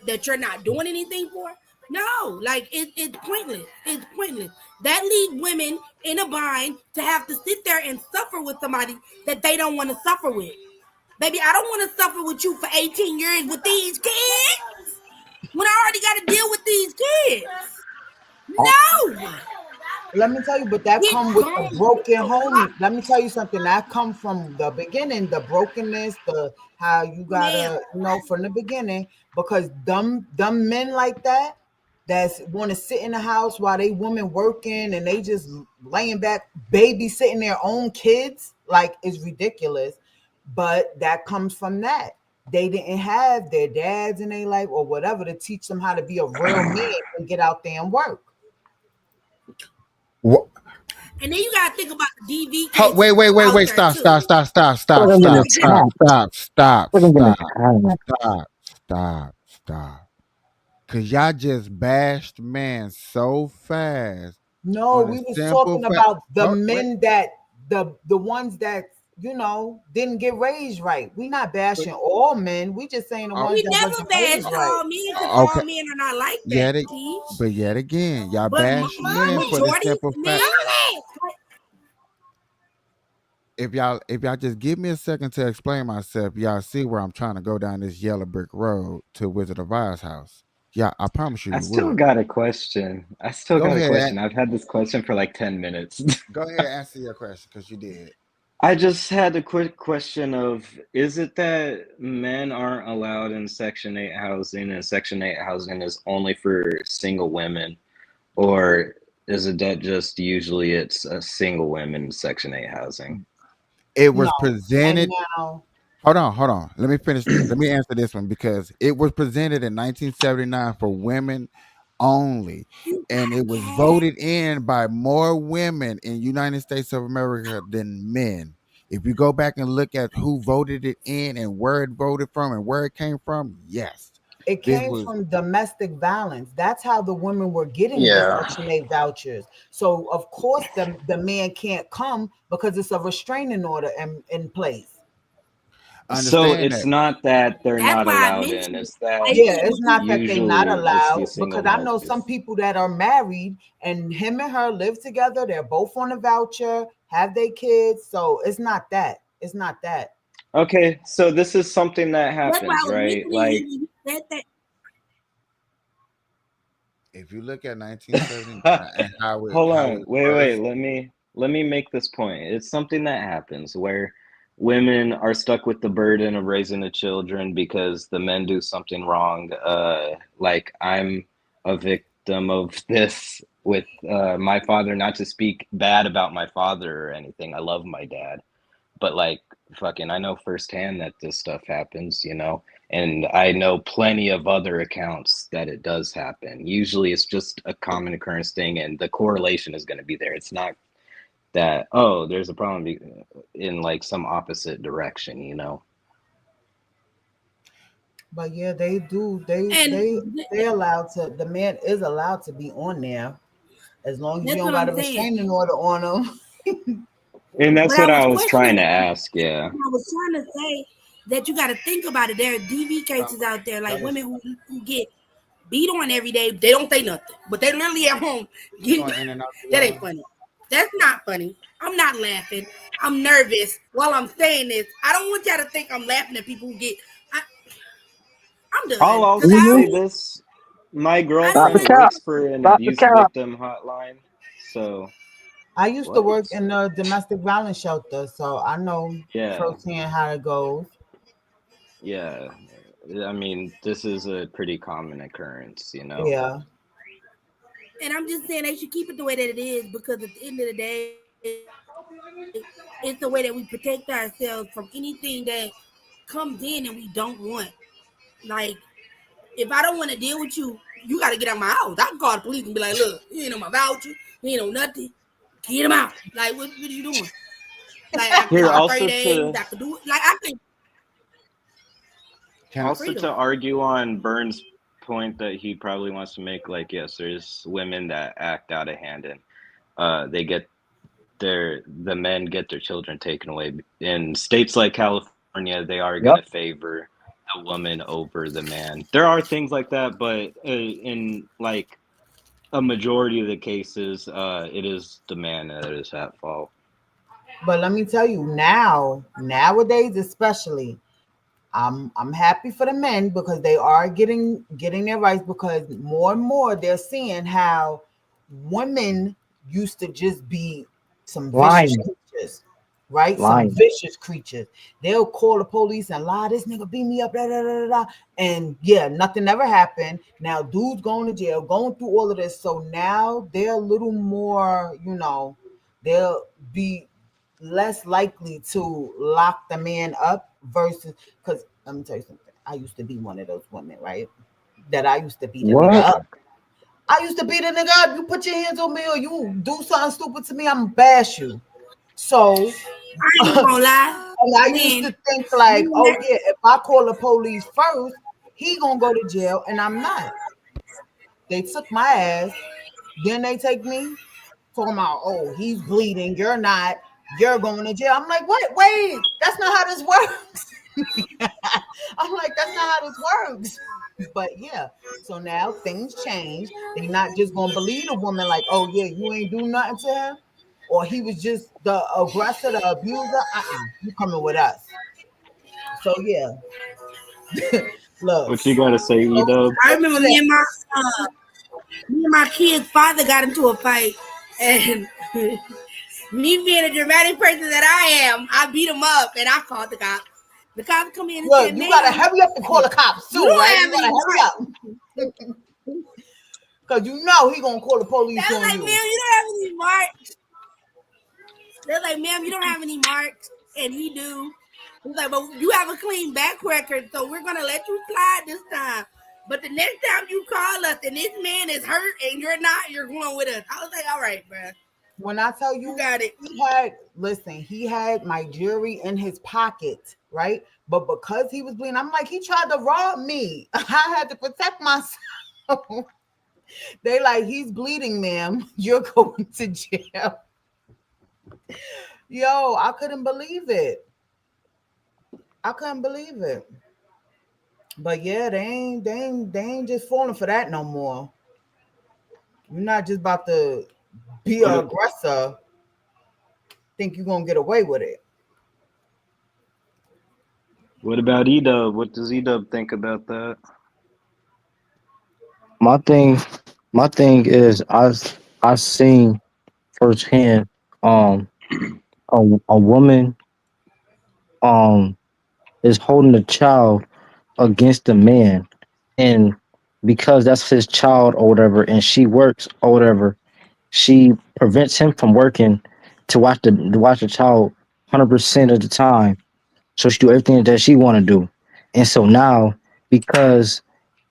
Speaker 11: that you're not doing anything for? No, like it's pointless. It's pointless. That leaves women in a bind to have to sit there and suffer with somebody that they don't want to suffer with. Baby, I don't want to suffer with you for 18 years with these kids when I already got to deal with these kids. No.
Speaker 12: Let me tell you, but that come with the broken home. Let me tell you something. That come from the beginning, the brokenness, the how you gotta, from the beginning, because dumb men like that want to sit in the house while they women working and they just laying back babysitting their own kids, like, is ridiculous. But that comes from that. They didn't have their dads in their life or whatever to teach them how to be a real man and get out there and work.
Speaker 2: What?
Speaker 11: And then you gotta think about the DV
Speaker 2: Oh,
Speaker 11: kids.
Speaker 2: wait, stop. Cause y'all just bashed man so fast.
Speaker 12: No, we was talking about the men that the ones that didn't get raised right. We not bashing all men. We just saying the ones
Speaker 11: We
Speaker 12: that
Speaker 11: never
Speaker 12: wasn't
Speaker 11: bash
Speaker 12: raised right.
Speaker 11: all men because all men are not like that.
Speaker 2: But yet again, y'all
Speaker 11: But
Speaker 2: bash men for the
Speaker 11: majority
Speaker 2: simple
Speaker 11: men.
Speaker 2: fact. if y'all just give me a second to explain myself, y'all see where I'm trying to go down this yellow brick road to Wizard of Oz house. Yeah, I promise you,
Speaker 13: I
Speaker 2: you
Speaker 13: still
Speaker 2: would.
Speaker 13: got a question. I still
Speaker 2: Go
Speaker 13: got a
Speaker 2: ahead,
Speaker 13: question. I've had this question for like 10 minutes.
Speaker 2: go ahead, answer your question because you did.
Speaker 13: I just had a quick question of, is it that men aren't allowed in Section 8 housing and Section 8 housing is only for single women? Or is it that just usually it's a single women in Section 8 housing?
Speaker 2: It
Speaker 12: No,
Speaker 2: was
Speaker 12: and
Speaker 2: presented.
Speaker 12: now
Speaker 2: Hold on. Let me finish. Let me answer this one because it was presented in 1979 for women only, and it was voted in by more women in United States of America than men. If you go back and look at who voted it in and where it voted from and where it came from, yes,
Speaker 12: it
Speaker 2: this
Speaker 12: came
Speaker 2: was
Speaker 12: from domestic violence. That's how the women were getting the
Speaker 13: Yeah.
Speaker 12: Section 8 vouchers. So of course the man can't come because it's a restraining order in place.
Speaker 13: So
Speaker 2: understand
Speaker 13: it's
Speaker 2: that.
Speaker 13: not that they're
Speaker 11: That's
Speaker 13: not
Speaker 11: why I
Speaker 13: allowed in,
Speaker 11: mentioned it.
Speaker 13: it's that
Speaker 12: Yeah, it's not that they're not
Speaker 13: usually it's
Speaker 12: allowed
Speaker 13: these single
Speaker 12: because I know some
Speaker 13: mothers.
Speaker 12: people that are married and him and her live together. They're both on a voucher, have their kids. So it's not that. It's not that.
Speaker 13: Okay, so this is something that
Speaker 11: That's why
Speaker 13: happens,
Speaker 11: I was
Speaker 13: right?
Speaker 11: mentioning
Speaker 13: Like,
Speaker 11: when you said that.
Speaker 2: If you look at 1979 and
Speaker 13: hold
Speaker 2: how
Speaker 13: on,
Speaker 2: it
Speaker 13: wait.
Speaker 2: first,
Speaker 13: Let me make this point. It's something that happens where women are stuck with the burden of raising the children because the men do something wrong. Like I'm a victim of this with my father. Not to speak bad about my father or anything. I love my dad, but like fucking I know firsthand that this stuff happens, and I know plenty of other accounts that it does happen. Usually it's just a common occurrence thing and the correlation is going to be there. It's not that, oh, there's a problem in like some opposite direction.
Speaker 12: But yeah, they do. They
Speaker 11: And
Speaker 12: allowed to. The man is allowed to be on there as long as you
Speaker 11: that's
Speaker 12: don't
Speaker 11: what
Speaker 12: got
Speaker 11: I'm
Speaker 12: a
Speaker 11: saying.
Speaker 12: restraining order on them.
Speaker 13: And that's
Speaker 11: But I
Speaker 13: what
Speaker 11: was
Speaker 13: I was trying
Speaker 11: questioning
Speaker 13: to
Speaker 11: it.
Speaker 13: ask, yeah.
Speaker 11: I was trying to say that you got to think about it. There are DV cases out there, like women who get beat on every day. They don't say nothing, but they literally at home
Speaker 2: you
Speaker 11: getting.
Speaker 2: going in and out the
Speaker 11: That ain't
Speaker 2: line.
Speaker 11: funny. That's not funny. I'm not laughing. I'm nervous while I'm saying this. I don't want y'all to think I'm laughing at people who get. I'm
Speaker 13: I'll
Speaker 11: done because
Speaker 13: also say this. My
Speaker 12: Stop the
Speaker 13: girlfriend
Speaker 12: count.
Speaker 13: works for an
Speaker 12: Stop the
Speaker 13: abuse
Speaker 12: count.
Speaker 13: victim hotline. So,
Speaker 12: I used to
Speaker 13: what?
Speaker 12: work in a domestic violence shelter, so I know
Speaker 13: Yeah.
Speaker 12: firsthand how it goes.
Speaker 13: Yeah. I mean, this is a pretty common occurrence.
Speaker 12: Yeah.
Speaker 11: and I'm just saying they should keep it the way that it is because at the end of the day, it's the way that we protect ourselves from anything that comes in and we don't want. Like, if I don't want to deal with you, you got to get out of my house. I can call the police and be like, look, you ain't on my voucher, you ain't on nothing. Get him out. Like, what are you doing? Like,
Speaker 13: Here,
Speaker 11: after
Speaker 13: also
Speaker 11: 30 days,
Speaker 13: to
Speaker 11: I could do it. Like, I think
Speaker 13: also to
Speaker 11: freedom.
Speaker 13: argue on Burns' point that he probably wants to make, like, yes, there's women that act out of hand and they get the men get their children taken away. In states like California, they are going
Speaker 6: Yep.
Speaker 13: to favor the woman over the man. There are things like that, but in like a majority of the cases, it is the man that is at fault.
Speaker 12: But let me tell you, nowadays especially, I'm happy for the men because they are getting their rights because more and more they're seeing how women used to just be some vicious
Speaker 6: Lying.
Speaker 12: creatures, right? Some
Speaker 6: Lying.
Speaker 12: vicious creatures. They'll call the police and lie, this nigga beat me up, da, da, da, da, da. And yeah, nothing ever happened. Now dudes going to jail, going through all of this. So now they're a little more, they'll be less likely to lock the man up versus because let me tell you something. I used to be one of those women, right? That I used to beat a nigga
Speaker 6: What?
Speaker 12: up. I used to beat a nigga up. You put your hands on me or you do something stupid to me, I'm gonna bash you. So
Speaker 11: I ain't gonna lie.
Speaker 12: and I used
Speaker 11: When
Speaker 12: to think like,
Speaker 11: you
Speaker 12: oh
Speaker 11: let-
Speaker 12: yeah, if I call the police first, he gonna go to jail and I'm not. They took my ass, then they take me, talking about, oh, he's bleeding, you're not, you're going to jail. I'm like, what? Wait, that's not how this works. I'm like, that's not how this works. But yeah, so now things change. They're not just gonna believe a woman like, oh yeah, you ain't do nothing to him. or he was just the aggressor, the abuser, you coming with us. So yeah. Look.
Speaker 13: What you gotta say, E-Dub?
Speaker 11: I remember me and my kid's father got into a fight, and me being a dramatic person that I am, I beat him up and I called the cops. The cops come in and
Speaker 12: Look,
Speaker 11: said,
Speaker 12: you gotta hurry up and call the cops too, right? You gotta hurry up. Cause you know he gonna call the police on
Speaker 11: like,
Speaker 12: you.
Speaker 11: Ma'am, you don't have any marks. They're like, ma'am, you don't have any marks, and he do. He's like, but you have a clean back record, so we're gonna let you slide this time. But the next time you call us and this man is hurt and you're not, you're going with us. I was like, all right, bro.
Speaker 12: When I tell you,
Speaker 11: got it.
Speaker 12: He had my jewelry in his pocket, right? But because he was bleeding, I'm like, he tried to rob me. I had to protect myself. They like, he's bleeding, ma'am. You're going to jail. Yo, I couldn't believe it. But yeah, they ain't just falling for that no more. You're not just about to be an aggressor. Think you're gonna get away with it.
Speaker 13: What about E-Dub? What does E-Dub think about that?
Speaker 6: My thing is I've seen firsthand a woman is holding a child against a man, and because that's his child or whatever, and she works or whatever, she prevents him from working to watch the child 100% of the time. So she do everything that she want to do, and so now because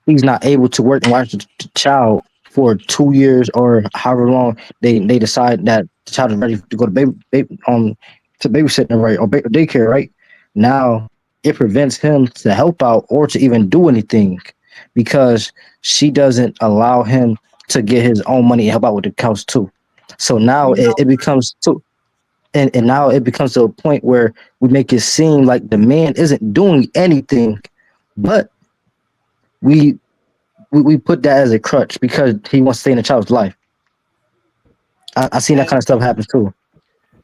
Speaker 6: he's not able to work and watch the child for 2 years or however long they decide that the child is ready to go to to babysitting, right, or daycare, right? Now it prevents him to help out or to even do anything because she doesn't allow him to get his own money and help out with the house too. So now it becomes too. And now it becomes to a point where we make it seem like the man isn't doing anything, but we put that as a crutch because he wants to stay in the child's life. I seen that kind of stuff happen too.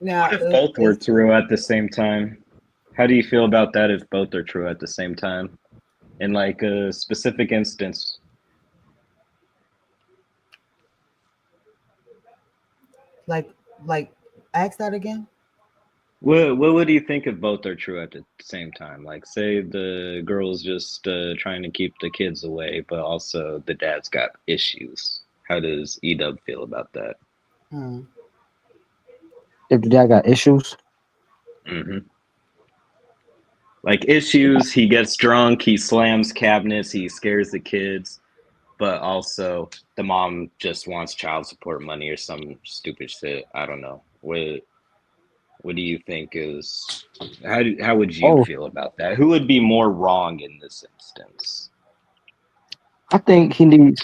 Speaker 12: Now,
Speaker 13: What if both were true at the same time? How do you feel about that if both are true at the same time? In like a specific instance.
Speaker 12: Like ask that again.
Speaker 13: What would you think if both are true at the same time? Like, say the girl's just trying to keep the kids away, but also the dad's got issues. How does E-Dub feel about that?
Speaker 6: If the dad got issues?
Speaker 13: Mm-hmm. Like issues, he gets drunk, he slams cabinets, he scares the kids, but also the mom just wants child support money or some stupid shit. I don't know. What do you think is how would you feel about that? Who would be more wrong in this instance?
Speaker 6: I think he needs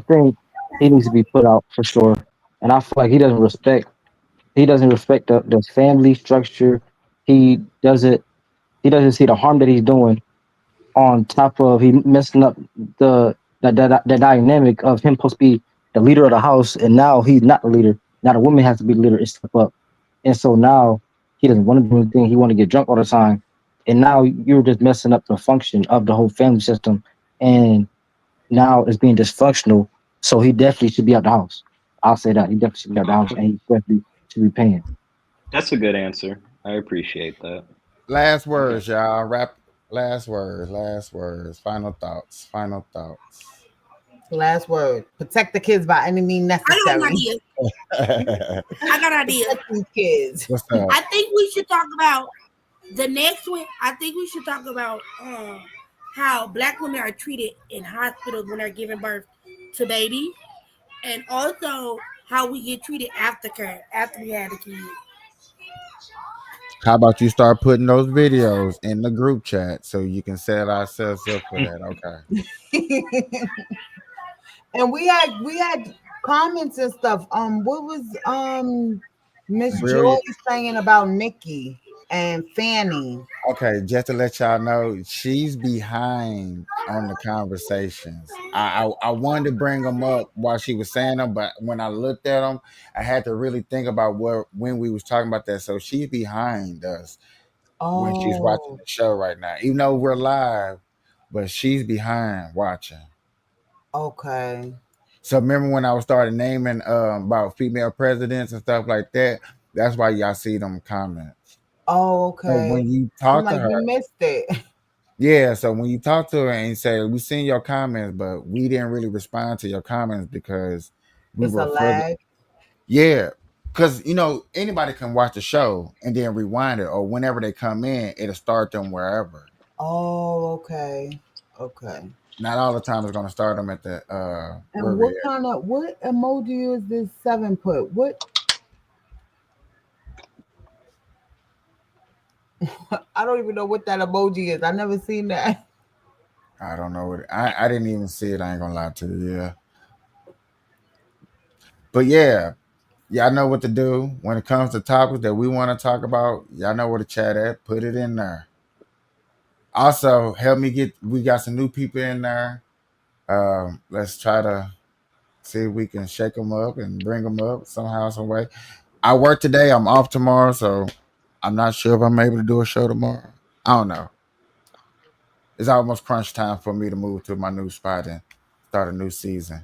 Speaker 6: to be put out for sure. And I feel like he doesn't respect the family structure. He doesn't see the harm that he's doing on top of he messing up the dynamic of him supposed to be the leader of the house, and now he's not the leader. Now the woman has to be the leader and step up. And so now he doesn't want to do anything. He want to get drunk all the time. And now you're just messing up the function of the whole family system. And now it's being dysfunctional. So he definitely should be out the house. I'll say that. He definitely should be out the house, and he definitely should be paying.
Speaker 13: That's a good answer. I appreciate that.
Speaker 2: Last words, y'all. Last words. Final thoughts.
Speaker 12: Last word. Protect the kids by any means necessary.
Speaker 11: I got an idea.
Speaker 12: Protect these kids.
Speaker 2: What's up?
Speaker 11: I think we should talk about the next one. I think we should talk about how Black women are treated in hospitals when they're giving birth to babies, and also how we get treated after we had a kid.
Speaker 2: How about you start putting those videos in the group chat so you can set ourselves up for that? Okay.
Speaker 12: And we had comments and stuff. What was Miss Joy saying about Nikki? and Fanny.
Speaker 2: Okay, just to let y'all know, she's behind on the conversations. I wanted to bring them up while she was saying them, but when I looked at them, I had to really think about when we was talking about that. So she's behind us when she's watching
Speaker 12: Oh,
Speaker 2: the show right now, even though we're live, but she's behind watching.
Speaker 12: okay.
Speaker 2: So remember when I was started naming about female presidents and stuff like that? That's why y'all see them comments.
Speaker 12: Oh,
Speaker 2: So
Speaker 12: okay.
Speaker 2: when you
Speaker 12: I'm
Speaker 2: talk to
Speaker 12: like,
Speaker 2: her,
Speaker 12: you missed it.
Speaker 2: yeah, so when you talk to her and say, we seen your comments, but we didn't really respond to your comments because we
Speaker 12: It's a
Speaker 2: were further.
Speaker 12: lag.
Speaker 2: Yeah, because, anybody can watch the show and then rewind it, or whenever they come in, it'll start them wherever.
Speaker 12: Oh, okay. Okay.
Speaker 2: Not all the time it's going to start them at the, where
Speaker 12: And
Speaker 2: we
Speaker 12: what
Speaker 2: at.
Speaker 12: kind of what emoji is this 7 put? What I don't even know what that emoji is. I never seen that.
Speaker 2: I don't know what, I didn't even see it. I ain't going to lie to you. Yeah. But yeah, y'all know what to do when it comes to topics that we want to talk about. Y'all know where to chat at. Put it in there. Also, help me we got some new people in there. Let's try to see if we can shake them up and bring them up somehow, some way. I work today. I'm off tomorrow, so I'm not sure if I'm able to do a show tomorrow. I don't know. It's almost crunch time for me to move to my new spot and start a new season.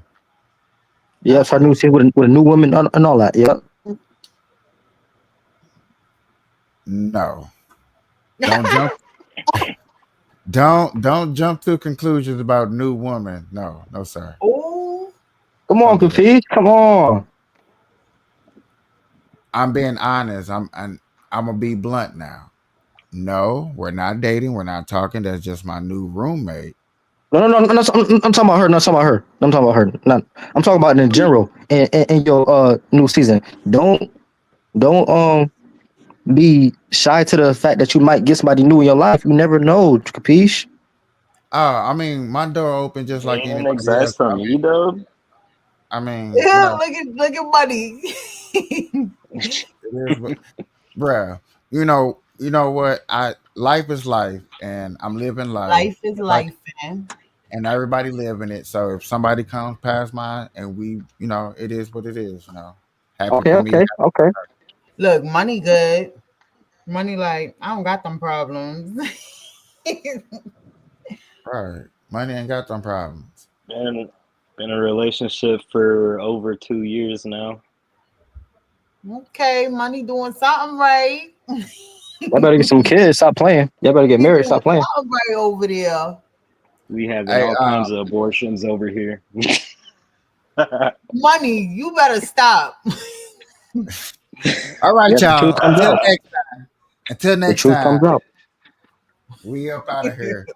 Speaker 6: Yeah, start a new season with a new woman and all that. Yeah.
Speaker 2: No, don't jump. Don't jump to conclusions about new woman. No, sir.
Speaker 12: Oh,
Speaker 6: Come on, Kafish. Come on.
Speaker 2: I'm being honest. I'm gonna be blunt now. No, we're not dating. We're not talking. That's just my new roommate.
Speaker 6: No. I'm talking about her. Not talking about her. I'm talking about her. Not. I'm talking about in general in your new season. Don't be shy to the fact that you might get somebody new in your life. You never know, Capiche?
Speaker 2: I mean, my door open just like
Speaker 13: Ain't
Speaker 2: anybody
Speaker 13: advice
Speaker 2: else.
Speaker 13: from me, though.
Speaker 2: I mean,
Speaker 12: yeah, look at money.
Speaker 2: it is, bruh. You know what? Life is life, and I'm living life.
Speaker 12: Life is
Speaker 2: Like,
Speaker 12: life, man.
Speaker 2: and everybody living it. So if somebody comes past mine, and we, it is what it is. Happy for me.
Speaker 6: Okay.
Speaker 12: Look, money good. Money like I don't got them problems.
Speaker 2: Right. Money ain't got them problems.
Speaker 13: Been in a relationship for over 2 years now.
Speaker 12: Okay, money doing something right.
Speaker 6: Y'all better get some kids. Stop playing. Y'all better get married. Stop playing.
Speaker 12: Something right over there.
Speaker 13: We having all kinds of abortions over here.
Speaker 12: Money, you better stop.
Speaker 2: All right,
Speaker 6: Yeah, the
Speaker 2: y'all.
Speaker 6: truth comes out.
Speaker 2: Until
Speaker 6: The
Speaker 2: next
Speaker 6: truth
Speaker 2: time.
Speaker 6: comes out.
Speaker 2: We up out of here.